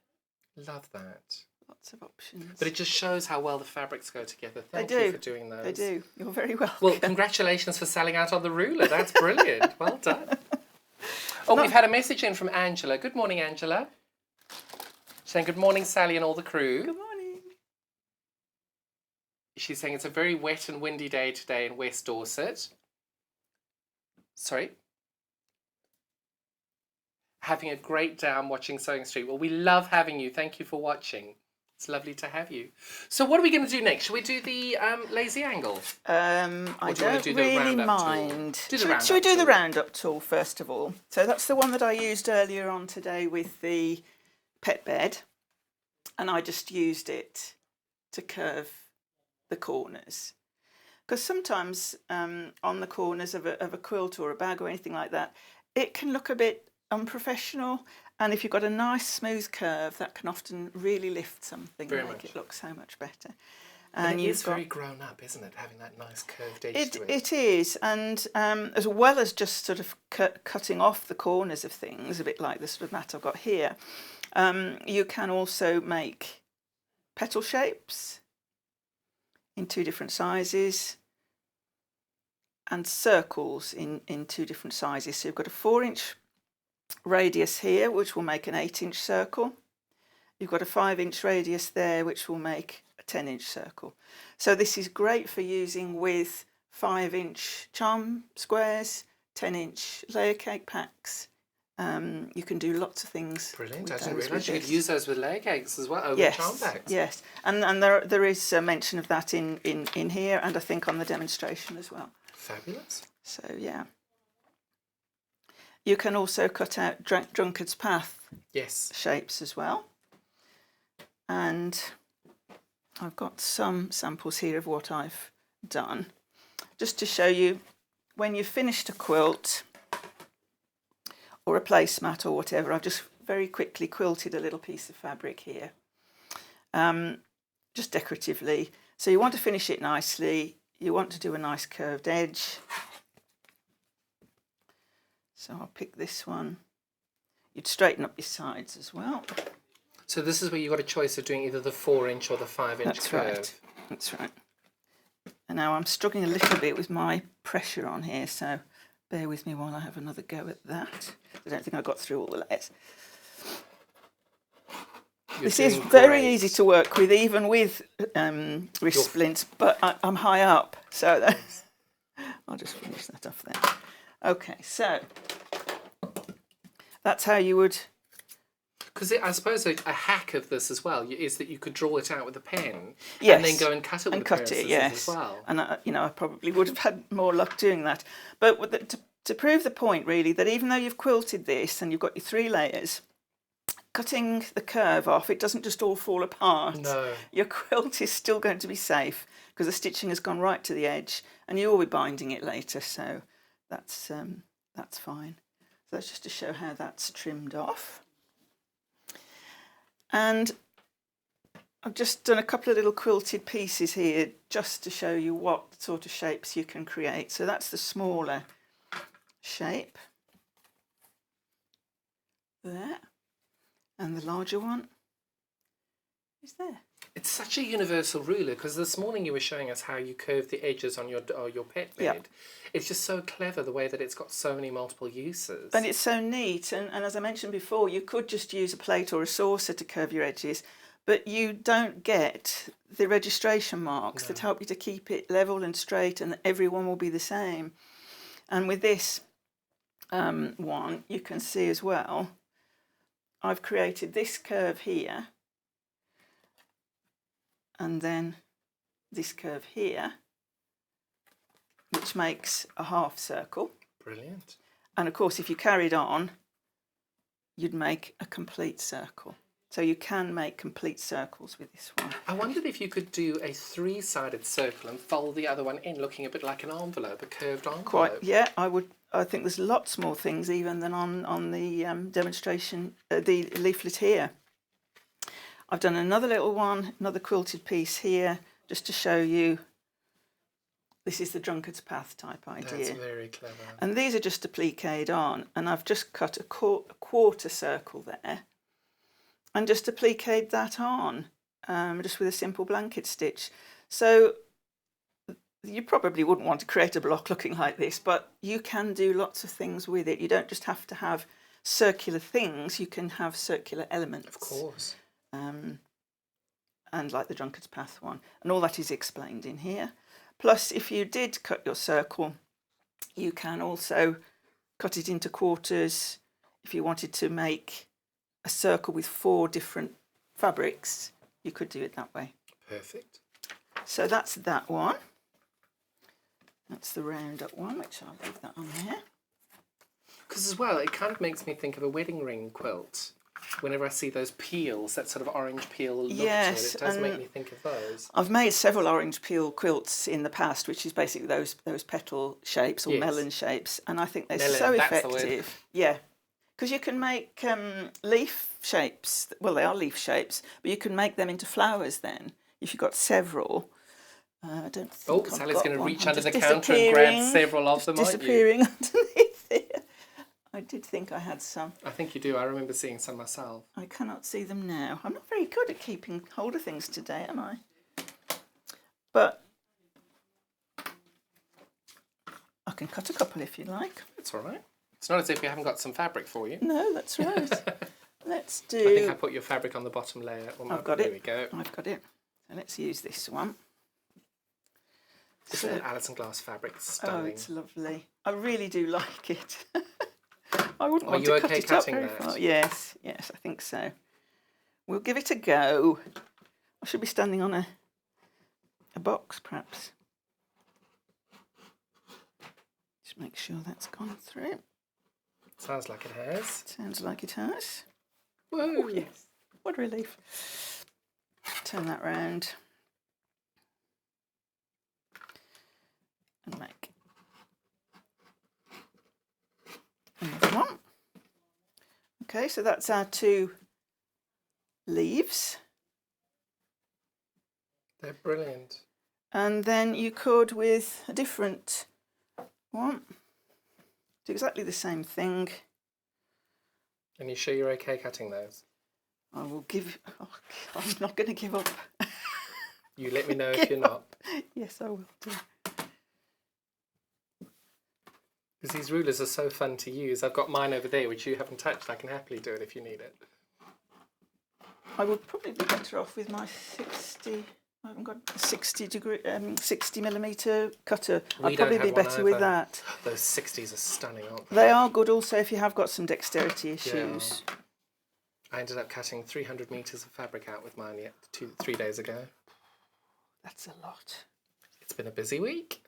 Love that. Lots of options. But it just shows how well the fabrics go together. Thank do. you for doing those. They do. You're very welcome. Well, congratulations for selling out on the ruler. That's brilliant. Well done. Oh, we've had a message in from Angela. Good morning, Angela. She's saying, good morning, Sally and all the crew. Good morning. She's saying it's a very wet and windy day today in West Dorset. Sorry. Having a great day watching Sewing Street. Well, we love having you. Thank you for watching. It's lovely to have you. So what are we going to do next? Shall we do the lazy angle? I do you wanna don't do the really roundup mind. tool? Do the Should roundup we do the tool. roundup tool first of all? So that's the one that I used earlier on today with the pet bed, and I just used it to curve the corners. Because sometimes on the corners of a quilt or a bag or anything like that, it can look a bit unprofessional. And if you've got a nice smooth curve, that can often really lift something Very and make much. it look so much better. And And it is very grown up, isn't it? Having that nice curved edge to it. It is, and as well as just sort of cutting off the corners of things, a bit like the sort of mat I've got here, you can also make petal shapes in 2 different sizes and circles in 2 different sizes. So you've got a 4-inch radius here, which will make an 8-inch circle. You've got a 5-inch radius there, which will make a 10-inch circle. So this is great for using with 5-inch charm squares, 10-inch layer cake packs. You can do lots of things. Brilliant. with I didn't those realise with you could this. use those with layer cakes as well, over charm bags. Yes, and there is a mention of that in here, and I think on the demonstration as well. Fabulous. So yeah. You can also cut out Drunkard's Path Yes. shapes as well. And I've got some samples here of what I've done, just to show you when you've finished a quilt or a placemat or whatever. I've just very quickly quilted a little piece of fabric here, just decoratively. So you want to finish it nicely. You want to do a nice curved edge. So I'll pick this one. You'd straighten up your sides as well. So this is where you've got a choice of doing either the 4-inch or the 5-inch That's curve. right. That's right. And now I'm struggling a little bit with my pressure on here, so bear with me while I have another go at that. I don't think I got through all the layers. This is very easy to work with, even with wrist splints, but I'm high up, so I'll just finish that off there. Okay, so that's how you would... Because I suppose a hack of this as well is that you could draw it out with a pen, Yes, and then go and cut it with and a cut pair of it, scissors yes. as well. And I probably would have had more luck doing that. But to prove the point, really, that even though you've quilted this and you've got your 3 layers, cutting the curve off, it doesn't just all fall apart. No. Your quilt is still going to be safe because the stitching has gone right to the edge, and you will be binding it later, so that's fine. So that's just to show how that's trimmed off. And I've just done a couple of little quilted pieces here just to show you what sort of shapes you can create. So that's the smaller shape there, and the larger one is there. It's such a universal ruler, because this morning you were showing us how you curve the edges on your pet bed. Yeah. It's just so clever the way that it's got so many multiple uses. And it's so neat, and as I mentioned before, you could just use a plate or a saucer to curve your edges, but you don't get the registration marks that help you to keep it level and straight, and everyone will be the same. And with this one, you can see as well, I've created this curve here, and then this curve here, which makes a half circle. Brilliant. And of course, if you carried on, you'd make a complete circle. So you can make complete circles with this one. I wondered if you could do a 3-sided circle and fold the other one in, looking a bit like an envelope, a curved envelope. Quite, yeah, I would. I think there's lots more things even than on the demonstration, the leaflet here. I've done another little one, another quilted piece here, just to show you. This is the drunkard's path type idea. That's very clever. And these are just appliqued on, and I've just cut a quarter circle there, and just appliqued that on, just with a simple blanket stitch. So you probably wouldn't want to create a block looking like this, but you can do lots of things with it. You don't just have to have circular things, you can have circular elements. Of course. And like the drunkard's path one. And all that is explained in here. Plus, if you did cut your circle, you can also cut it into quarters. If you wanted to make a circle with 4 different fabrics, you could do it that way. Perfect. So that's that one. That's the round up one, which I'll leave that on there. Because as well, it kind of makes me think of a wedding ring quilt. Whenever I see those peels, that sort of orange peel look Yes, to it, it does make me think of those. I've made several orange peel quilts in the past, which is basically those petal shapes or Yes. melon shapes, and I think they're Melon, so that's the word. effective. Yeah, because you can make leaf shapes. Well, they are leaf shapes, but you can make them into flowers then if you've got several. I don't think Oh, I've Sally's got going to one. reach I'm under the just counter and grab disappearing, several of them, just aren't you? disappearing underneath here. I did think I had some. I think you do. I remember seeing some myself. I cannot see them now. I'm not very good at keeping hold of things today, am I? But I can cut a couple if you like. It's all right. It's not as if we haven't got some fabric for you. No, that's right. Let's do... I think I put your fabric on the bottom layer. Oh, I've got there it. we go. I've got it. So let's use this one. Isn't it Alison glass fabric? It's stunning. Oh, it's lovely. I really do like it. I wouldn't Are want you to cut okay it up cutting very that? far. Yes, yes, I think so. We'll give it a go. I should be standing on a box, perhaps. Just make sure that's gone through. Sounds like it has. Sounds like it has. Whoa. Oh, yes. What a relief. Turn that round. And make another one. Okay, so that's our 2 leaves. They're brilliant. And then you could, with a different one, do exactly the same thing. And you sure you're okay cutting those? I will give... Oh, I'm not going to give up. You let me know if you're not. Yes, I will do. Because these rulers are so fun to use. I've got mine over there, which you haven't touched. I can happily do it if you need it. I would probably be better off with my 60... I haven't got a 60 millimetre cutter. We I'd probably don't be have one better with either. that. Those 60s are stunning, aren't they? They are good also if you have got some dexterity issues. Yeah. I ended up cutting 300 metres of fabric out with mine 3 days ago. That's a lot. It's been a busy week.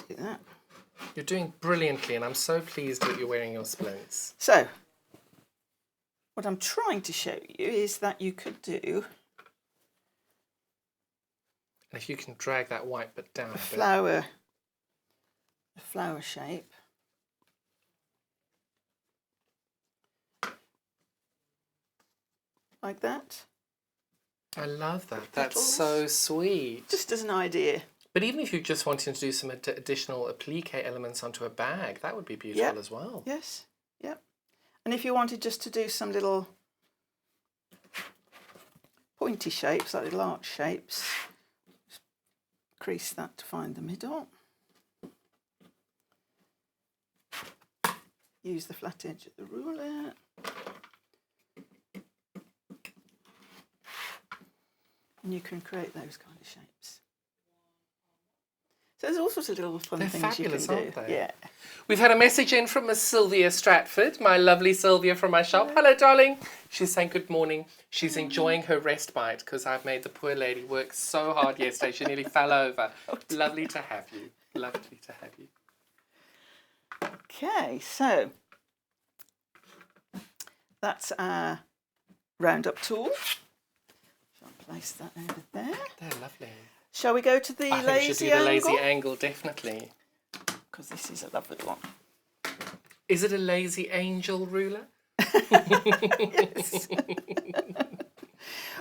Do that. You're doing brilliantly, and I'm so pleased that you're wearing your splints. So, what I'm trying to show you is that you could do And if you can drag that white bit down a a bit. flower shape. Like that. I love that. Petals. That's so sweet. Just as an idea. But even if you're just wanting to do some additional applique elements onto a bag, that would be beautiful Yep. as well. Yes, yep. And if you wanted just to do some little pointy shapes, like little arch shapes, just crease that to find the middle. Use the flat edge of the ruler. And you can create those kind of shapes. So there's all sorts of little fun They're things fabulous, you can aren't do. they? Yeah. We've had a message in from Miss Sylvia Stratford, my lovely Sylvia from my shop. Hello, darling. She's saying good morning. She's enjoying her respite because I've made the poor lady work so hard yesterday. She nearly fell over. Lovely to have you. Lovely to have you. Okay, so that's our round-up tool. Shall I place that over there? They're lovely. Shall we go to the I think we lazy should do the angle? lazy angle, definitely. Because this is a lovely one. Is it a lazy angel ruler? Yes.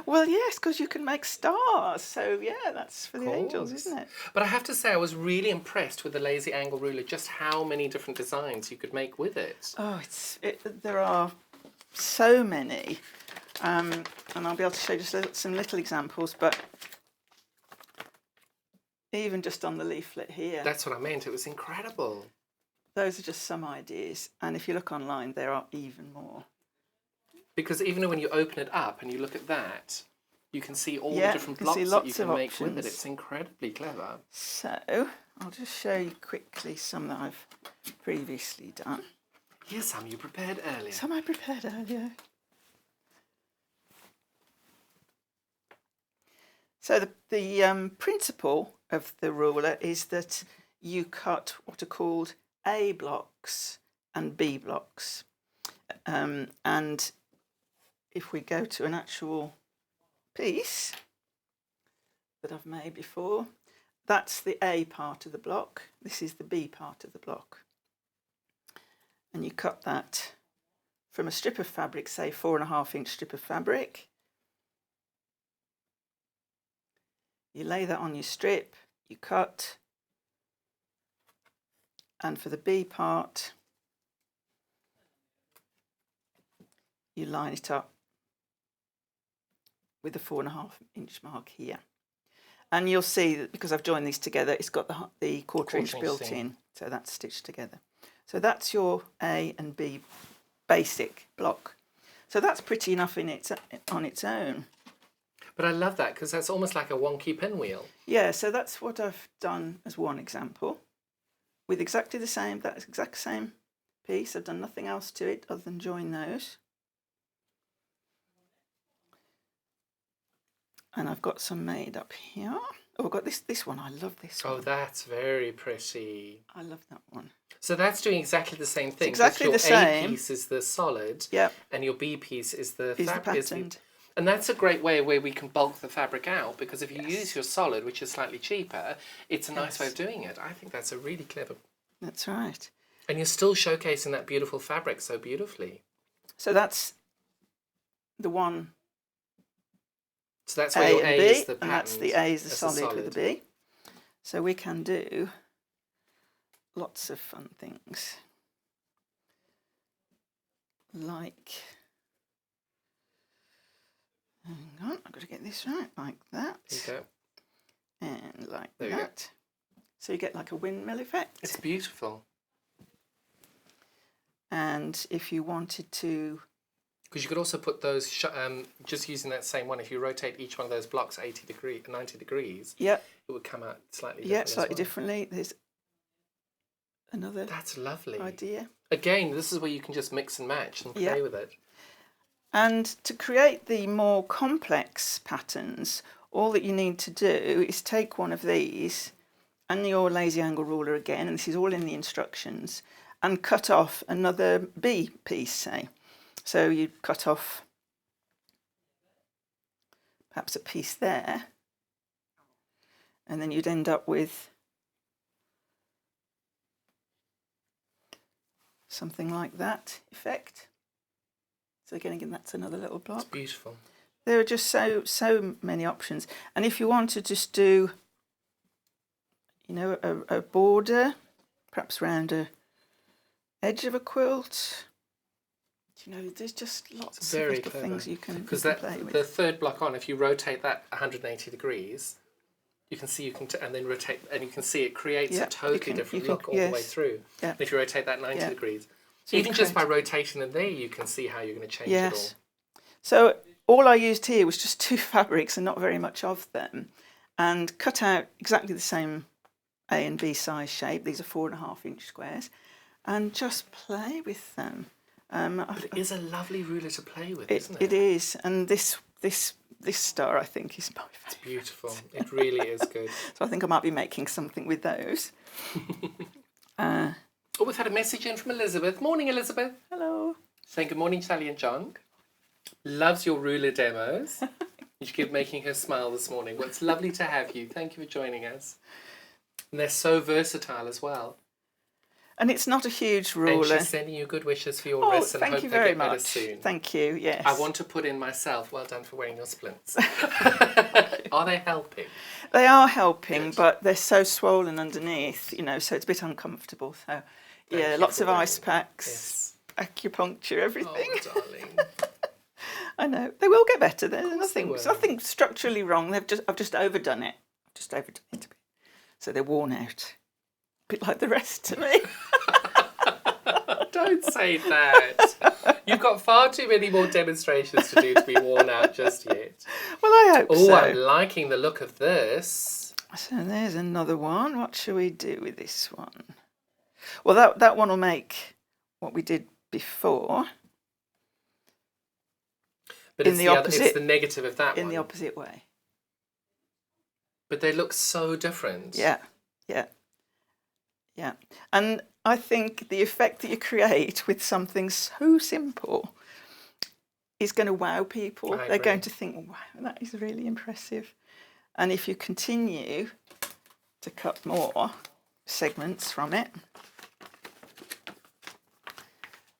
Well, yes, because you can make stars. So, yeah, that's for the angels, isn't it? But I have to say, I was really impressed with the lazy angle ruler, just how many different designs you could make with it. Oh, there are so many. And I'll be able to show you just some little examples, but even just on the leaflet here, That's what I meant. It was incredible. those are just some ideas. And if you look online, there are even more. Because even when you open it up and you look at that, you can see all the Yeah, different you can see blocks that you lots can of make with it. options. It's incredibly clever. So I'll just show you quickly some that I've previously done. Here's some you prepared earlier. Some I prepared earlier. So the principle of the ruler is that you cut what are called A blocks and B blocks. And if we go to an actual piece that I've made before, that's the A part of the block. This is the B part of the block. And you cut that from a strip of fabric, say 4.5-inch strip of fabric. You lay that on your strip, you cut, and for the B part, you line it up with the 4.5-inch mark here. And you'll see that because I've joined these together, it's got the quarter-inch built in, so that's stitched together. So that's your A and B basic block. So that's pretty enough on its own. But I love that because that's almost like a wonky pinwheel. Yeah, so that's what I've done as one example. With exactly the same, that exact same piece. I've done nothing else to it other than join those. And I've got some made up here. Oh, I've got this one. I love this one. Oh, that's very pretty. I love that one. So that's doing exactly the same thing. exactly just the your same. A piece is the solid, Yep. and your B piece is the Is the fabric. patterned. And that's a great way where we can bulk the fabric out, because if you use your solid, which is slightly cheaper, it's a nice way of doing it. I think that's a really clever. That's right. And you're still showcasing that beautiful fabric so beautifully. So that's the one So that's where A your and A B, is the and pattern. that's the A is the solid with the B. So we can do lots of fun things. Like, hang on, I've got to get this right, like that. There you go. And like There you go. that. So you get like a windmill effect. It's beautiful. And if you wanted to, Because you could also put those, just using that same one, if you rotate each one of those blocks 90 degrees, yep, it would come out slightly yeah, different. slightly as well. differently. There's another That's lovely. idea. Again, this is where you can just mix and match and play Yeah. with it. And to create the more complex patterns, all that you need to do is take one of these and your lazy angle ruler again, and this is all in the instructions, and cut off another B piece, say. So you cut off perhaps a piece there, and then you'd end up with something like that effect. So again, that's another little block. It's beautiful. There are just so many options. And if you want to just do, you know, a border, perhaps round a edge of a quilt, you know, there's just lots of little things you can play with. The third block on, if you rotate that 180 degrees, you can see and then rotate, and you can see it creates a totally different look all the way through. Yeah. And if you rotate that 90 degrees, So even just by rotating them there, you can see how you're going to change it all. So all I used here was just 2 fabrics and not very much of them, and cut out exactly the same A and B size shape. These are 4.5-inch squares, and just play with them. It is a lovely ruler to play with, isn't it? It is, and this star I think is my favourite. It's beautiful. It really is good. So I think I might be making something with those. Oh, we've had a message in from Elizabeth. Morning, Elizabeth. Hello. Saying good morning, Sally and John. Loves your ruler demos. You keep making her smile this morning. Well, it's lovely to have you. Thank you for joining us. And they're so versatile as well. And it's not a huge ruler. And she's sending you good wishes for your wrists and thank hope you they very get better much. soon. Thank you, yes. I want to put in myself, well done for wearing your splints. Are they helping? They are helping, Good. but they're so swollen underneath, you know, so it's a bit uncomfortable. So, yeah, you lots for of ice wearing. packs, acupuncture, everything. Oh, darling. I know. They will get better. There's course they will. nothing structurally wrong. I've just overdone it. I've just overdone it a bit. So they're worn out. A bit like the rest to me. Don't say that. You've got far too many more demonstrations to do to be worn out just yet. Well, I hope Oh, so. I'm liking the look of this. So there's another one. What shall we do with this one? Well, that one will make what we did before. But In it's the the opposite- it's the negative of that in one. the opposite way. But they look so different. Yeah. And I think the effect that you create with something so simple is going to wow people. I They're agree. going to think, wow, that is really impressive. And if you continue to cut more segments from it.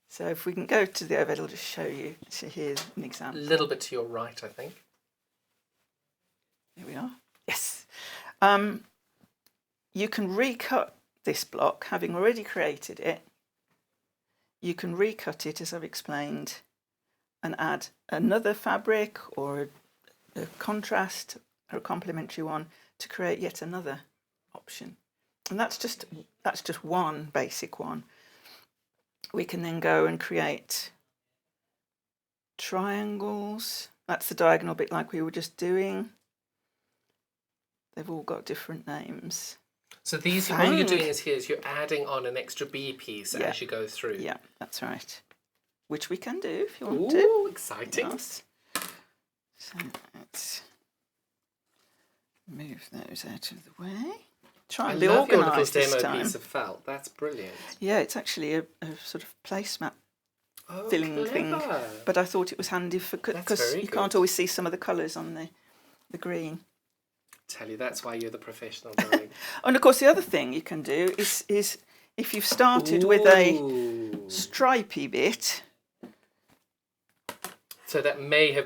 So if we can go to the overhead, I'll just show you. So here's an A example. little bit to your right, I think. Here we are. Yes. You can recut this block, having already created it. You can recut it, as I've explained, and add another fabric or a contrast or a complementary one to create yet another option. And that's just one basic one. We can then go and create triangles. That's the diagonal bit like we were just doing. They've all got different names. So these, all you're doing is you're adding on an extra B piece Yeah. as you go through. Yeah, that's right. Which we can do if you want Ooh, to. exciting. Yes. So let's move those out of the way. Try I and be love your little organised this demo time. piece of felt. That's brilliant. Yeah, it's actually a sort of placemat Oh, filling thing. clever. But I thought it was handy That's because very you can't good. always see some of the colours on the green. Tell you, that's why you're the professional, darling. And of course, the other thing you can do is if you've started with a Ooh. stripy bit. So that may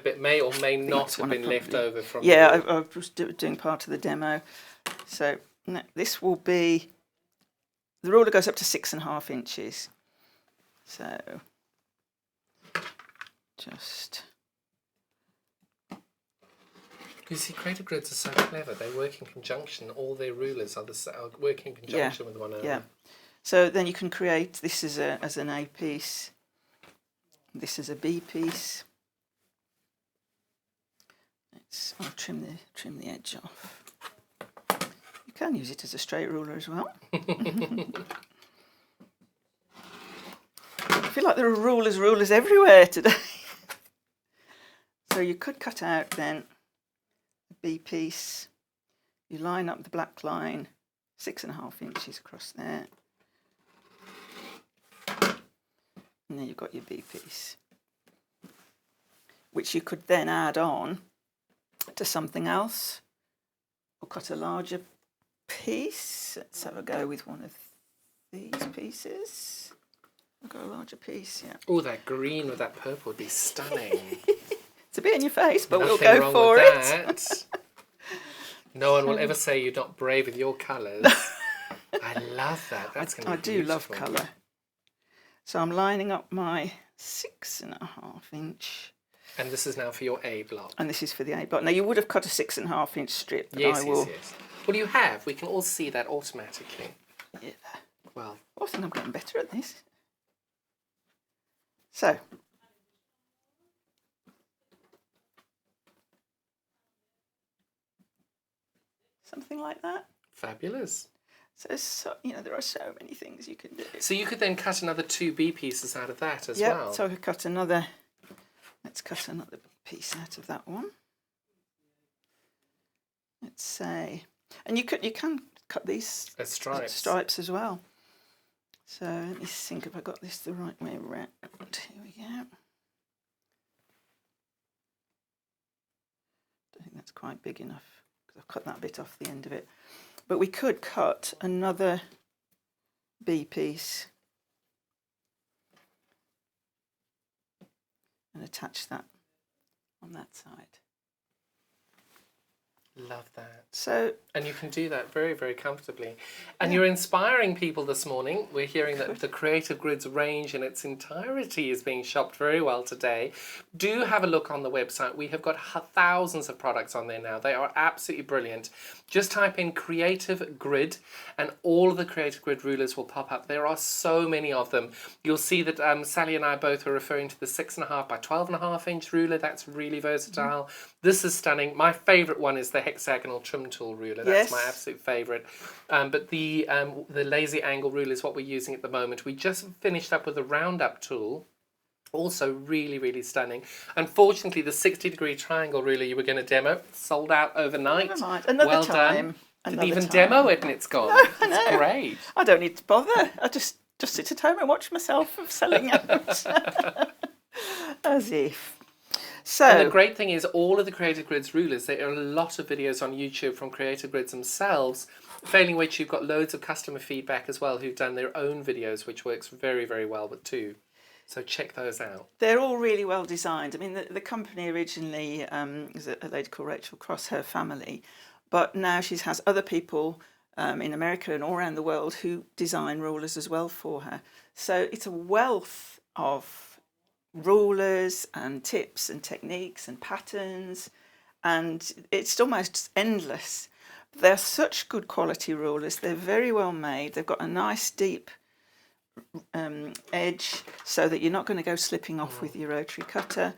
or may not that's have one I been left probably- over from. Yeah, your- I was doing part of the demo. So this will be, the ruler goes up to 6.5 inches. So just, You see, creative grids are so clever. They work in conjunction. All their rulers are work in conjunction with one another. yeah. So then you can create this as an A piece. This is a B piece. I'll trim the edge off. You can use it as a straight ruler as well. I feel like there are rulers everywhere today. So you could cut out then a B piece. You line up the black line 6.5 inches across there. And then you've got your B piece, which you could then add on to something else or cut a larger piece. Let's have a go with one of these pieces. I've got a larger piece, yeah. Oh, that green with that purple would be stunning. It's a bit in your face, but Nothing we'll go wrong for with it. that. No one will ever say you're not brave with your colours. I love that. That's going to I be do love beautiful. colour. So I'm lining up my 6.5 inch, And this is now for your A block. and this is for the A block. Now you would have cut a 6.5 inch strip, but Yes, I will. yes. Well, you have. We can all see that automatically. Yeah. Well, I think I'm getting better at this. So, something like that. fabulous. So, there are so many things you can do. So you could then cut another 2 B pieces out of that as Yeah, well. so I could cut another. Let's cut another piece out of that one. Let's say, and you can cut these As stripes. stripes as well. So let me think if I got this the right way around. Here we go. I think that's quite big enough because I've cut that bit off the end of it. But we could cut another B piece and attach that on that side. Love that. So, and you can do that very, very comfortably. And you're inspiring people this morning. We're hearing that the Creative Grids range in its entirety is being shopped very well today. Do have a look on the website. We have got thousands of products on there now. They are absolutely brilliant. Just type in Creative Grid and all of the Creative Grid rulers will pop up. There are so many of them. You'll see that Sally and I both were referring to the 6.5 by 12.5 inch ruler. That's really versatile. This is stunning. My favourite one is the hexagonal trim tool ruler. That's my absolute favourite. But the lazy angle ruler is what we're using at the moment. We just finished up with the roundup tool. Also really, really stunning. Unfortunately, the 60-degree triangle ruler you were going to demo sold out overnight. Never mind. Another time. Didn't even demo it and it's gone. No, I It's know. great. I don't need to bother. I just sit at home and watch myself selling out. As if. So, And the great thing is all of the Creative Grids rulers, there are a lot of videos on YouTube from Creative Grids themselves, failing which you've got loads of customer feedback as well who've done their own videos, which works very, very well with too. So check those out. they're all really well designed. I mean, the company originally was a lady called Rachel Cross, her family, but now she has other people in America and all around the world who design rulers as well for her. So it's a wealth of rulers and tips and techniques and patterns, and it's almost endless. They're such good quality rulers. They're very well made. They've got a nice deep edge so that you're not going to go slipping off with your rotary cutter.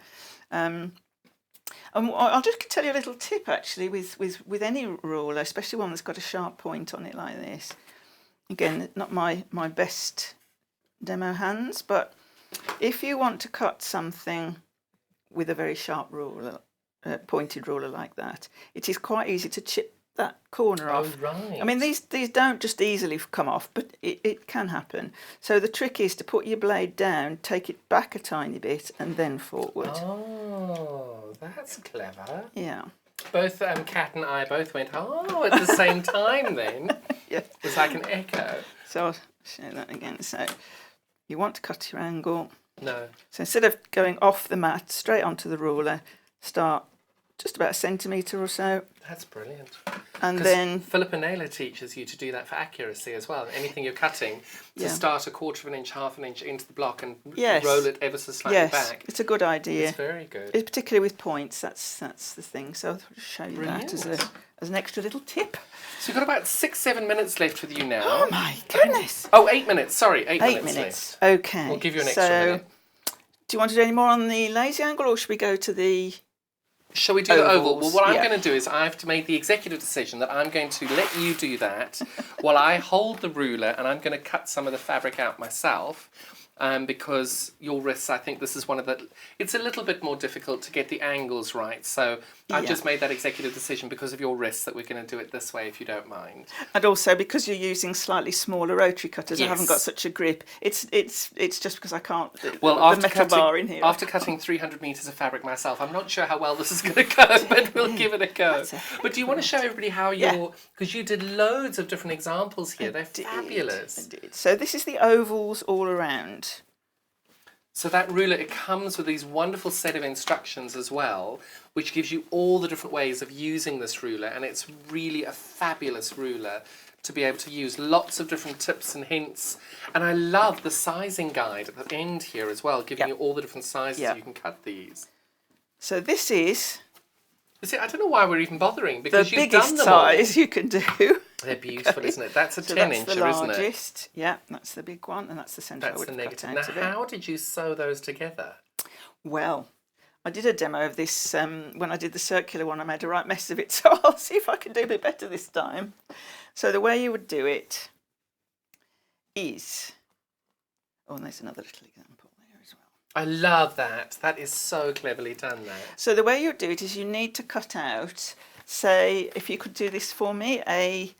And I'll just tell you a little tip actually with any ruler, especially one that's got a sharp point on it like this. Again, not my best demo hands, but if you want to cut something with a very sharp ruler, pointed ruler like that, it is quite easy to chip that corner off. Oh, right. I mean, these don't just easily come off, but it can happen. So the trick is to put your blade down, take it back a tiny bit, and then forward. Oh, that's clever. Yeah. Both Kat and I both went, oh, at the same time then. Yeah. It was like an echo. So I'll show that again. So you want to cut your angle. No. So instead of going off the mat straight onto the ruler, start just about a centimetre or so. That's brilliant. And then Philippa Naylor teaches you to do that for accuracy as well. Anything you're cutting, to start a quarter of an inch, half an inch into the block and roll it ever so slightly back. It's a good idea. It's very good. Particularly with points, that's the thing. So I'll show you that as an extra little tip. So we've got about 6-7 minutes left with you now. Oh my goodness! Oh, 8 minutes. Sorry, 8 8 minutes. minutes. Okay. We'll give you an extra minute. Do you want to do any more on the lazy angle, or should we go to the? Shall we do the oval? ovals? Well, what Yeah. I'm going to do is I have to make the executive decision that I'm going to let you do that while I hold the ruler and I'm going to cut some of the fabric out myself. Because your wrists, I think this is one of the... It's a little bit more difficult to get the angles right. So I've just made that executive decision because of your wrists that we're going to do it this way, if you don't mind. And also because you're using slightly smaller rotary cutters, I haven't got such a grip. It's just because I can't... Well, the metal bar in here. after cutting 300 metres of fabric myself, I'm not sure how well this is going to go, but we'll give it a go. But do you want to show everybody how you're... Because you did loads of different examples here. They're fabulous. I did. So this is the ovals all around. So that ruler, it comes with these wonderful set of instructions as well, which gives you all the different ways of using this ruler, and it's really a fabulous ruler to be able to use. Lots of different tips and hints, and I love the sizing guide at the end here as well, giving you all the different sizes you can cut these. So this is See, I don't know why we're even bothering, because the you've done biggest them all. size you can do. They're beautiful, isn't it? That's a So 10-incher, that's the isn't it? largest. Yeah, that's the big one, and that's the centre I That's would the have negative. cut Now, out of it. how did you sew those together? Well, I did a demo of this when I did the circular one. I made a right mess of it, so I'll see if I can do a bit better this time. So the way you would do it is... Oh, and there's another little example there as well. I love that. That is so cleverly done, that. So the way you do it is you need to cut out, say, if you could do this for me, a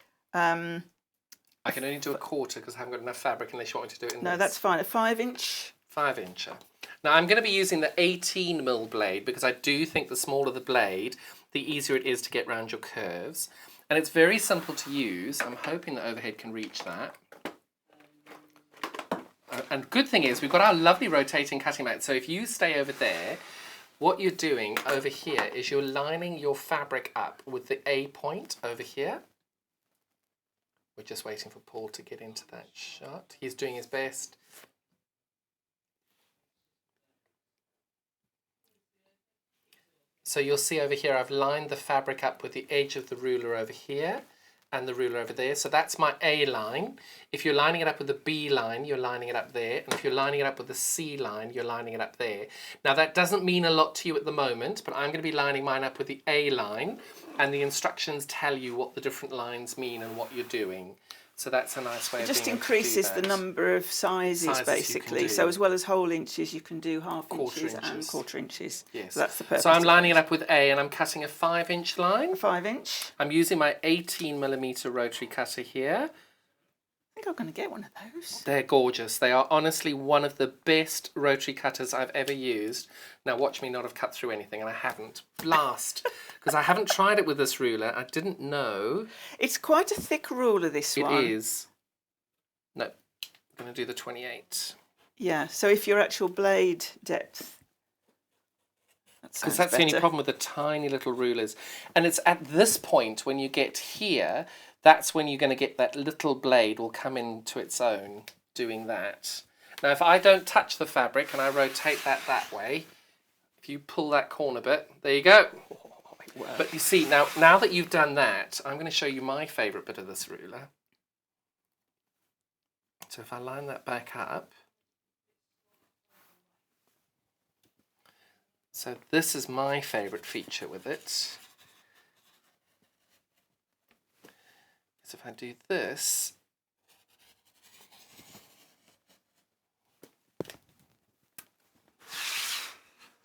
I can only do a quarter because I haven't got enough fabric unless you want me to do it in No, this. that's fine. A 5-inch. 5-incher. Now I'm going to be using the 18mm blade because I do think the smaller the blade, the easier it is to get round your curves. And it's very simple to use. I'm hoping the overhead can reach that. And good thing is we've got our lovely rotating cutting mat. So if you stay over there, what you're doing over here is you're lining your fabric up with the A point over here. We're just waiting for Paul to get into that shot. He's doing his best. So you'll see over here I've lined the fabric up with the edge of the ruler over here and the ruler over there. So that's my A line. If you're lining it up with the B line, you're lining it up there. And if you're lining it up with the C line, you're lining it up there. Now that doesn't mean a lot to you at the moment, but I'm going to be lining mine up with the A line, and the instructions tell you what the different lines mean and what you're doing. So that's a nice way of Just being able to do increases the that. number of sizes you can basically. do. So as well as whole inches, you can do half Quarter inches and inches. quarter inches. Yes. So that's the purpose. So I'm of lining it up with A and I'm cutting a 5-inch line. a 5-inch. I'm using my 18mm rotary cutter here. I think I'm going to get one of those. They're gorgeous. They are honestly one of the best rotary cutters I've ever used. Now watch me not have cut through anything, and I haven't. Blast! Because I haven't tried it with this ruler. I didn't know. It's quite a thick ruler, this It one. is. No, I'm going to do the 28. Yeah, so if your actual blade depth... Because that's the only problem with the tiny little rulers. And it's at this point, when you get here, that's when you're going to get that little blade will come into its own doing that. Now, if I don't touch the fabric and I rotate that way, if you pull that corner bit, there you go. But you see, now that you've done that, I'm going to show you my favourite bit of this ruler. So if I line that back up, so this is my favourite feature with it. So if I do this,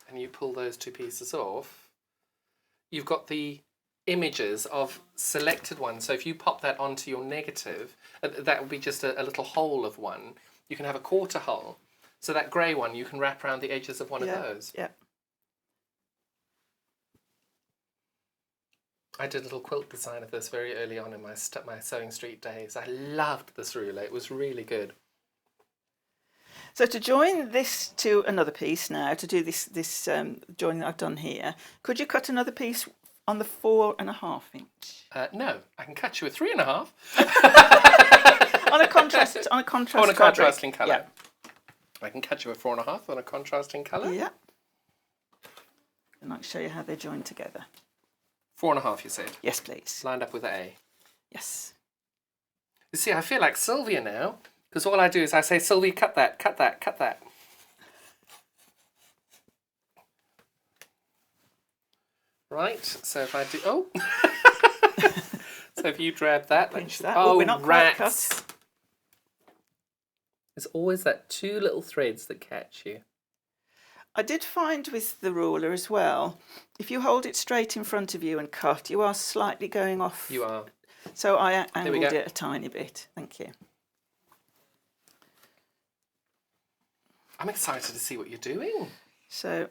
and you pull those two pieces off, you've got the images of selected ones. So if you pop that onto your negative, that would be just a little hole of one. You can have a quarter hole. So that grey one, you can wrap around the edges of one of those. Yeah. I did a little quilt design of this very early on in my Sewing Street days. I loved this ruler. It was really good. So to join this to another piece now, to do this join that I've done here, could you cut another piece on the 4.5 inch? No, I can cut you a 3.5. on a contrasting colour. Yeah. I can cut you a 4.5 on a contrasting colour. Yeah. And I'll show you how they join together. 4.5, you said? Yes, please. Lined up with A. Yes. You see, I feel like Sylvia now, because all I do is I say, Sylvia, cut that, cut that, cut that. Right, so if I do, oh. So if you grab that, Pinch should, that. oh, We're not quite rats. cut. There's always that 2 little threads that catch you. I did find with the ruler as well, if you hold it straight in front of you and cut, you are slightly going off. You are. So I we angled go. it a tiny bit. Thank you. I'm excited to see what you're doing. So,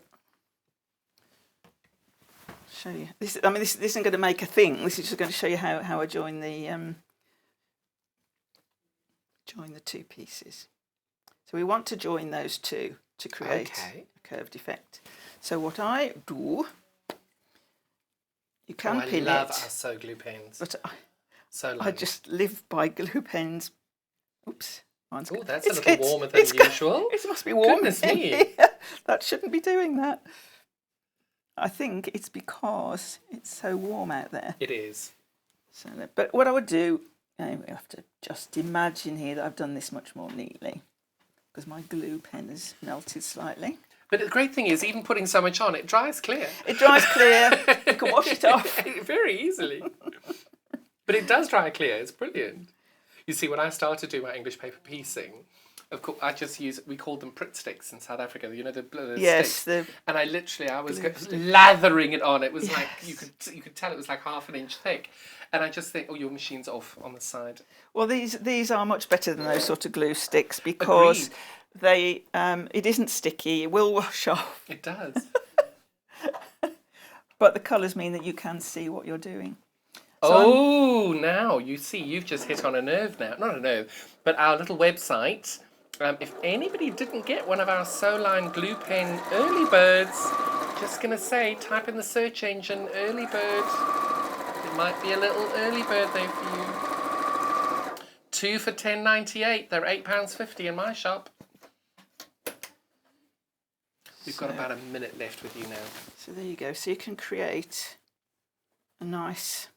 show you. This isn't going to make a thing. This is just going to show you how I join the two pieces. So we want to join those two to create a curved effect. So what I do, you can pin I love it. our sew glue pens. But So I just live by glue pens. Oops. Oh, that's a little warmer than usual. It must be warm. Goodness in me. here. That shouldn't be doing that. I think it's because it's so warm out there. It is. So, but what I would do, we have to just imagine here that I've done this much more neatly because my glue pen has melted slightly. But the great thing is, even putting so much on, it dries clear. It dries clear. You can wash it off. Very easily. But it does dry clear. It's brilliant. You see, when I started doing my English paper piecing, Of course, we called them Pritt sticks in South Africa. You know the Yes, sticks. And I was lathering it on. It was like you could tell it was like half an inch thick. And I just think, oh, your machine's off on the side. Well, these are much better than those sort of glue sticks because it isn't sticky. It will wash off. It does. But the colours mean that you can see what you're doing. So now you see, you've just hit on a nerve now. Not a nerve, but our little website. If anybody didn't get one of our Soline glue pen early birds, just going to say, type in the search engine early bird. It might be a little early bird there for you. 2 for £10.98. They're £8.50 in my shop. We've got about a minute left with you now. So there you go. So you can create a nice,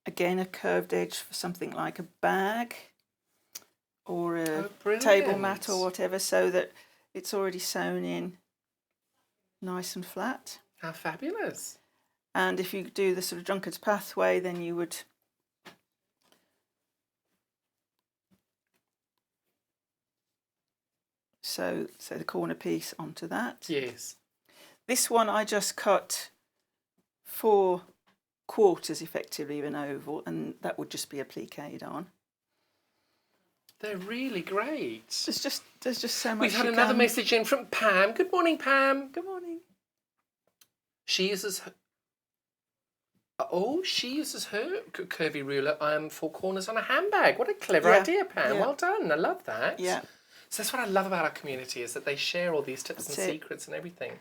again, a curved edge for something like a bag or a table mat or whatever, so that it's already sewn in nice and flat. How fabulous. And if you do the sort of drunkard's pathway, then you would sew the corner piece onto that. Yes. This one I just cut 4 quarters effectively of an oval, and that would just be appliqued on. They're really great. There's just so much. We've had another message in from Pam. Good morning, Pam. Good morning. She uses her curvy ruler for corners on a handbag. What a clever idea, Pam. Yeah. Well done. I love that. Yeah. So that's what I love about our community, is that they share all these tips and secrets and everything.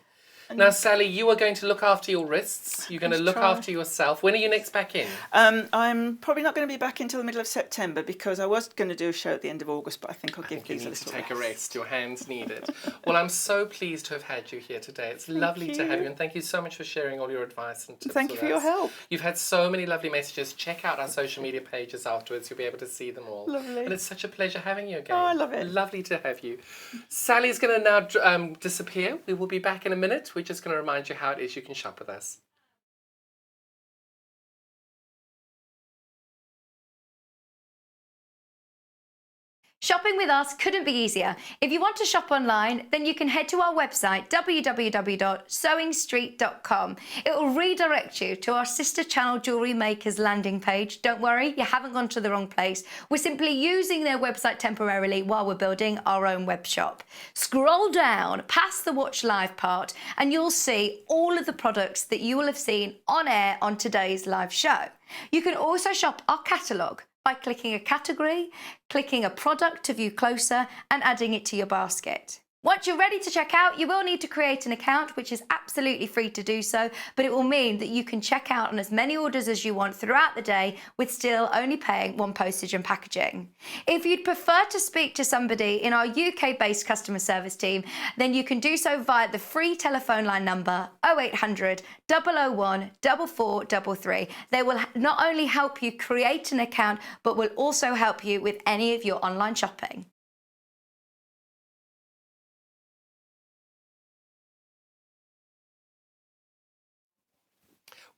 Now, Sally, you are going to look after your wrists. You're going to look after yourself. When are you next back in? I'm probably not going to be back until the middle of September, because I was going to do a show at the end of August, but I think I'll give these a little to take a rest. Your hands need it. Well, I'm so pleased to have had you here today. It's lovely to have you, and thank you so much for sharing all your advice and tips. Thank you for your help. You've had so many lovely messages. Check out our social media pages afterwards. You'll be able to see them all. Lovely. And it's such a pleasure having you again. Oh, I love it. Lovely to have you. Sally's going to now disappear. We will be back in a minute. We're just going to remind you how it is you can shop with us. Shopping with us couldn't be easier. If you want to shop online, then you can head to our website, www.sewingstreet.com. It will redirect you to our sister channel Jewellery Makers landing page. Don't worry, you haven't gone to the wrong place. We're simply using their website temporarily while we're building our own web shop. Scroll down past the Watch Live part and you'll see all of the products that you will have seen on air on today's live show. You can also shop our catalogue by clicking a category, clicking a product to view closer, and adding it to your basket. Once you're ready to check out, you will need to create an account, which is absolutely free to do so, but it will mean that you can check out on as many orders as you want throughout the day with still only paying one postage and packaging. If you'd prefer to speak to somebody in our UK-based customer service team, then you can do so via the free telephone line number 0800 001 4433. They will not only help you create an account, but will also help you with any of your online shopping.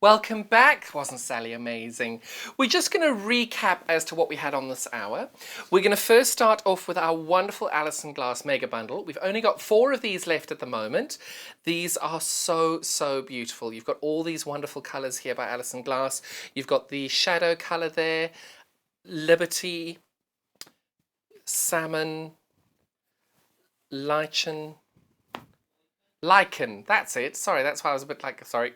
Welcome back. Wasn't Sally amazing? We're just going to recap as to what we had on this hour. We're going to first start off with our wonderful Alison Glass Mega Bundle. We've only got 4 of these left at the moment. These are so, so beautiful. You've got all these wonderful colours here by Alison Glass. You've got the shadow colour there, Liberty, Salmon, Lichen, that's it. Sorry, that's why I was a bit like, sorry.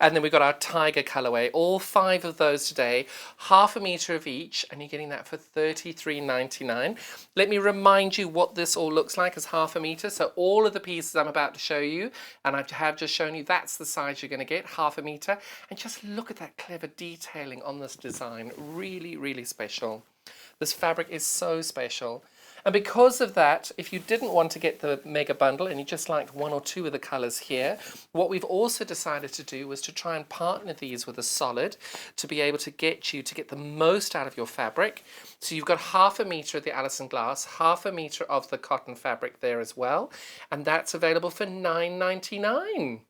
And then we've got our tiger colourway. All 5 of those today, half a metre of each, and you're getting that for $33.99. Let me remind you what this all looks like as half a metre. So all of the pieces I'm about to show you, and I have just shown you, that's the size you're going to get, half a metre. And just look at that clever detailing on this design. Really, really special. This fabric is so special. And because of that, if you didn't want to get the mega bundle and you just liked 1 or 2 of the colours here, what we've also decided to do was to try and partner these with a solid to be able to get the most out of your fabric. So you've got half a metre of the Alison Glass, half a metre of the cotton fabric there as well, and that's available for $9.99.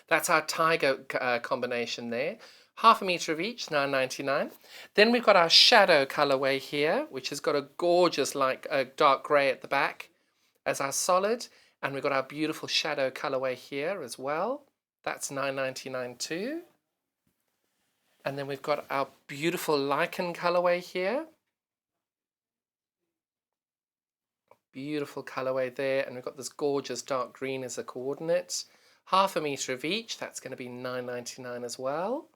That's our tiger combination there. half a metre of each, £9.99. Then we've got our shadow colourway here, which has got a gorgeous like dark grey at the back as our solid. And we've got our beautiful shadow colourway here as well. That's £9.99 too. And then we've got our beautiful lichen colourway here. Beautiful colourway there. And we've got this gorgeous dark green as a coordinate. Half a metre of each. That's going to be £9.99 as well.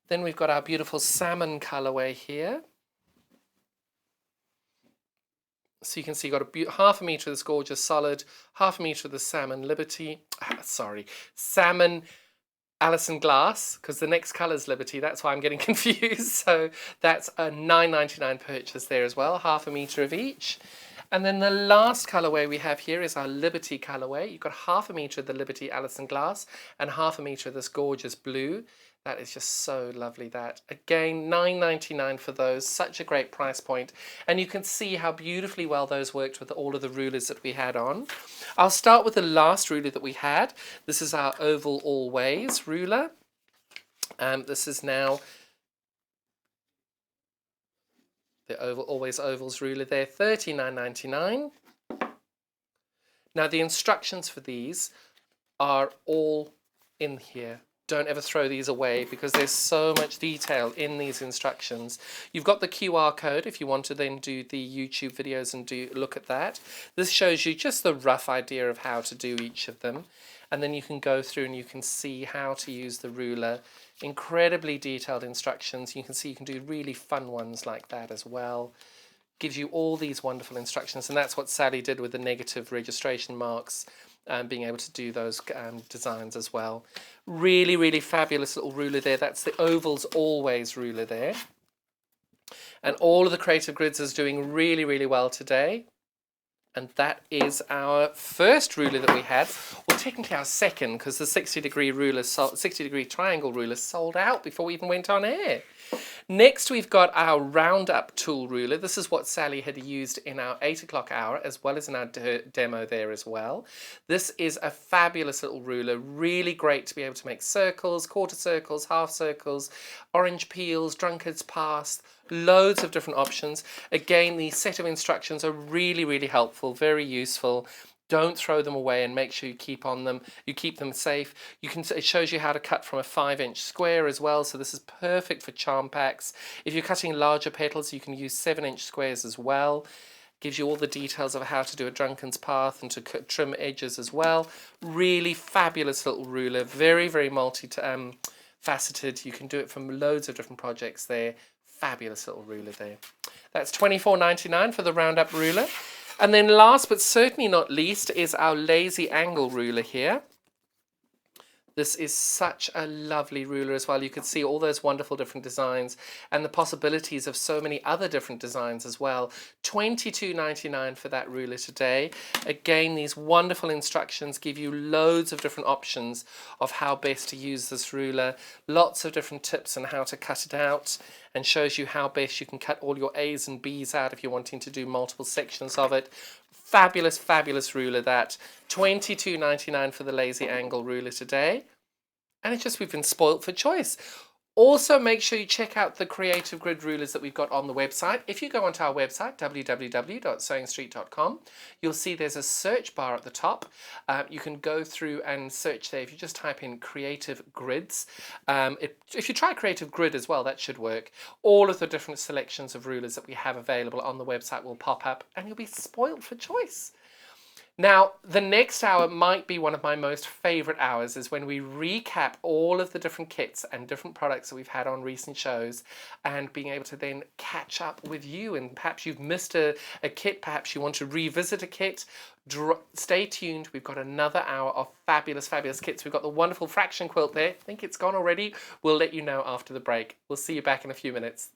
Then we've got our beautiful salmon colourway here. So you can see you've got a half a metre of this gorgeous solid, half a metre of the salmon Liberty, salmon Alison glass, because the next colour is Liberty, that's why I'm getting confused. So that's a £9.99 purchase there as well, half a metre of each. And then the last colourway we have here is our Liberty colourway. You've got half a metre of the Liberty Alison glass and half a metre of this gorgeous blue. That is just so lovely, that. Again, £9.99 for those, such a great price point. And you can see how beautifully well those worked with all of the rulers that we had on. I'll start with the last ruler that we had. This is our Oval Always ruler. This is now the Oval Always Ovals ruler there, $39.99. Now the instructions for these are all in here. Don't ever throw these away because there's so much detail in these instructions. You've got the QR code if you want to then do the YouTube videos and look at that. This shows you just the rough idea of how to do each of them. And then you can go through and you can see how to use the ruler. Incredibly detailed instructions. You can see you can do really fun ones like that as well. Gives you all these wonderful instructions, and that's what Sally did with the negative registration marks. Being able to do those designs as well. Really, really fabulous little ruler there. That's the Ovals Always ruler there. And all of the Creative Grids is doing really, really well today. And that is our first ruler that we had. Well, technically our second, because the 60-degree ruler, 60-degree triangle ruler sold out before we even went on air. Next, we've got our roundup tool ruler. This is what Sally had used in our 8 o'clock hour, as well as in our demo there as well. This is a fabulous little ruler, really great to be able to make circles, quarter circles, half circles, orange peels, drunkard's pass, loads of different options. Again, the set of instructions are really, really helpful, very useful. Don't throw them away and make sure you keep on them. You keep them safe. It shows you how to cut from a 5-inch square as well. So this is perfect for charm packs. If you're cutting larger petals, you can use 7-inch squares as well. Gives you all the details of how to do a drunken's path and to trim edges as well. Really fabulous little ruler. Very, very multi-faceted. You can do it from loads of different projects there. Fabulous little ruler there. That's $24.99 for the roundup ruler. And then last but certainly not least is our lazy angle ruler here. This is such a lovely ruler as well. You can see all those wonderful different designs and the possibilities of so many other different designs as well. $22.99 for that ruler today. Again, these wonderful instructions give you loads of different options of how best to use this ruler. Lots of different tips on how to cut it out, and shows you how best you can cut all your A's and B's out if you're wanting to do multiple sections of it. Fabulous, fabulous ruler that. $22.99 for the lazy angle ruler today. And it's just we've been spoilt for choice. Also, make sure you check out the Creative Grid rulers that we've got on the website. If you go onto our website, www.sewingstreet.com, you'll see there's a search bar at the top. You can go through and search there. If you just type in Creative Grids, if you try Creative Grid as well, that should work. All of the different selections of rulers that we have available on the website will pop up, and you'll be spoiled for choice. Now, the next hour might be one of my most favourite hours, is when we recap all of the different kits and different products that we've had on recent shows, and being able to then catch up with you. And perhaps you've missed a kit, perhaps you want to revisit a kit. Stay tuned. We've got another hour of fabulous, fabulous kits. We've got the wonderful fraction quilt there. I think it's gone already. We'll let you know after the break. We'll see you back in a few minutes.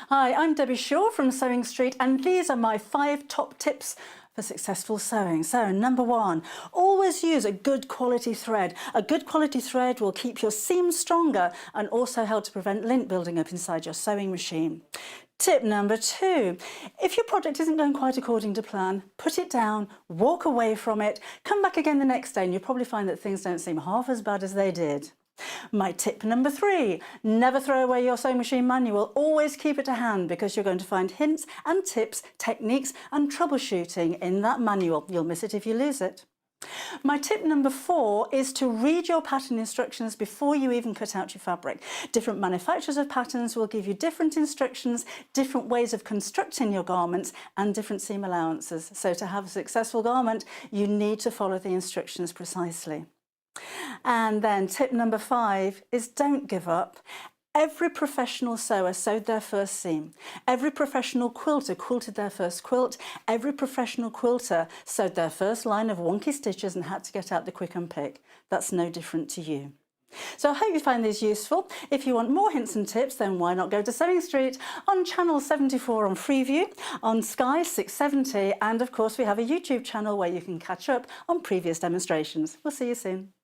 Hi, I'm Debbie Shaw from Sewing Street, and these are my 5 top tips for successful sewing. So, number 1, always use a good quality thread. A good quality thread will keep your seams stronger and also help to prevent lint building up inside your sewing machine. Tip number 2, if your project isn't going quite according to plan, put it down, walk away from it, come back again the next day and you'll probably find that things don't seem half as bad as they did. My tip number 3, never throw away your sewing machine manual, always keep it to hand because you're going to find hints and tips, techniques and troubleshooting in that manual. You'll miss it if you lose it. My tip number 4 is to read your pattern instructions before you even cut out your fabric. Different manufacturers of patterns will give you different instructions, different ways of constructing your garments and different seam allowances. So to have a successful garment, you need to follow the instructions precisely. And then tip number 5 is don't give up. Every professional sewer sewed their first seam. Every professional quilter quilted their first quilt. Every professional quilter sewed their first line of wonky stitches and had to get out the quick and pick. That's no different to you. So I hope you find these useful. If you want more hints and tips, then why not go to Sewing Street on channel 74 on Freeview, on Sky 670, and of course we have a YouTube channel where you can catch up on previous demonstrations. We'll see you soon.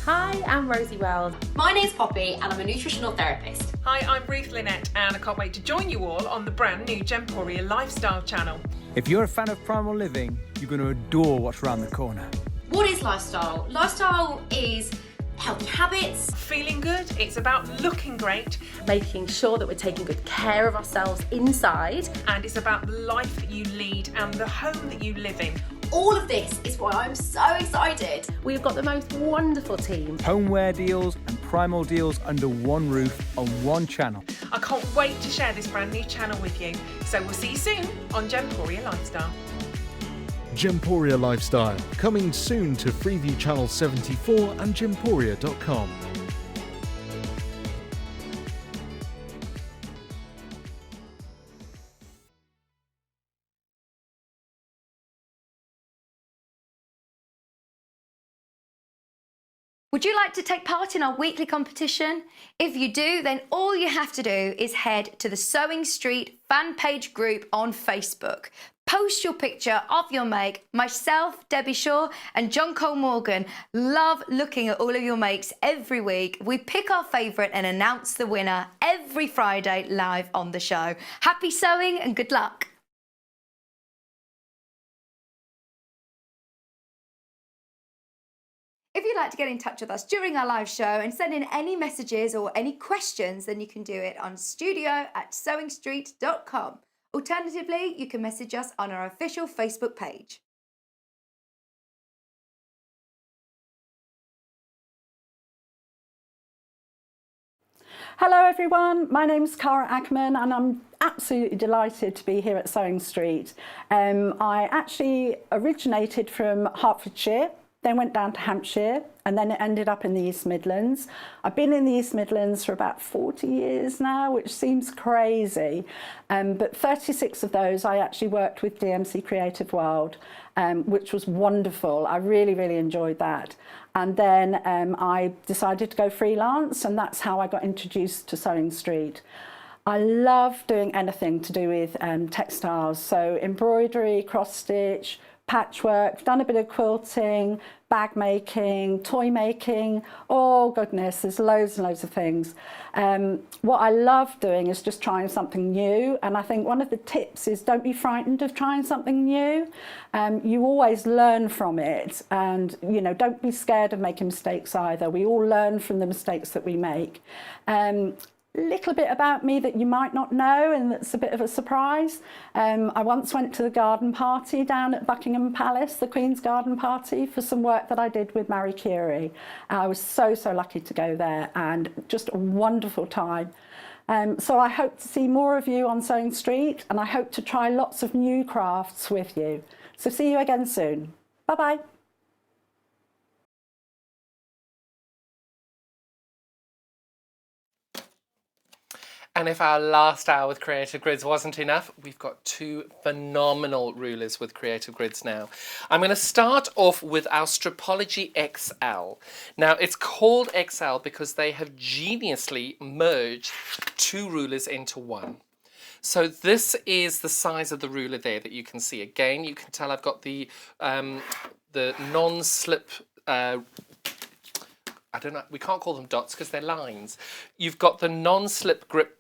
Hi, I'm Rosie Wells. My name's Poppy and I'm a nutritional therapist. Hi, I'm Ruth Lynette and I can't wait to join you all on the brand new Gemporia Lifestyle channel. If you're a fan of primal living, you're going to adore what's around the corner. What is lifestyle? Lifestyle is healthy habits. Feeling good, it's about looking great, Making sure that we're taking good care of ourselves inside. and it's about the life that you lead and the home that you live in. All of this is why I'm so excited. We've got the most wonderful team. Homeware deals and primal deals under one roof on one channel. I can't wait to share this brand new channel with you. So we'll see you soon on Gemporia Lifestyle. Gemporia Lifestyle, coming soon to Freeview Channel 74 and gemporia.com. Would you like to take part in our weekly competition? If you do, then all you have to do is head to the Sewing Street fan page group on Facebook. Post your picture of your make. Myself, Debbie Shaw and John Cole Morgan love looking at all of your makes every week. We pick our favourite and announce the winner every Friday live on the show. Happy sewing and good luck. If you'd like to get in touch with us during our live show and send in any messages or any questions, then you can do it on studio@sewingstreet.com. Alternatively, you can message us on our official Facebook page. Hello everyone, my name's Cara Ackerman and I'm absolutely delighted to be here at Sewing Street. I actually originated from Hertfordshire, then went down to Hampshire and then it ended up in the East Midlands. I've been in the East Midlands for about 40 years now, which seems crazy, but 36 of those I actually worked with DMC Creative World, which was wonderful. I really, really enjoyed that. And then I decided to go freelance and that's how I got introduced to Sewing Street. I love doing anything to do with textiles, so embroidery, cross stitch, patchwork, done a bit of quilting, bag making, toy making, oh goodness, there's loads and loads of things. What I love doing is just trying something new, and I think one of the tips is don't be frightened of trying something new. You always learn from it, and you know, don't be scared of making mistakes either. We all learn from the mistakes that we make. Little bit about me that you might not know and that's a bit of a surprise. I once went to the garden party down at Buckingham Palace, the Queen's garden party, for some work that I did with Marie Curie. I was so lucky to go there and just a wonderful time. So I hope to see more of you on Sewing Street and I hope to try lots of new crafts with you. So see you again soon. Bye-bye. And if our last hour with Creative Grids wasn't enough, we've got two phenomenal rulers with Creative Grids now. I'm going to start off with our Stripology XL. Now, it's called XL because they have geniusly merged two rulers into one. So this is the size of the ruler there that you can see. Again, you can tell I've got the non-slip, I don't know, we can't call them dots because they're lines. You've got the non-slip grip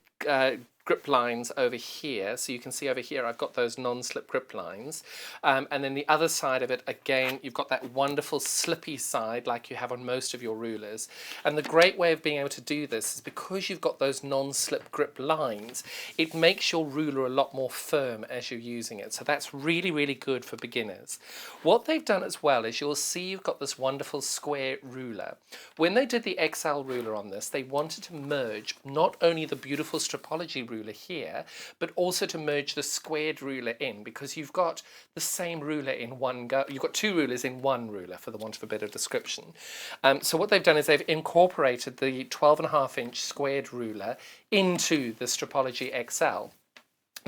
lines over here, so you can see over here I've got those non-slip grip lines, and then the other side of it, again, you've got that wonderful slippy side like you have on most of your rulers. And the great way of being able to do this is because you've got those non-slip grip lines, it makes your ruler a lot more firm as you're using it, so that's really, really good for beginners. What they've done as well is you'll see you've got this wonderful square ruler. When they did the XL ruler on this, they wanted to merge not only the beautiful stripology ruler here, but also to merge the squared ruler in, because you've got the same ruler in one go. You've got two rulers in one ruler, for the want of a better description. So what they've done is they've incorporated the 12.5-inch squared ruler into the Stripology XL.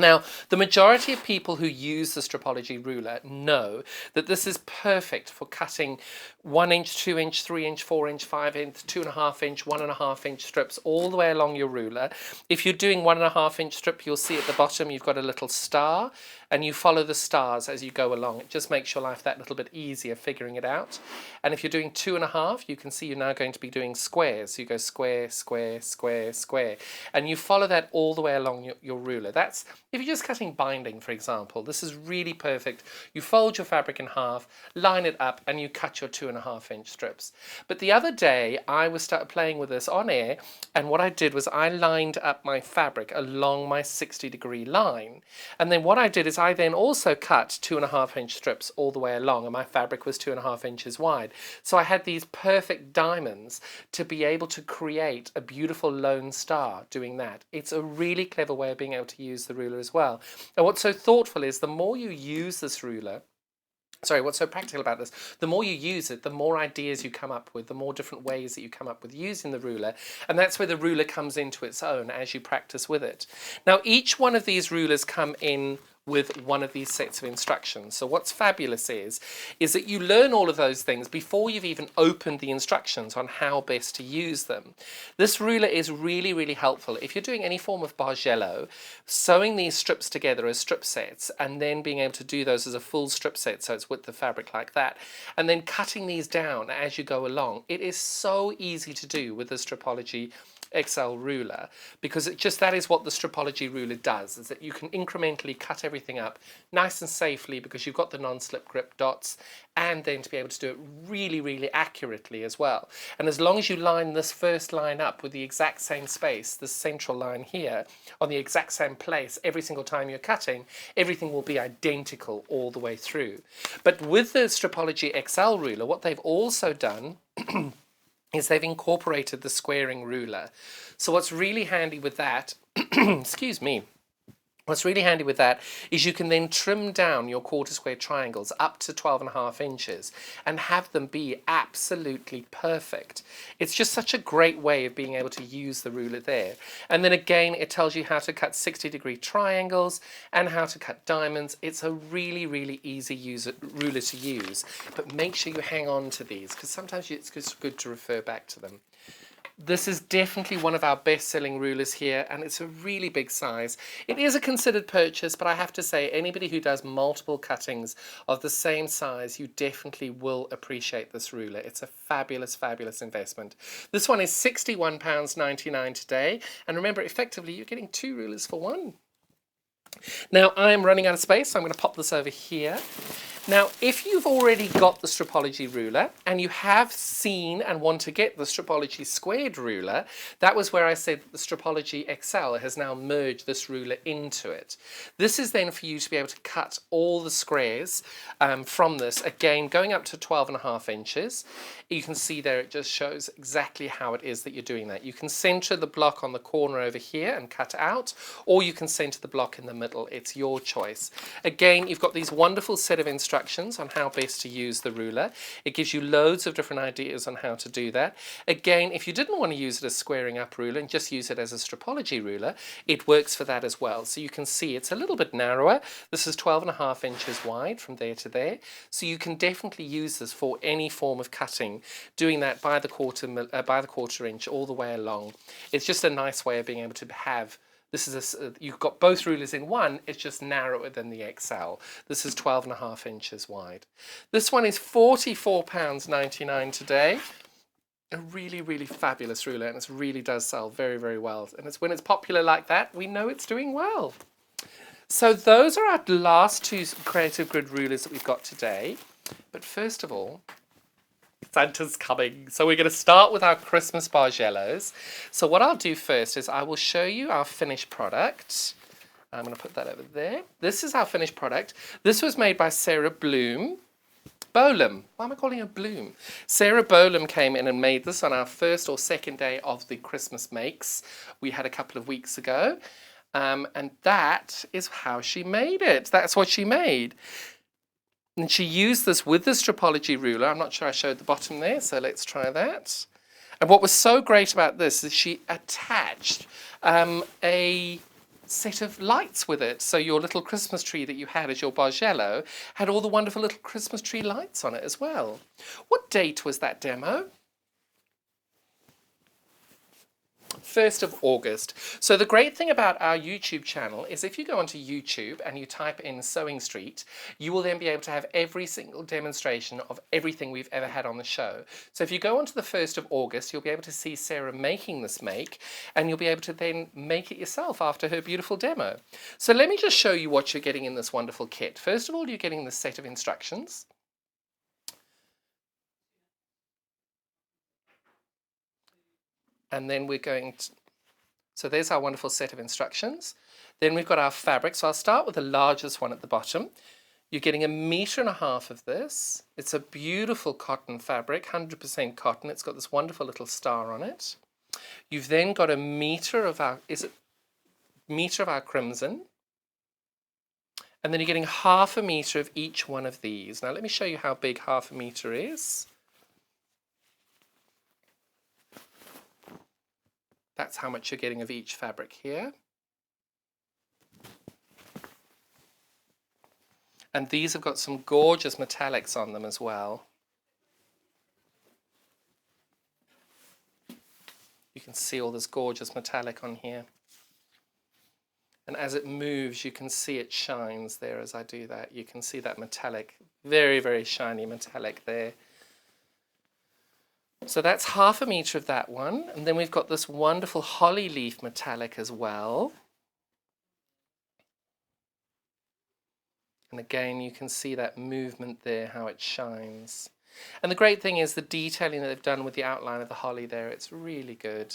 Now, the majority of people who use the Stripology ruler know that this is perfect for cutting 1 inch, 2 inch, 3 inch, 4 inch, 5 inch, 2.5 inch, 1.5 inch strips all the way along your ruler. If you're doing 1.5 inch strip, you'll see at the bottom you've got a little star, and you follow the stars as you go along. It just makes your life that little bit easier figuring it out. And if you're doing 2.5, you can see you're now going to be doing squares. So you go square, square, square, square, and you follow that all the way along your ruler. That's if you're just cutting binding, for example. This is really perfect. You fold your fabric in half, line it up, and you cut your 2.5-inch strips. But the other day, I was playing with this on air, and what I did was I lined up my fabric along my 60-degree line. And then what I did is I then also cut 2.5-inch strips all the way along, and my fabric was 2.5 inches wide. So I had these perfect diamonds to be able to create a beautiful lone star doing that. It's a really clever way of being able to use the ruler as well. And what's so thoughtful is the more you use this ruler, what's so practical about this, the more you use it, the more ideas you come up with, the more different ways that you come up with using the ruler. And that's where the ruler comes into its own as you practice with it. Now, each one of these rulers come in with one of these sets of instructions. So what's fabulous is that you learn all of those things before you've even opened the instructions on how best to use them. This ruler is really, really helpful. If you're doing any form of Bargello, sewing these strips together as strip sets and then being able to do those as a full strip set, so it's with the fabric like that, and then cutting these down as you go along, it is so easy to do with the Stripology XL ruler, because that is what the Stripology ruler does, is that you can incrementally cut everything up nice and safely because you've got the non-slip grip dots, and then to be able to do it really, really accurately as well. And as long as you line this first line up with the exact same space, the central line here, on the exact same place every single time you're cutting, everything will be identical all the way through. But with the Stripology XL ruler, what they've also done is they've incorporated the squaring ruler. So what's really handy with that, excuse me, what's really handy with that is you can then trim down your quarter square triangles up to 12.5 inches and have them be absolutely perfect. It's just such a great way of being able to use the ruler there. And then again, it tells you how to cut 60-degree triangles and how to cut diamonds. It's a really, really easy ruler to use, but make sure you hang on to these because sometimes it's just good to refer back to them. This is definitely one of our best-selling rulers here, and it's a really big size. It is a considered purchase, but I have to say, anybody who does multiple cuttings of the same size, you definitely will appreciate this ruler. It's a fabulous, fabulous investment. This one is £61.99 today, and remember, effectively, you're getting 2 rulers for 1. Now, I'm running out of space, so I'm going to pop this over here. Now, if you've already got the Stripology ruler and you have seen and want to get the Stripology squared ruler, that was where I said that the Stripology XL has now merged this ruler into it. This is then for you to be able to cut all the squares from this, again, going up to 12.5 inches. You can see there it just shows exactly how it is that you're doing that. You can center the block on the corner over here and cut out, or you can center the block in the middle. It's your choice. Again, you've got these wonderful set of instructions on how best to use the ruler. It gives you loads of different ideas on how to do that. Again, if you didn't want to use it as squaring up ruler and just use it as a Stripology ruler, it works for that as well. So you can see it's a little bit narrower. This is 12.5 inches wide from there to there. So you can definitely use this for any form of cutting, doing that by the quarter inch all the way along. It's just a nice way of being able to have This is you've got both rulers in one, it's just narrower than the XL. This is 12.5 inches wide. This one is £44.99 today. A really, really fabulous ruler, and it really does sell very, very well. And it's when it's popular like that, we know it's doing well. So those are our last two Creative Grid rulers that we've got today. But first of all, Santa's coming. So we're going to start with our Christmas Bargellos. So what I'll do first is I will show you our finished product. I'm going to put that over there. This is our finished product. This was made by Sarah Bolam. Why am I calling her Bloom? Sarah Bolam came in and made this on our first or second day of the Christmas makes we had a couple of weeks ago. And that is how she made it. That's what she made. And she used this with the Strapology ruler. I'm not sure I showed the bottom there, so let's try that. And what was so great about this is she attached a set of lights with it. So your little Christmas tree that you had as your Bargello had all the wonderful little Christmas tree lights on it as well. What date was that demo? 1st of August. So the great thing about our YouTube channel is if you go onto YouTube and you type in Sewing Street, you will then be able to have every single demonstration of everything we've ever had on the show. So if you go onto the 1st of August, you'll be able to see Sarah making this make, and you'll be able to then make it yourself after her beautiful demo. So let me just show you what you're getting in this wonderful kit. First of all, you're getting this set of instructions. And then we're going to, so there's our wonderful set of instructions. Then we've got our fabric. So I'll start with the largest one at the bottom. You're getting 1.5 meters of this. It's a beautiful cotton fabric, 100% cotton. It's got this wonderful little star on it. You've then got 1 meter of our, meter of our crimson. And then you're getting 0.5 meter of each one of these. Now let me show you how big 0.5 meter is. That's how much you're getting of each fabric here. And these have got some gorgeous metallics on them as well. You can see all this gorgeous metallic on here. And as it moves, you can see it shines there as I do that. You can see that metallic, very, very shiny metallic there. So that's 0.5 meter of that one. And then we've got this wonderful holly leaf metallic as well. And again, you can see that movement there, how it shines. And the great thing is the detailing that they've done with the outline of the holly there, it's really good.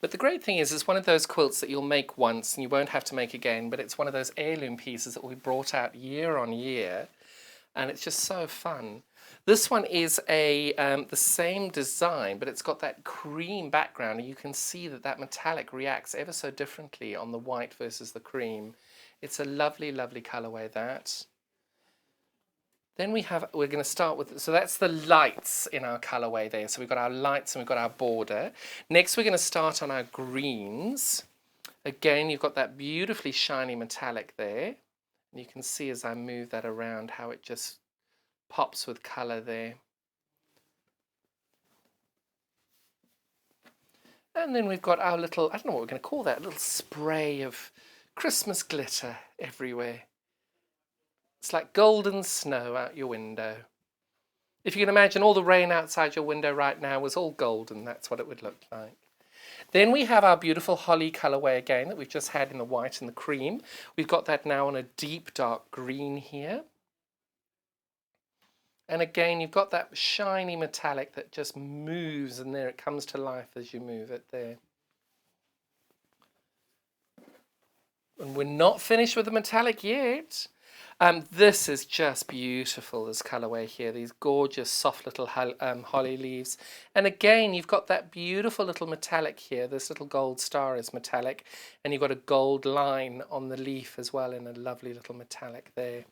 But the great thing is it's one of those quilts that you'll make once and you won't have to make again, but it's one of those heirloom pieces that will be brought out year on year. And it's just so fun. This one is the same design, but it's got that cream background, and you can see that that metallic reacts ever so differently on the white versus the cream. It's a lovely, lovely colourway, that. Then we're going to start with, so that's the lights in our colourway there. So we've got our lights and we've got our border. Next we're going to start on our greens. Again, you've got that beautifully shiny metallic there. And you can see as I move that around how it just pops with colour there. And then we've got our little, I don't know what we're going to call that, little spray of Christmas glitter everywhere. It's like golden snow out your window. If you can imagine all the rain outside your window right now was all golden, that's what it would look like. Then we have our beautiful holly colourway again that we've just had in the white and the cream. We've got that now on a deep dark green here. And again, you've got that shiny metallic that just moves, and there it comes to life as you move it there. And we're not finished with the metallic yet. This is just beautiful, this colourway here, these gorgeous soft little holly leaves. And again, you've got that beautiful little metallic here. This little gold star is metallic, and you've got a gold line on the leaf as well in a lovely little metallic there.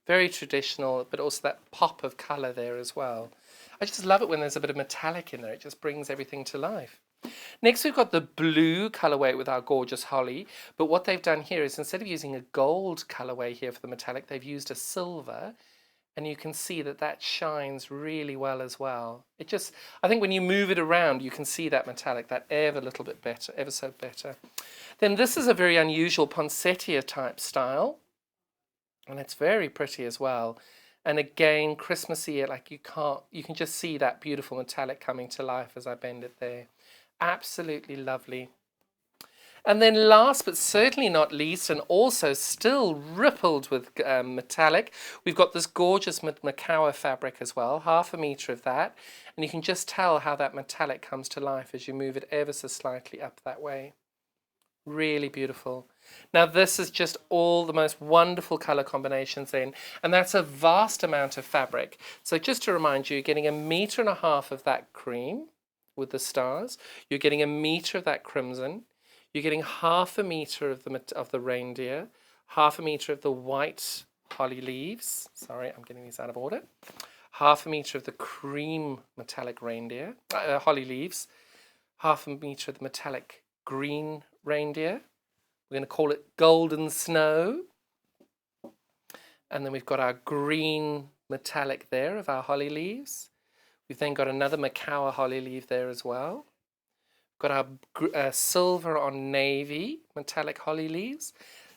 Very traditional, but also that pop of colour there as well. I just love it when there's a bit of metallic in there. It just brings everything to life. Next, we've got the blue colourway with our gorgeous holly. But what they've done here is instead of using a gold colourway here for the metallic, they've used a silver. And you can see that that shines really well as well. It just, I think when you move it around, you can see that metallic, that ever little bit better, ever so better. Then this is a very unusual poinsettia type style. And it's very pretty as well. And again, Christmassy, like you can just see that beautiful metallic coming to life as I bend it there. Absolutely lovely. And then last but certainly not least, and also still rippled with metallic, we've got this gorgeous Macawa fabric as well, 1/2 meter of that. And you can just tell how that metallic comes to life as you move it ever so slightly up that way. Really beautiful. Now this is just all the most wonderful color combinations in, and that's a vast amount of fabric. So just to remind you, you're getting 1.5 meters of that cream with the stars. You're getting 1 meter of that crimson. You're getting 1/2 meter of the reindeer, 1/2 meter of the white holly leaves. Sorry, I'm getting these out of order. 1/2 meter of the cream metallic reindeer, holly leaves. 1/2 meter of the metallic green reindeer. We're going to call it golden snow. And then we've got our green metallic there of our holly leaves. We've then got another Macawa holly leaf there as well. Got our silver on navy metallic holly leaves,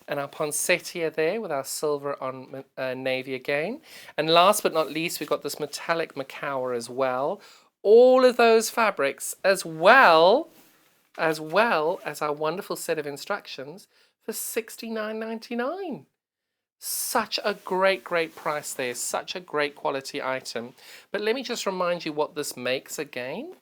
and our poinsettia there with our silver on navy again. And last but not least, we've got this metallic Macawa as well. All of those fabrics as well as our wonderful set of instructions for $69.99. Such a great price there, such a great quality item. But let me just remind you what this makes again.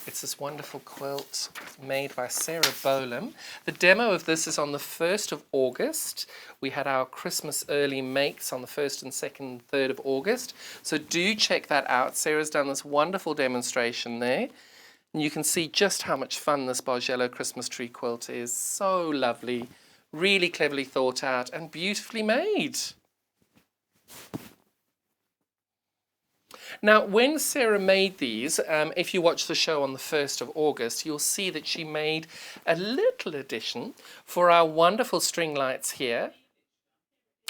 It's this wonderful quilt made by Sarah Bolam. The demo of this is on the 1st of August. We had our Christmas early makes on the 1st and 2nd, 3rd of August. So do check that out. Sarah's done this wonderful demonstration there. And you can see just how much fun this Boz Yellow Christmas tree quilt is. So lovely, really cleverly thought out and beautifully made. Now, when Sarah made these, if you watch the show on the 1st of August, you'll see that she made a little addition for our wonderful string lights here.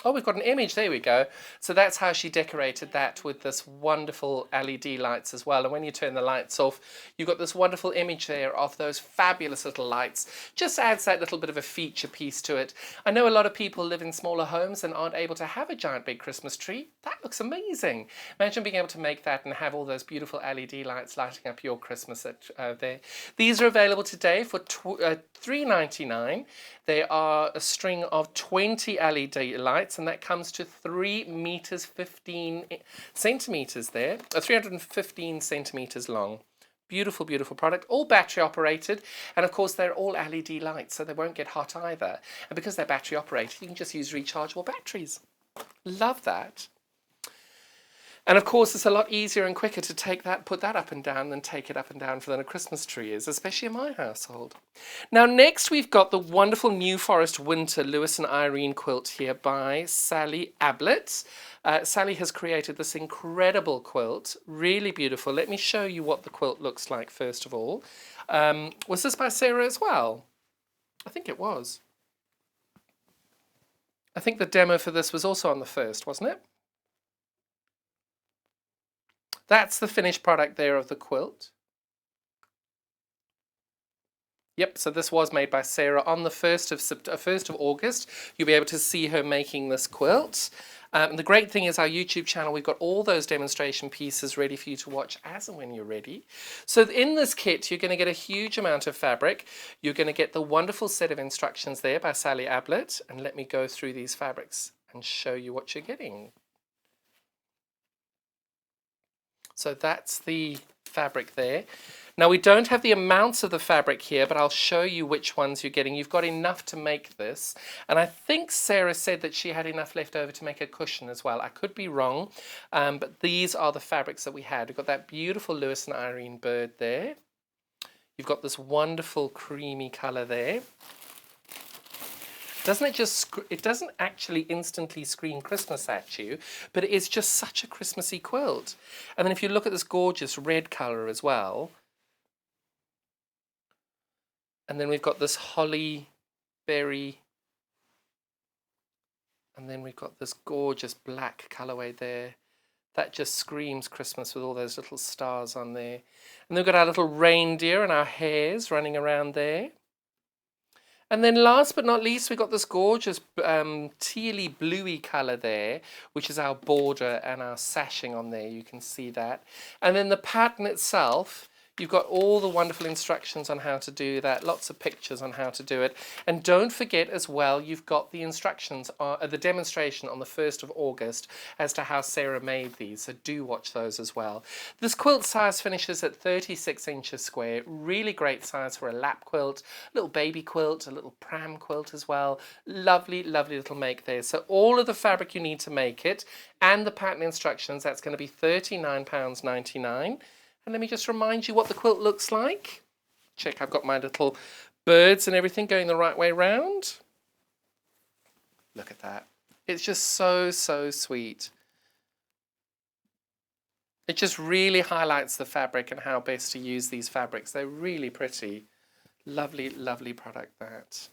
Oh, we've got an image, there we go. So that's how she decorated that with this wonderful LED lights as well. And when you turn the lights off, you've got this wonderful image there of those fabulous little lights. Just adds that little bit of a feature piece to it. I know a lot of people live in smaller homes and aren't able to have a giant big Christmas tree. That looks amazing. Imagine being able to make that and have all those beautiful LED lights lighting up your Christmas there. These are available today for $3.99. They are a string of 20 LED lights, and that comes to 3 meters 15 centimeters there, 315 centimeters long. Beautiful, beautiful product, all battery operated, and of course they're all LED lights, so they won't get hot either. And because they're battery operated, you can just use rechargeable batteries. Love that. And of course, it's a lot easier and quicker to take that, put that up and down than take it up and down than a Christmas tree is, especially in my household. Now, next we've got the wonderful New Forest Winter Lewis and Irene quilt here by Sally Ablett. Sally has created this incredible quilt, really beautiful. Let me show you what the quilt looks like first of all. Was this by Sarah as well? I think it was. I think the demo for this was also on the 1st, wasn't it? That's the finished product there of the quilt. Yep, so this was made by Sarah on the 1st of August. You'll be able to see her making this quilt. And the great thing is our YouTube channel, we've got all those demonstration pieces ready for you to watch as and when you're ready. So in this kit, you're going to get a huge amount of fabric. You're going to get the wonderful set of instructions there by Sally Ablett. And let me go through these fabrics and show you what you're getting. So that's the fabric there. Now we don't have the amounts of the fabric here, but I'll show you which ones you're getting. You've got enough to make this. And I think Sarah said that she had enough left over to make a cushion as well. I could be wrong, but these are the fabrics that we had. We've got that beautiful Lewis and Irene bird there. You've got this wonderful creamy colour there. It doesn't actually instantly scream Christmas at you, but it is just such a Christmassy quilt. And then if you look at this gorgeous red colour as well, and then we've got this holly berry And then we've got this gorgeous black colourway there. That just screams Christmas with all those little stars on there. And then we've got our little reindeer and our hares running around there. And then last but not least, we've got this gorgeous tealy bluey colour there, which is our border and our sashing on there. You can see that. And then the pattern itself, you've got all the wonderful instructions on how to do that, lots of pictures on how to do it. And don't forget as well, you've got the instructions, the demonstration on the 1st of August as to how Sarah made these, so do watch those as well. This quilt size finishes at 36 inches square, really great size for a lap quilt, a little baby quilt, a little pram quilt as well. Lovely, lovely little make there. So all of the fabric you need to make it and the pattern instructions, that's going to be £39.99. And let me just remind you what the quilt looks like. Check, I've got my little birds and everything going the right way round. Look at that. It's just so, so sweet. It just really highlights the fabric and how best to use these fabrics. They're really pretty. Lovely, lovely product, that.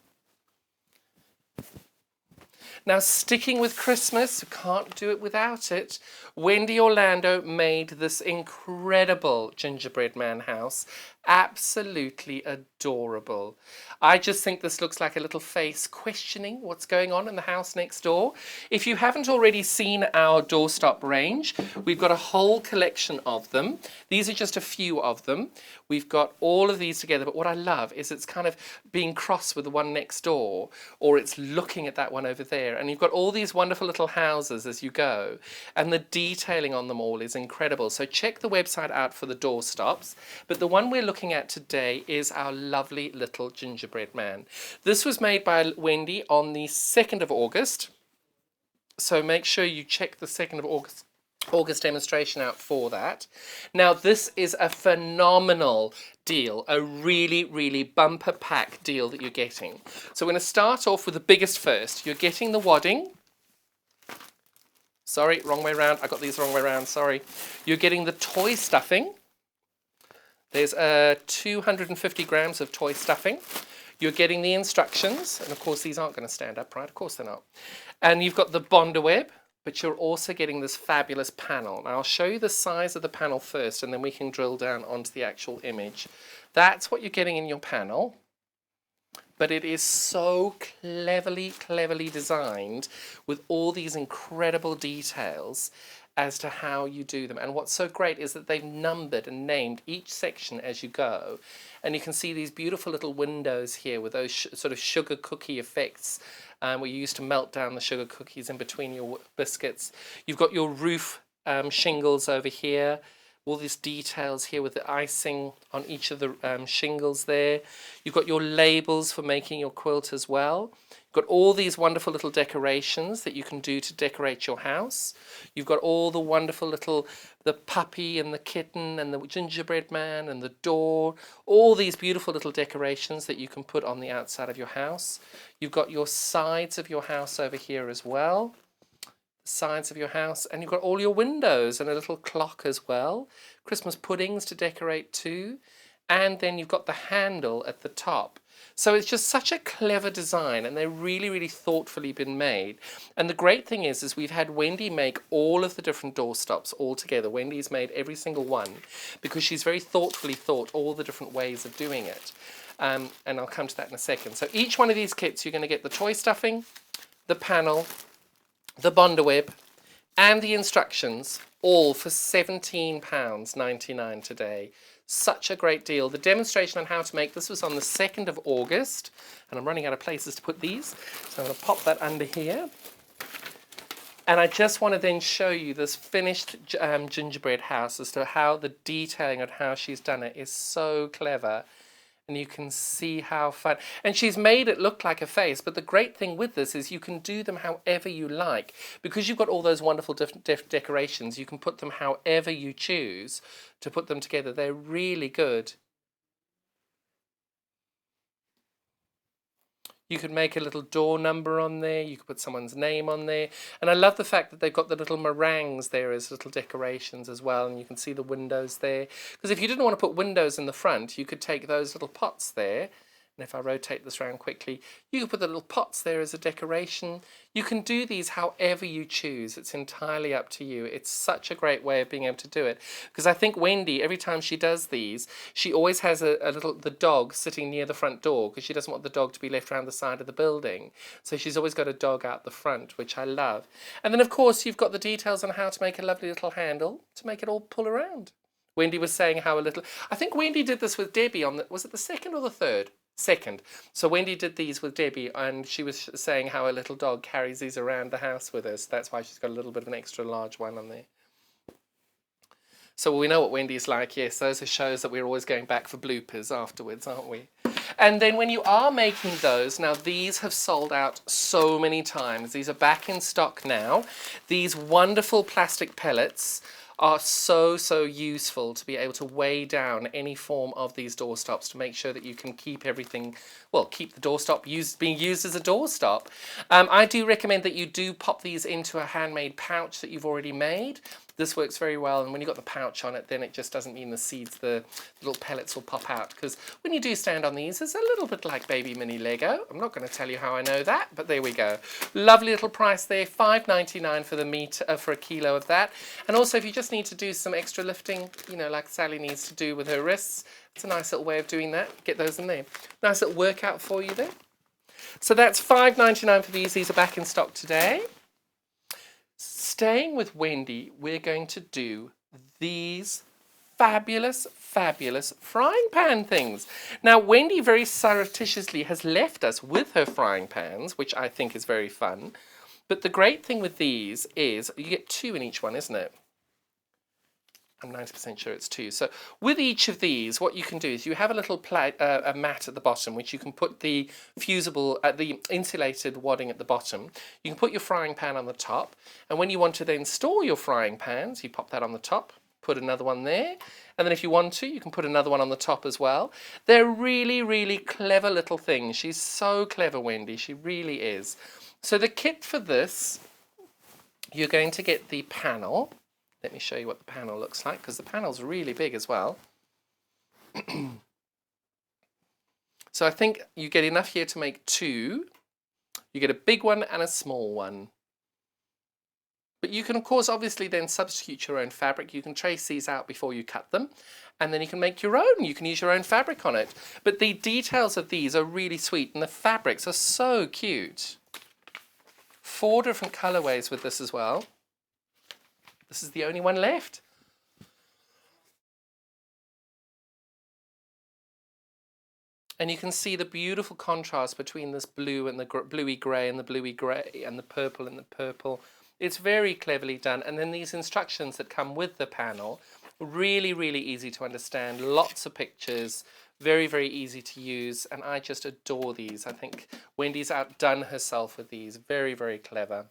Now, sticking with Christmas, can't do it without it. Wendy Orlando made this incredible gingerbread man house. Absolutely adorable. I just think this looks like a little face questioning what's going on in the house next door. If you haven't already seen our doorstop range, we've got a whole collection of them. These are just a few of them. We've got all of these together, but what I love is it's kind of being crossed with the one next door, or it's looking at that one over there. And you've got all these wonderful little houses as you go, and the detailing on them all is incredible. So check the website out for the doorstops. But the one we're looking at today is our lovely little gingerbread man. This was made by Wendy on the 2nd of August. So make sure you check the 2nd of August demonstration out for that. Now, this is a phenomenal deal, a really, really bumper pack deal that you're getting. So we're going to start off with the biggest first. You're getting the wadding. Sorry, wrong way around. I got these the wrong way around, sorry. You're getting the toy stuffing. There's 250 grams of toy stuffing. You're getting the instructions, and of course these aren't going to stand upright, of course they're not. And you've got the bonder web, but you're also getting this fabulous panel. Now I'll show you the size of the panel first, and then we can drill down onto the actual image. That's what you're getting in your panel, but it is so cleverly designed with all these incredible details as to how you do them. And what's so great is that they've numbered and named each section as you go. And you can see these beautiful little windows here with those sort of sugar cookie effects where you used to melt down the sugar cookies in between your biscuits. You've got your roof shingles over here, all these details here with the icing on each of the shingles there. You've got your labels for making your quilt as well. You've got all these wonderful little decorations that you can do to decorate your house. You've got all the wonderful little, the puppy and the kitten and the gingerbread man and the door, all these beautiful little decorations that you can put on the outside of your house. You've got your sides of your house over here as well. Sides of your house, and you've got all your windows and a little clock as well. Christmas puddings to decorate too. And then you've got the handle at the top. So it's just such a clever design, and they're really, really thoughtfully been made. And the great thing is we've had Wendy make all of the different doorstops all together. Wendy's made every single one because she's very thoughtfully thought all the different ways of doing it. And I'll come to that in a second. So each one of these kits, you're going to get the toy stuffing, the panel, the bonder web, and the instructions, all for £17.99 today. Such a great deal. The demonstration on how to make this was on the 2nd of August, and I'm running out of places to put these, so I'm going to pop that under here. And I just want to then show you this finished gingerbread house as to how the detailing of how she's done it is so clever. And you can see how fun. And she's made it look like a face, but the great thing with this is you can do them however you like. Because you've got all those wonderful decorations, you can put them however you choose to put them together. They're really good. You could make a little door number on there. You could put someone's name on there. And I love the fact that they've got the little meringues there as little decorations as well. And you can see the windows there. Because if you didn't want to put windows in the front, you could take those little pots there And if I rotate this around quickly, you can put the little pots there as a decoration. You can do these however you choose. It's entirely up to you. It's such a great way of being able to do it. Because I think Wendy, every time she does these, she always has the dog sitting near the front door because she doesn't want the dog to be left around the side of the building. So she's always got a dog out the front, which I love. And then, of course, you've got the details on how to make a lovely little handle to make it all pull around. Wendy was saying how I think Wendy did this with Debbie was it the second or the third? Second. So Wendy did these with Debbie, and she was saying how a little dog carries these around the house with her. So that's why she's got a little bit of an extra large one on there. So we know what Wendy's like. Yes, those are shows that we're always going back for bloopers afterwards, aren't we? And then when you are making those, now these have sold out so many times. These are back in stock now. These wonderful plastic pellets are so useful to be able to weigh down any form of these doorstops to make sure that you can keep everything, well, keep the doorstop being used as a doorstop. I do recommend that you do pop these into a handmade pouch that you've already made. This works very well, and when you've got the pouch on it, then it just doesn't mean the seeds, the little pellets will pop out, because when you do stand on these, it's a little bit like baby mini Lego. I'm not going to tell you how I know that, but there we go. Lovely little price there, $5.99 for the meter, for a kilo of that. And also, if you just need to do some extra lifting, you know, like Sally needs to do with her wrists, it's a nice little way of doing that. Get those in there. Nice little workout for you there. So that's $5.99 for these. These are back in stock today. Staying with Wendy, we're going to do these fabulous frying pan things. Now, Wendy very surreptitiously has left us with her frying pans, which I think is very fun. But the great thing with these is you get two in each one, isn't it? I'm 90% sure it's two. So with each of these, what you can do is you have a little a mat at the bottom, which you can put the fusible, the insulated wadding at the bottom. You can put your frying pan on the top, and when you want to then store your frying pans, you pop that on the top, put another one there, and then if you want to, you can put another one on the top as well. They're really clever little things. She's so clever, Wendy. She really is. So the kit for this, you're going to get the panel. Let me show you what the panel looks like, because the panel's really big as well. So I think you get enough here to make two. You get a big one and a small one. But you can, of course, obviously then substitute your own fabric. You can trace these out before you cut them, and then you can make your own. You can use your own fabric on it. But the details of these are really sweet, and the fabrics are so cute. 4 different colorways with this as well. This is the only one left. And you can see the beautiful contrast between this blue and the bluey grey and the bluey grey and the purple and the purple. It's very cleverly done. And then these instructions that come with the panel, really easy to understand. Lots of pictures, very easy to use. And I just adore these. I think Wendy's outdone herself with these. Very clever.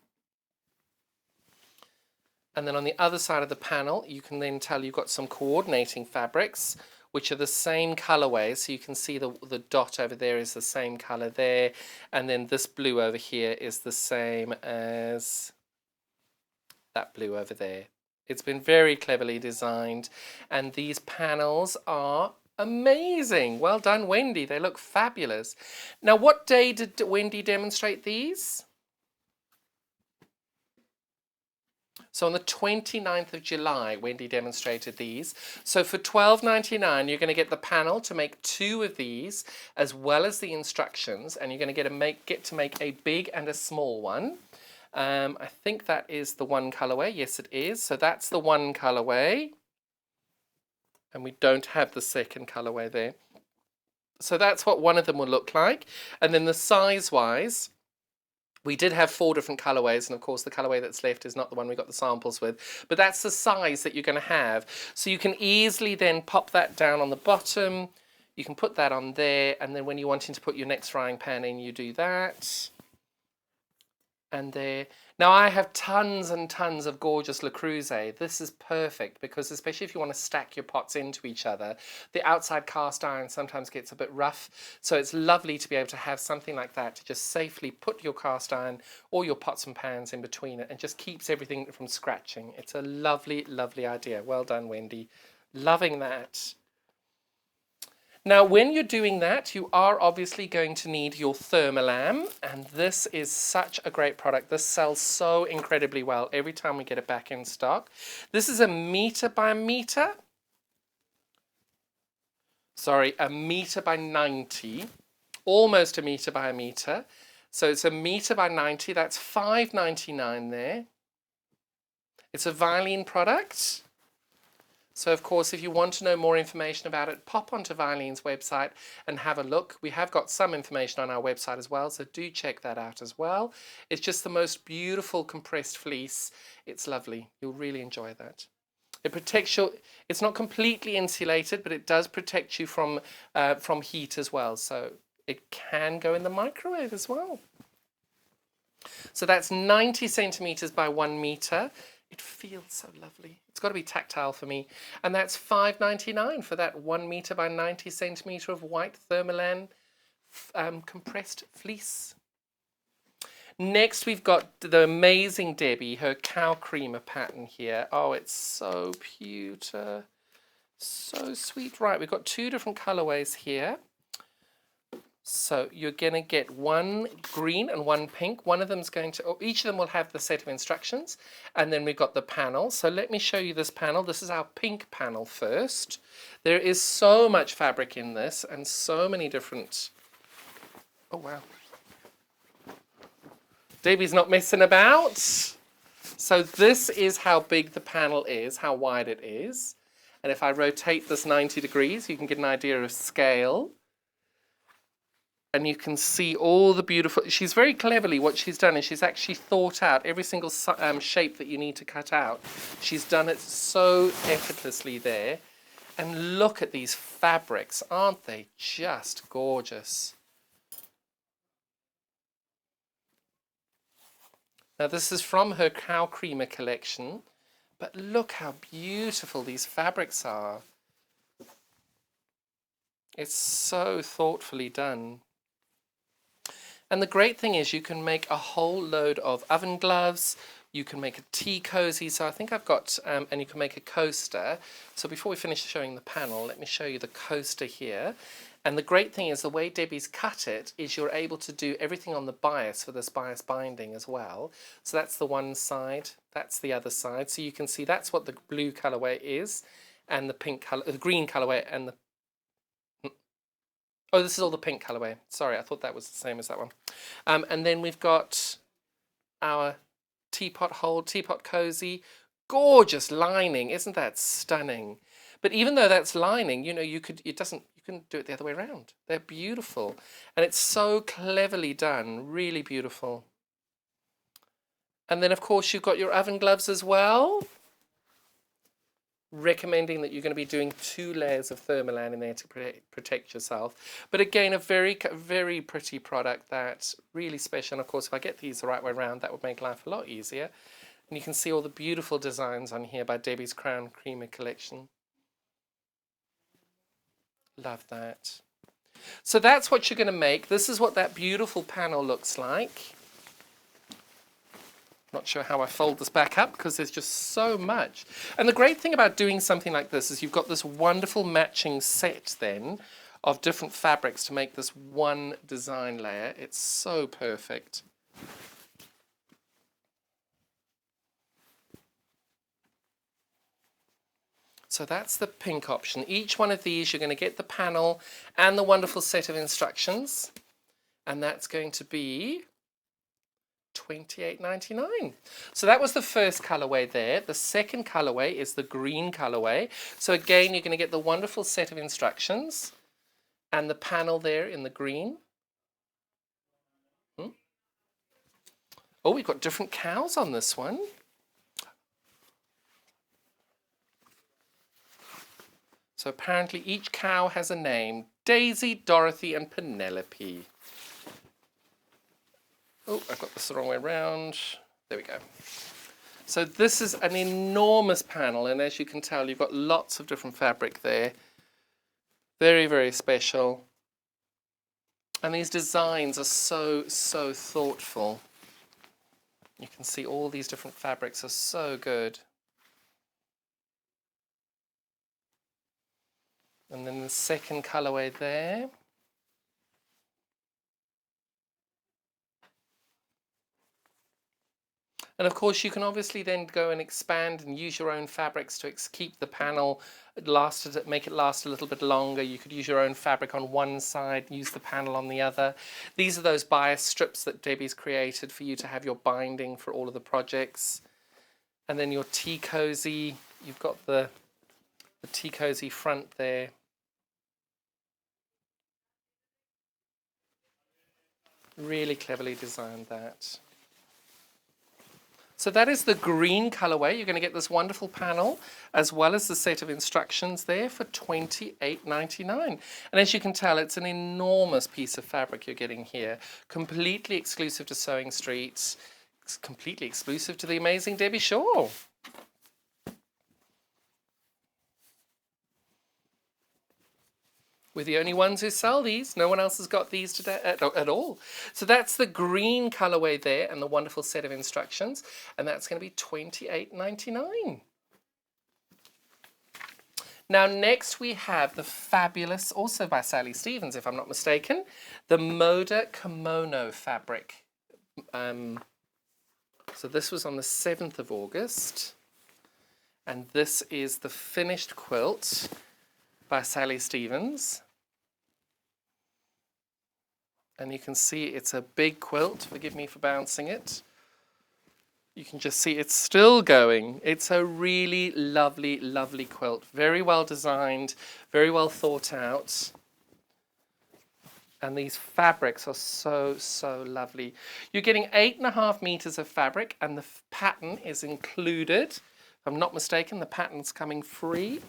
And then on the other side of the panel, you can then tell you've got some coordinating fabrics, which are the same colorway. So you can see the dot over there is the same color there. And then this blue over here is the same as that blue over there. It's been very cleverly designed. And these panels are amazing. Well done, Wendy. They look fabulous. Now, what day did Wendy demonstrate these? So on the 29th of July, Wendy demonstrated these. So for $12.99, you're going to get the panel to make 2 of these, as well as the instructions, and you're going to get to make a big and a small one. I think that is the one colorway. Yes, it is. So that's the one colorway, and we don't have the second colorway there. So that's what one of them will look like. And then the size-wise, we did have 4 different colorways, and of course the colorway that's left is not the one we got the samples with, but that's the size that you're going to have. So you can easily then pop that down on the bottom, you can put that on there, and then when you're wanting to put your next frying pan in, you do that. And there. Now I have tons and tons of gorgeous Le Creuset. This is perfect because especially if you want to stack your pots into each other, the outside cast iron sometimes gets a bit rough. So it's lovely to be able to have something like that to just safely put your cast iron or your pots and pans in between it and just keeps everything from scratching. It's a lovely idea. Well done, Wendy. Loving that. Now, when you're doing that, you are obviously going to need your Thermolam, and this is such a great product. This sells so incredibly well every time we get it back in stock. This is a meter by meter. Sorry, a meter by 90, almost a meter by a meter. So it's a meter by 90, that's $5.99 there. It's a Vilene product. So of course, if you want to know more information about it, pop onto Vilene's website and have a look. We have got some information on our website as well, so do check that out as well. It's just the most beautiful compressed fleece. It's lovely. You'll really enjoy that. It protects you. It's not completely insulated, but it does protect you from heat as well. So it can go in the microwave as well. So that's 90 centimeters by 1 meter. It feels so lovely. It's got to be tactile for me. And that's $5.99 for that 1 meter by 90 centimeter of white Thermolam compressed fleece. Next, we've got the amazing Debbie, her cow creamer pattern here. Oh, it's so pewter. So sweet. Right, we've got 2 different colorways here. So you're going to get 1 green and 1 pink. One of them's going to, each of them will have the set of instructions. And then we've got the panel. So let me show you this panel. This is our pink panel first. There is so much fabric in this and so many different, oh wow. Debbie's not messing about. So this is how big the panel is, how wide it is. And if I rotate this 90 degrees, you can get an idea of scale. And you can see all the beautiful, she's very cleverly, what she's done is she's actually thought out every single shape that you need to cut out. She's done it so effortlessly there. And look at these fabrics, aren't they just gorgeous? Now this is from her cow creamer collection, but look how beautiful these fabrics are. It's so thoughtfully done. And the great thing is you can make a whole load of oven gloves, you can make a tea cozy, so I think I've got, and you can make a coaster. So before we finish showing the panel, let me show you the coaster here. And the great thing is the way Debbie's cut it is you're able to do everything on the bias for this bias binding as well. So that's the one side, that's the other side. So you can see that's what the blue colorway is, and the pink color, the green colorway, and the oh, this is all the pink colorway. Sorry, I thought that was the same as that one. And then we've got our teapot cozy, gorgeous lining. Isn't that stunning? But even though that's lining, you know, you can do it the other way around. They're beautiful. And it's so cleverly done, really beautiful. And then of course you've got your oven gloves as well. Recommending that you're going to be doing 2 layers of Thermolam in there to protect yourself. But again, a very, very pretty product that's really special. And of course, if I get these the right way around, that would make life a lot easier. And you can see all the beautiful designs on here by Debbie's Crown Creamer collection. Love that. So that's what you're going to make. This is what that beautiful panel looks like. Not sure how I fold this back up because there's just so much. And the great thing about doing something like this is you've got this wonderful matching set then of different fabrics to make this one design layer. It's so perfect. So that's the pink option. Each one of these you're going to get the panel and the wonderful set of instructions. And that's going to be $28.99. So that was the first colorway there. The second colorway is the green colorway. So again, you're going to get the wonderful set of instructions and the panel there in the green. Oh, we've got different cows on this one. So apparently each cow has a name. Daisy, Dorothy, and Penelope. Oh, I've got this the wrong way around. There we go. So this is an enormous panel, and as you can tell, you've got lots of different fabric there. Very, very special. And these designs are so, so thoughtful. You can see all these different fabrics are so good. And then the second colourway there. And of course you can obviously then go and expand and use your own fabrics to keep the panel make it last a little bit longer. You could use your own fabric on one side, use the panel on the other. These are those bias strips that Debbie's created for you to have your binding for all of the projects. And then your tea cozy, you've got the tea cozy front there. Really cleverly designed that. So that is the green colourway. You're going to get this wonderful panel as well as the set of instructions there for $28.99. And as you can tell, it's an enormous piece of fabric you're getting here. Completely exclusive to Sewing Street. It's completely exclusive to the amazing Debbie Shaw. We're the only ones who sell these. No one else has got these today at all. So that's the green colourway there and the wonderful set of instructions. And that's going to be $28.99. Now next we have the fabulous, also by Sally Stevens if I'm not mistaken, the Moda Kimono fabric. So this was on the 7th of August. And this is the finished quilt by Sally Stevens. And you can see it's a big quilt. Forgive me for bouncing it. You can just see it's still going. It's a really lovely, lovely quilt. Very well designed, very well thought out. And these fabrics are so, so lovely. You're getting 8.5 meters of fabric and the pattern is included. If I'm not mistaken, the pattern's coming free.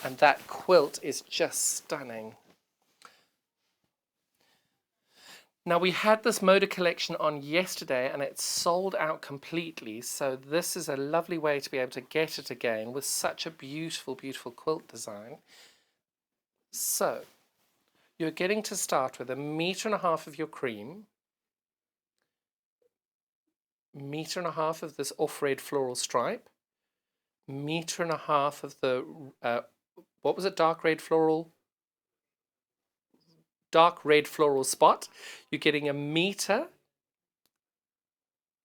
And that quilt is just stunning. Now we had this Moda collection on yesterday and it's sold out completely. So this is a lovely way to be able to get it again with such a beautiful, beautiful quilt design. So you're getting to start with 1.5 meters of your cream, 1.5 meters of this off-red floral stripe, 1.5 meters of the what was it? Dark red floral spot. You're getting 1 meter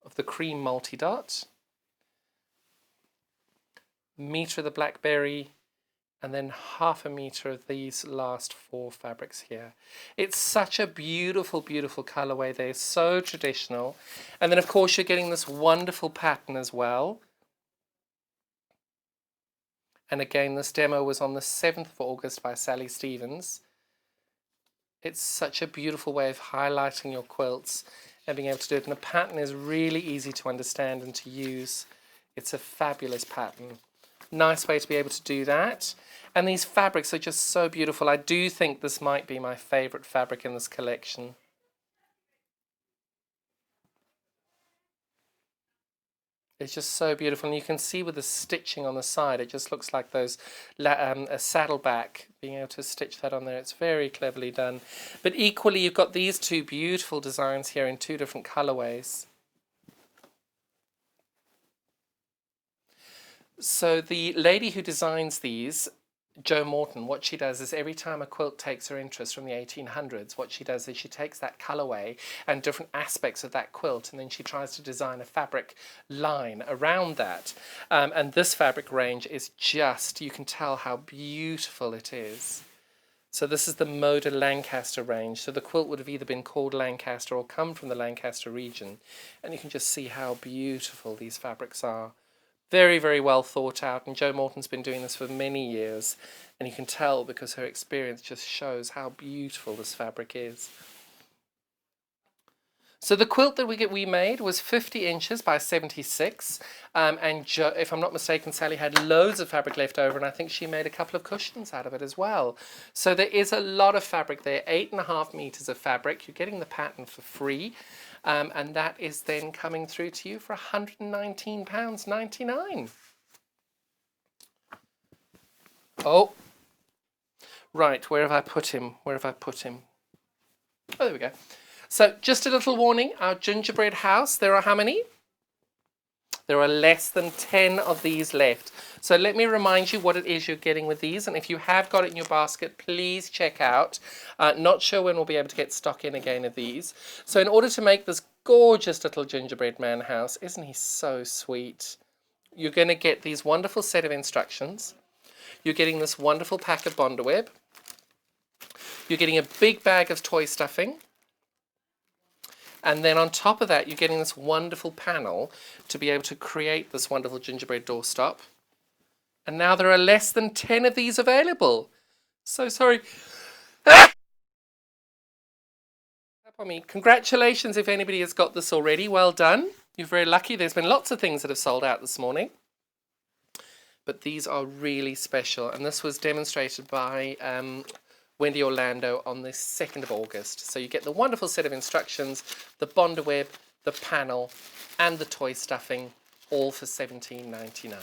of the cream multi-dot, 1 meter of the blackberry, and then 0.5 meter of these last 4 fabrics here. It's such a beautiful, beautiful colorway. They're so traditional. And then of course you're getting this wonderful pattern as well. And again, this demo was on the 7th of August by Sally Stevens. It's such a beautiful way of highlighting your quilts and being able to do it. And the pattern is really easy to understand and to use. It's a fabulous pattern. Nice way to be able to do that. And these fabrics are just so beautiful. I do think this might be my favorite fabric in this collection. It's just so beautiful, and you can see with the stitching on the side, it just looks like those a saddleback, being able to stitch that on there. It's very cleverly done. But equally, you've got these 2 beautiful designs here in 2 different colorways. So the lady who designs these, Jo Morton, what she does is every time a quilt takes her interest from the 1800s, what she does is she takes that colorway and different aspects of that quilt, and then she tries to design a fabric line around that. And this fabric range is just, you can tell how beautiful it is. So this is the Moda Lancaster range. So the quilt would have either been called Lancaster or come from the Lancaster region. And you can just see how beautiful these fabrics are. Very, very well thought out, and Jo Morton's been doing this for many years, and you can tell because her experience just shows how beautiful this fabric is. So the quilt that we made was 50 inches by 76, and Jo, if I'm not mistaken, Sally had loads of fabric left over, and I think she made a couple of cushions out of it as well. So there is a lot of fabric there, 8.5 meters of fabric. You're getting the pattern for free. And that is then coming through to you for £119.99. Oh, right, where have I put him? Where have I put him? Oh, there we go. So just a little warning, our gingerbread house, there are how many? There are less than 10 of these left. So let me remind you what it is you're getting with these. And if you have got it in your basket, please check out. Not sure when we'll be able to get stock in again of these. So in order to make this gorgeous little gingerbread man house, isn't he so sweet? You're going to get these wonderful set of instructions. You're getting this wonderful pack of Bondaweb. You're getting a big bag of toy stuffing. And then on top of that, you're getting this wonderful panel to be able to create this wonderful gingerbread doorstop. And now there are less than 10 of these available. So sorry. Congratulations if anybody has got this already. Well done. You're very lucky. There's been lots of things that have sold out this morning. But these are really special. And this was demonstrated by Wendy Orlando on the 2nd of August. So you get the wonderful set of instructions, the Bondaweb, the panel, and the toy stuffing, all for $17.99.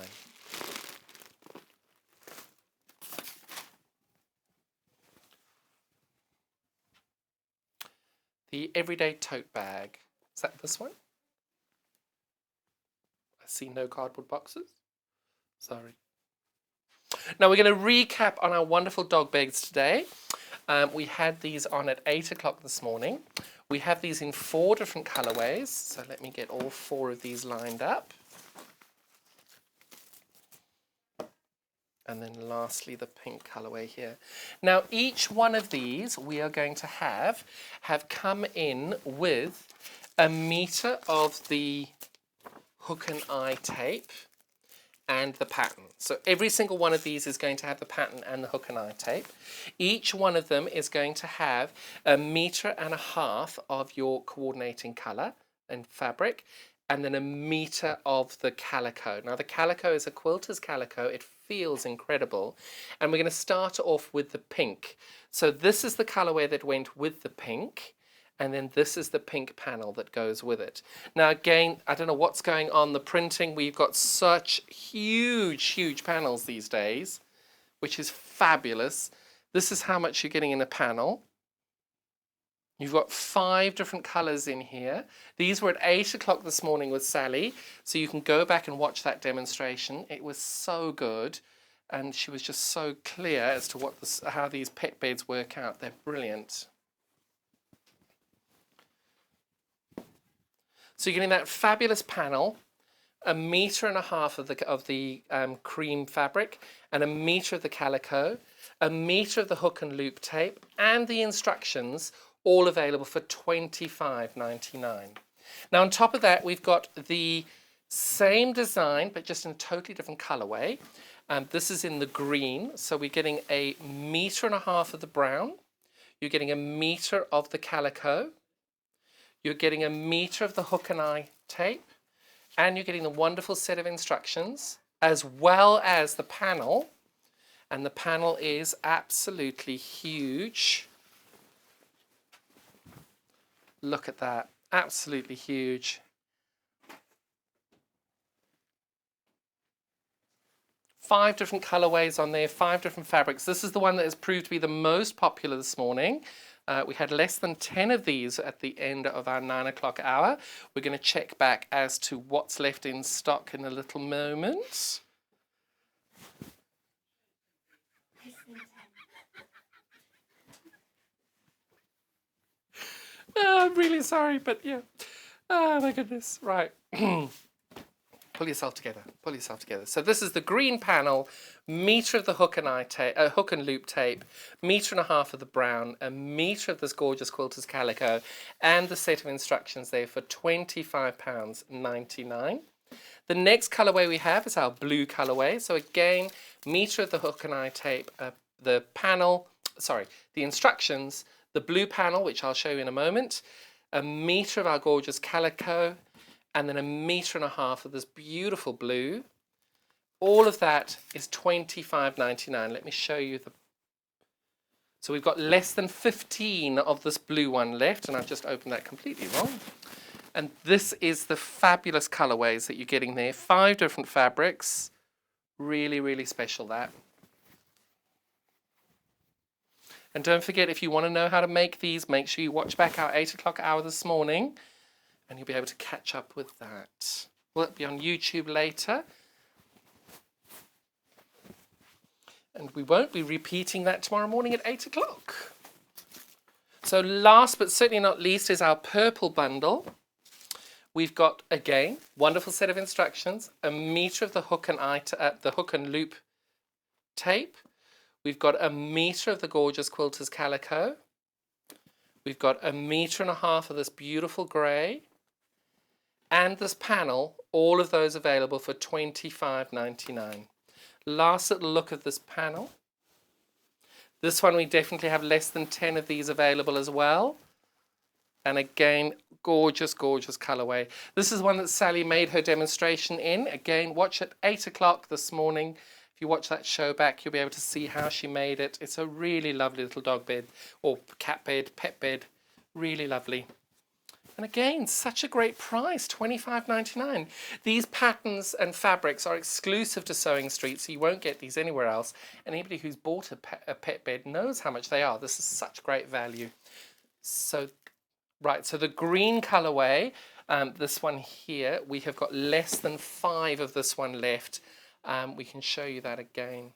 The Everyday Tote Bag. Is that this one? I see no cardboard boxes. Sorry. Now we're going to recap on our wonderful dog bags today. We had these on at 8 o'clock this morning. We have these in 4 different colorways. So let me get all 4 of these lined up. And then lastly, the pink colorway here. Now each one of these we are going to have come in with a meter of the hook and eye tape and the pattern. So every single one of these is going to have the pattern and the hook and eye tape. Each one of them is going to have 1.5 meters of your coordinating color and fabric, and then 1 meter of the calico. Now the calico is a quilter's calico. It feels incredible. And we're going to start off with the pink. So this is the colorway that went with the pink. And then this is the pink panel that goes with it. Now again, I don't know what's going on the printing. We've got such huge panels these days, which is fabulous. This is how much you're getting in a panel. You've got 5 different colors in here. These were at 8 o'clock this morning with Sally, so you can go back and watch that demonstration. It was so good, and she was just so clear as to how these pet beds work out. They're brilliant. So you're getting that fabulous panel, 1.5 meters of the cream fabric, and 1 meter of the calico, 1 meter of the hook and loop tape, and the instructions, all available for $25.99. Now on top of that, we've got the same design, but just in a totally different colorway. This is in the green, so we're getting 1.5 meters of the brown. You're getting 1 meter of the calico. You're getting 1 meter of the hook and eye tape, and you're getting the wonderful set of instructions, as well as the panel. And the panel is absolutely huge. Look at that, absolutely huge. Five different colorways on there, 5 different fabrics. This is the one that has proved to be the most popular this morning. We had less than 10 of these at the end of our 9 o'clock hour. We're going to check back as to what's left in stock in a little moment. I'm really sorry, but yeah. Oh my goodness. Right. Pull yourself together. Pull yourself together. So this is the green panel, meter of the hook and eye tape, hook and loop tape, 1.5 meters of the brown, 1 meter of this gorgeous quilter's calico, and the set of instructions there for £25.99. The next colorway we have is our blue colorway. So again, meter of the hook and eye tape, the instructions, the blue panel, which I'll show you in a moment, 1 meter of our gorgeous calico, and then 1.5 meters of this beautiful blue. All of that is $25.99. Let me show you So we've got less than 15 of this blue one left, and I've just opened that completely wrong. And this is the fabulous colorways that you're getting there. 5 different fabrics. Really, really special, that. And don't forget, if you want to know how to make these, make sure you watch back our 8 o'clock hour this morning, and you'll be able to catch up with that. Will it be on YouTube later? And we won't be repeating that tomorrow morning at 8 o'clock. So last but certainly not least is our purple bundle. We've got, again, wonderful set of instructions, a metre of the hook and loop tape. We've got a metre of the gorgeous quilter's calico. We've got a metre and a half of this beautiful grey. And this panel, all of those available for $25.99. Last little look at this panel. This one we definitely have less than 10 of these available as well. And again, gorgeous, gorgeous colourway. This is one that Sally made her demonstration in. Again, watch at 8 o'clock this morning. If you watch that show back, you'll be able to see how she made it. It's a really lovely little dog bed, or cat bed, pet bed. Really lovely. And again, such a great price, $25.99. These patterns and fabrics are exclusive to Sewing Street, so you won't get these anywhere else. Anybody who's bought a pet bed knows how much they are. This is such great value. So, right, so the green colourway, this one here, we have got less than 5 of this one left. We can show you that again.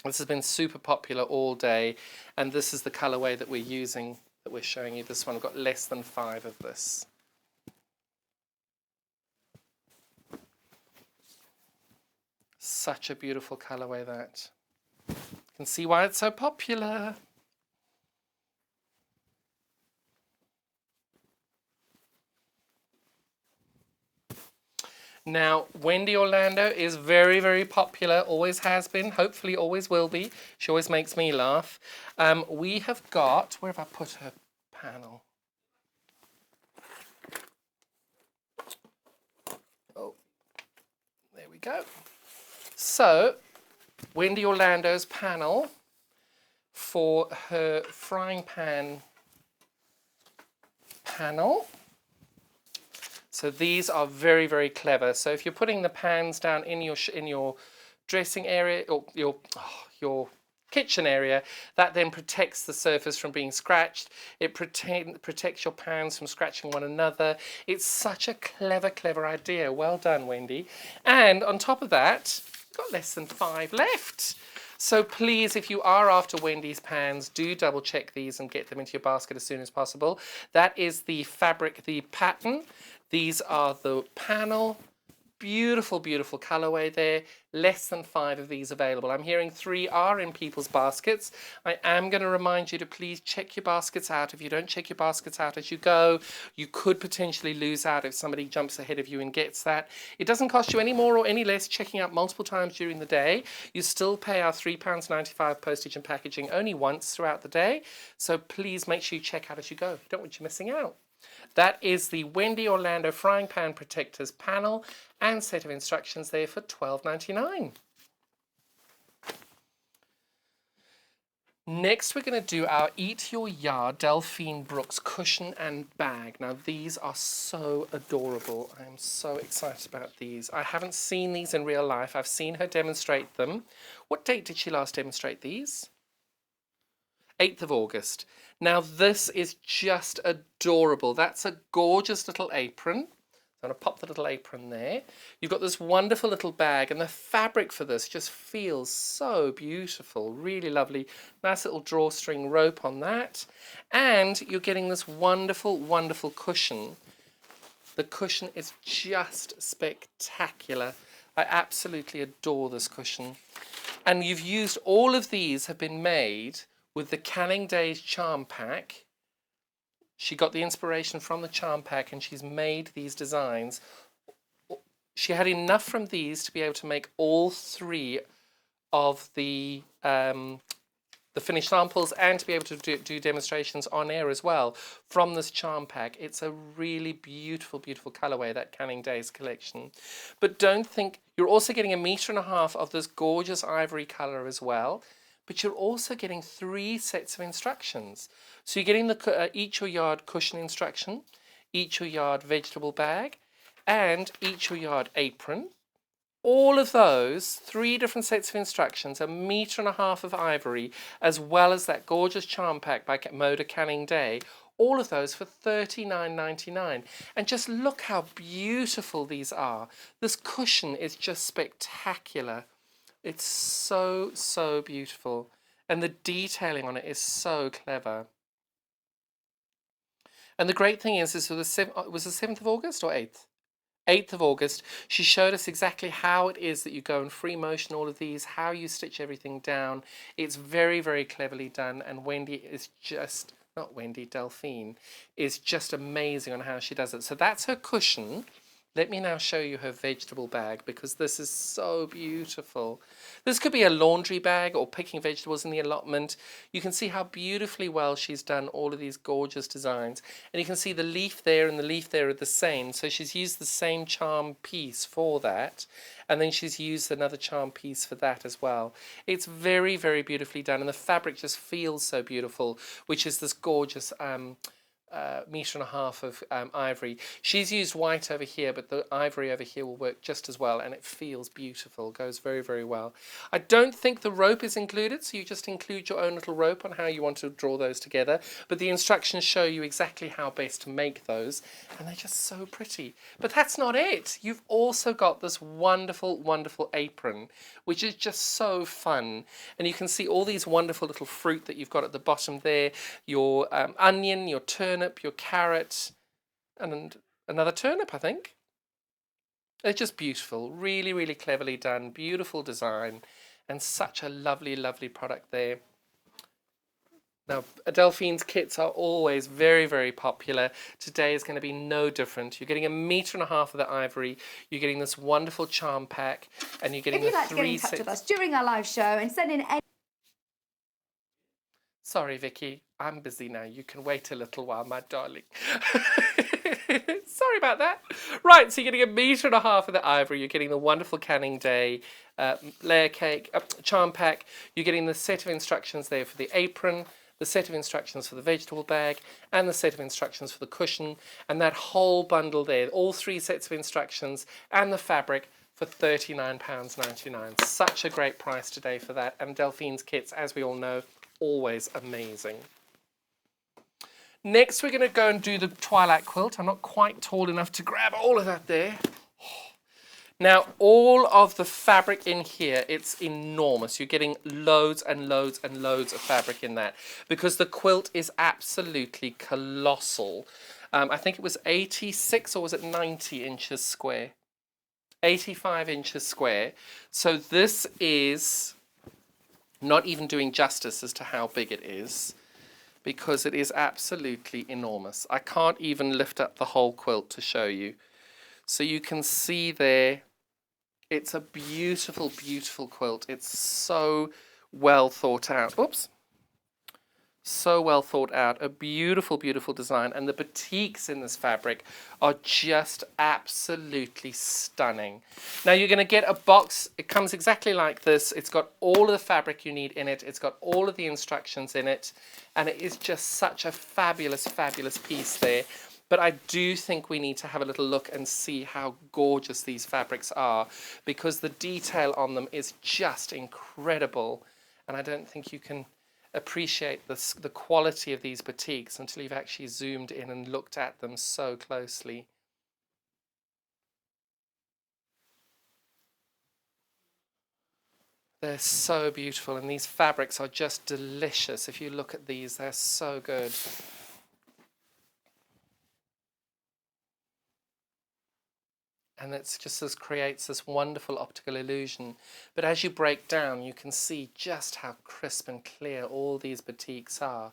This has been super popular all day, and this is the colourway that we're using, that we're showing you. This one, we've got less than 5 of this. Such a beautiful colourway, that. You can see why it's so popular. Now, Wendy Orlando is very, very popular, always has been, hopefully always will be. She always makes me laugh. We have got, where have I put her panel? Oh, there we go. So, Wendy Orlando's panel for her frying pan panel. So these are very, very clever. So if you're putting the pans down in your dressing area or your kitchen area, that then protects the surface from being scratched. It protects your pans from scratching one another. It's such a clever, clever idea. Well done, Wendy. And on top of that, got less than 5 left. So please, if you are after Wendy's pans, do double check these and get them into your basket as soon as possible. That is the fabric, the pattern. These are the panel. Beautiful, beautiful colourway there. Less than 5 of these available. I'm hearing 3 are in people's baskets. I am going to remind you to please check your baskets out. If you don't check your baskets out as you go, you could potentially lose out if somebody jumps ahead of you and gets that. It doesn't cost you any more or any less checking out multiple times during the day. You still pay our £3.95 postage and packaging only once throughout the day. So please make sure you check out as you go. Don't want you missing out. That is the Wendy Orlando Frying Pan Protectors panel and set of instructions there for $12.99. Next, we're going to do our Eat Your Yard Delphine Brooks cushion and bag. Now, these are so adorable. I am so excited about these. I haven't seen these in real life. I've seen her demonstrate them. What date did she last demonstrate these? 8th of August. Now this is just adorable. That's a gorgeous little apron. I'm going to pop the little apron there. You've got this wonderful little bag, and the fabric for this just feels so beautiful. Really lovely. Nice little drawstring rope on that. And you're getting this wonderful, wonderful cushion. The cushion is just spectacular. I absolutely adore this cushion. And you've used, all of these have been made with the Canning Days charm pack. She got the inspiration from the charm pack and she's made these designs. She had enough from these to be able to make all 3 of the finished samples and to be able to do demonstrations on air as well from this charm pack. It's a really beautiful, beautiful colourway, that Canning Days collection. But don't think, you're also getting 1.5 meters of this gorgeous ivory colour as well. But you're also getting 3 sets of instructions. So you're getting the Eat Your Yard cushion instruction, Eat Your Yard vegetable bag, and Eat Your Yard apron. All of those, 3 different sets of instructions, 1.5 meters of ivory, as well as that gorgeous charm pack by Moda Canning Day, All of those for $39.99. And just look how beautiful these are. This cushion is just spectacular. It's so, so beautiful. And the detailing on it is so clever. And the great thing is was the 7th of August or 8th? 8th of August, she showed us exactly how it is that you go in free motion, all of these, how you stitch everything down. It's very, very cleverly done, and Wendy is just, not Wendy, Delphine, is just amazing on how she does it. So that's her cushion. Let me now show you her vegetable bag, because this is so beautiful. This could be a laundry bag or picking vegetables in the allotment. You can see how beautifully well she's done all of these gorgeous designs. And you can see the leaf there and the leaf there are the same. So she's used the same charm piece for that. And then she's used another charm piece for that as well. It's very, very beautifully done. And the fabric just feels so beautiful, which is this gorgeous 1.5 meters of ivory. She's used white over here, but the ivory over here will work just as well, and it feels beautiful, goes very, very well. I don't think the rope is included, so you just include your own little rope on how you want to draw those together, but the instructions show you exactly how best to make those, and they're just so pretty. But that's not it. You've also got this wonderful, wonderful apron, which is just so fun, and you can see all these wonderful little fruit that you've got at the bottom there, your onion, your turnip, your carrot, and another turnip, I think. It's just beautiful, really, really cleverly done, beautiful design, and such a lovely, lovely product there. Now, Delphine's kits are always very, very popular. Today is going to be no different. You're getting 1.5 meters of the ivory, you're getting this wonderful charm pack, and you're getting If you'd the like to get 3 in touch sets. with us during our live show and send in any... Sorry, Vicky, I'm busy now. You can wait a little while, my darling. Sorry about that. Right, so you're getting 1.5 meters of the ivory. You're getting the wonderful Canning Day layer cake, charm pack. You're getting the set of instructions there for the apron, the set of instructions for the vegetable bag, and the set of instructions for the cushion. And that whole bundle there, all 3 sets of instructions and the fabric for £39.99. Such a great price today for that. And Delphine's kits, as we all know, always amazing. Next, we're going to go and do the Twilight quilt. I'm not quite tall enough to grab all of that there. Now, all of the fabric in here, it's enormous. You're getting loads and loads and loads of fabric in that because the quilt is absolutely colossal. I think it was 86 or was it 90 inches square? 85 inches square. So this is not even doing justice as to how big it is, because it is absolutely enormous. I can't even lift up the whole quilt to show you. So you can see there, it's a beautiful, beautiful quilt. It's so well thought out. Oops. So well thought out. A beautiful, beautiful design. And the batiks in this fabric are just absolutely stunning. Now you're going to get a box. It comes exactly like this. It's got all of the fabric you need in it. It's got all of the instructions in it. And it is just such a fabulous, fabulous piece there. But I do think we need to have a little look and see how gorgeous these fabrics are, because the detail on them is just incredible. And I don't think you can appreciate the quality of these batiks until you've actually zoomed in and looked at them so closely. They're so beautiful, and these fabrics are just delicious. If you look at these, they're so good. And it's just this creates this wonderful optical illusion. But as you break down, you can see just how crisp and clear all these batiks are.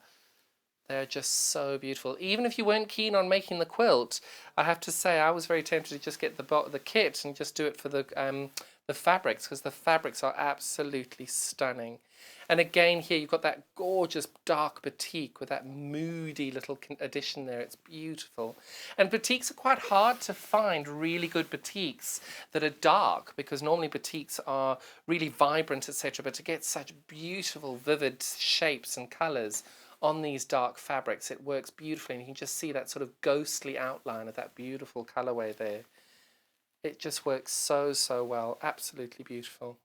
They're just so beautiful. Even if you weren't keen on making the quilt, I have to say I was very tempted to just get the kit and just do it for the fabrics, because the fabrics are absolutely stunning. And again here you've got that gorgeous dark batik with that moody little addition there. It's beautiful. And batiks are quite hard to find, really good batiks that are dark, because normally batiks are really vibrant, etc. But to get such beautiful, vivid shapes and colours on these dark fabrics, it works beautifully. And you can just see that sort of ghostly outline of that beautiful colourway there. It just works so, so well. Absolutely beautiful.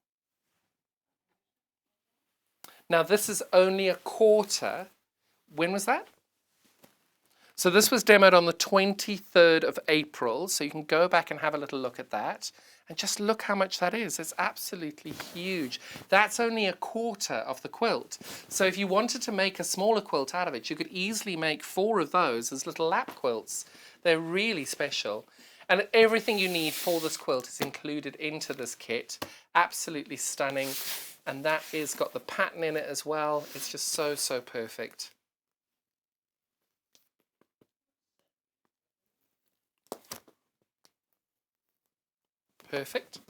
Now this is only a quarter. When was that? So this was demoed on the 23rd of April, so you can go back and have a little look at that. And just look how much that is. It's absolutely huge. That's only a quarter of the quilt. So if you wanted to make a smaller quilt out of it, you could easily make 4 of those as little lap quilts. They're really special. And everything you need for this quilt is included into this kit. Absolutely stunning. And that is got the pattern in it as well. It's just so, so perfect. Perfect.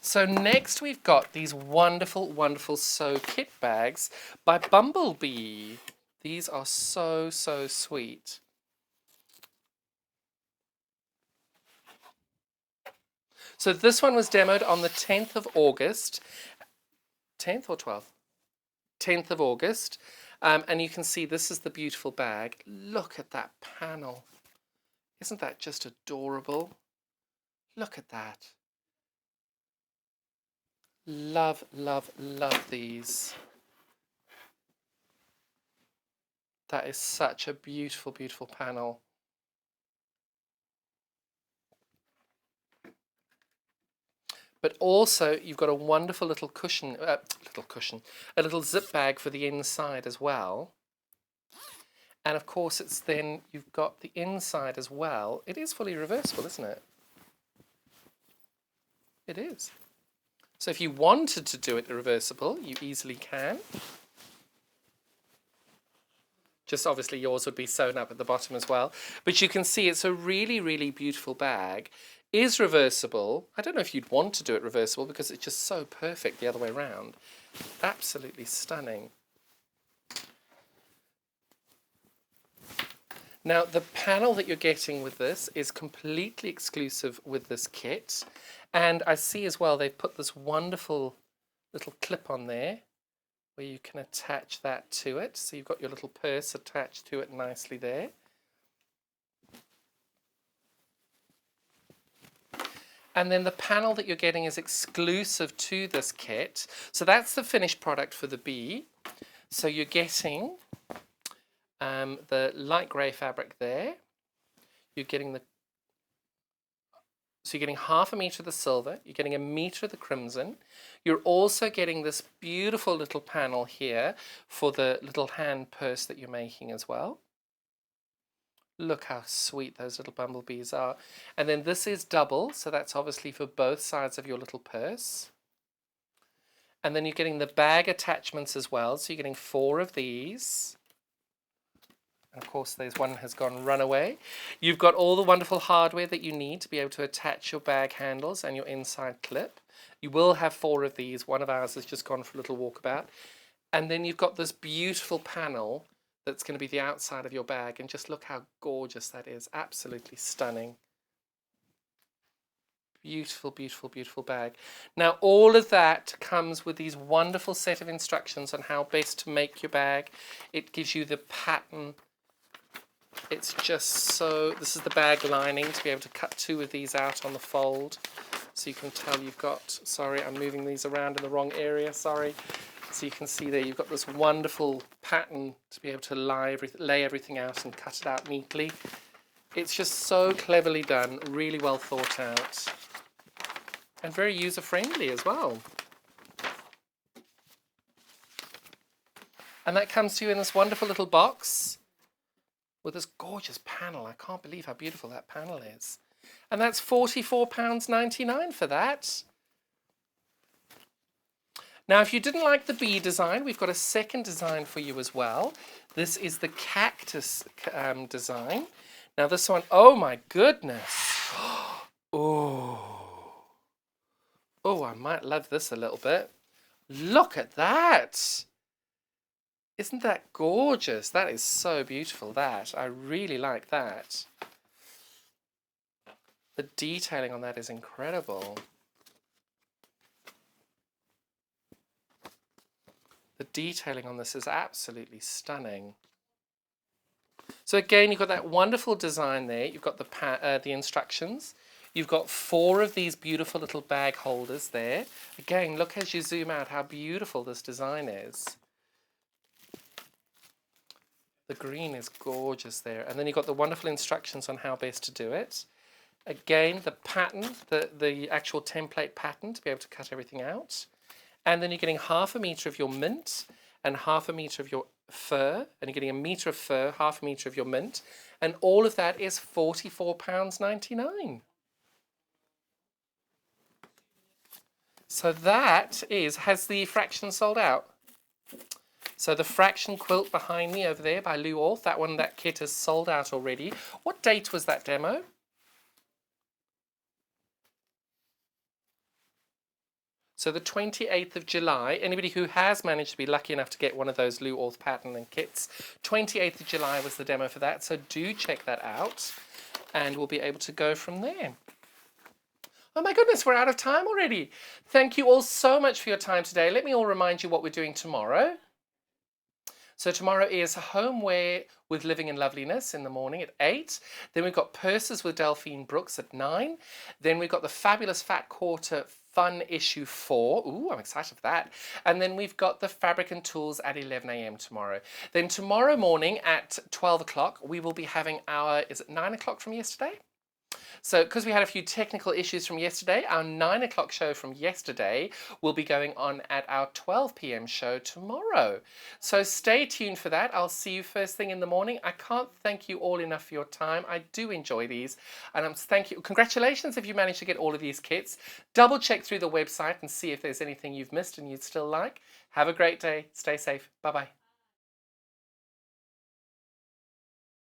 So next we've got these wonderful, wonderful sew kit bags by Bumblebee. These are so, so sweet. So this one was demoed on the 10th of August. 10th or 12th? 10th of August. And you can see this is the beautiful bag. Look at that panel. Isn't that just adorable? Look at that. Love, love, love these. That is such a beautiful, beautiful panel. But also you've got a wonderful little cushion, a little zip bag for the inside as well. And of course it's then, you've got the inside as well. It is fully reversible, isn't it? It is. So if you wanted to do it reversible, you easily can. Just obviously yours would be sewn up at the bottom as well. But you can see it's a really, really beautiful bag. Is reversible. I don't know if you'd want to do it reversible because it's just so perfect the other way around. Absolutely stunning. Now the panel that you're getting with this is completely exclusive with this kit. And I see as well they've put this wonderful little clip on there where you can attach that to it. So you've got your little purse attached to it nicely there. And then the panel that you're getting is exclusive to this kit. So that's the finished product for the bee. So you're getting the light grey fabric there. You're getting so you're getting 1/2 metre of the silver, you're getting 1 metre of the crimson. You're also getting this beautiful little panel here for the little hand purse that you're making as well. Look how sweet those little bumblebees are. And then this is double, so that's obviously for both sides of your little purse. And then you're getting the bag attachments as well, so you're getting 4 of these. And of course, there's one has gone runaway. You've got all the wonderful hardware that you need to be able to attach your bag handles and your inside clip. You will have 4 of these. One of ours has just gone for a little walkabout. And then you've got this beautiful panel that's going to be the outside of your bag. And just look how gorgeous that is. Absolutely stunning. Beautiful, beautiful, beautiful bag. Now, all of that comes with these wonderful set of instructions on how best to make your bag. It gives you the pattern. It's just so, this is the bag lining to be able to cut 2 of these out on the fold. So you can tell you've got, sorry, I'm moving these around in the wrong area, sorry. So you can see there you've got this wonderful pattern to be able to lay everything out and cut it out neatly. It's just so cleverly done, really well thought out. And very user-friendly as well. And that comes to you in this wonderful little box with this gorgeous panel. I can't believe how beautiful that panel is. And that's £44.99 for that. Now, if you didn't like the bee design, we've got a second design for you as well. This is the cactus design. Now this one, oh my goodness. Oh, I might love this a little bit. Look at that. Isn't that gorgeous? That is so beautiful, that. I really like that. The detailing on that is incredible. The detailing on this is absolutely stunning. So again, you've got that wonderful design there. You've got the instructions. You've got 4 of these beautiful little bag holders there. Again, look as you zoom out how beautiful this design is. The green is gorgeous there. And then you've got the wonderful instructions on how best to do it. Again, the pattern, the actual template pattern to be able to cut everything out. And then you're getting 1/2 metre of your mint and 1/2 metre of your fur. And you're getting 1 metre of fur, 1/2 metre of your mint. And all of that is £44.99. So that has the fraction sold out? So the fraction quilt behind me over there by Lou Orth, that kit is sold out already. What date was that demo? So the 28th of July, anybody who has managed to be lucky enough to get one of those Lou Orth pattern and kits, 28th of July was the demo for that, so do check that out and we'll be able to go from there. Oh my goodness, we're out of time already. Thank you all so much for your time today. Let me all remind you what we're doing tomorrow. So tomorrow is homeware with Living in Loveliness in the morning at 8. Then we've got Purses with Delphine Brooks at 9. Then we've got the Fabulous Fat Quarter Fun issue 4. Ooh, I'm excited for that. And then we've got the Fabric and Tools at 11 a.m. tomorrow. Then tomorrow morning at 12 o'clock, we will be having our, is it 9 o'clock from yesterday? So because we had a few technical issues from yesterday, our 9 o'clock show from yesterday will be going on at our 12 p.m. show tomorrow. So stay tuned for that. I'll see you first thing in the morning. I can't thank you all enough for your time. I do enjoy these. And thank you. Congratulations if you managed to get all of these kits. Double check through the website and see if there's anything you've missed and you'd still like. Have a great day. Stay safe. Bye-bye.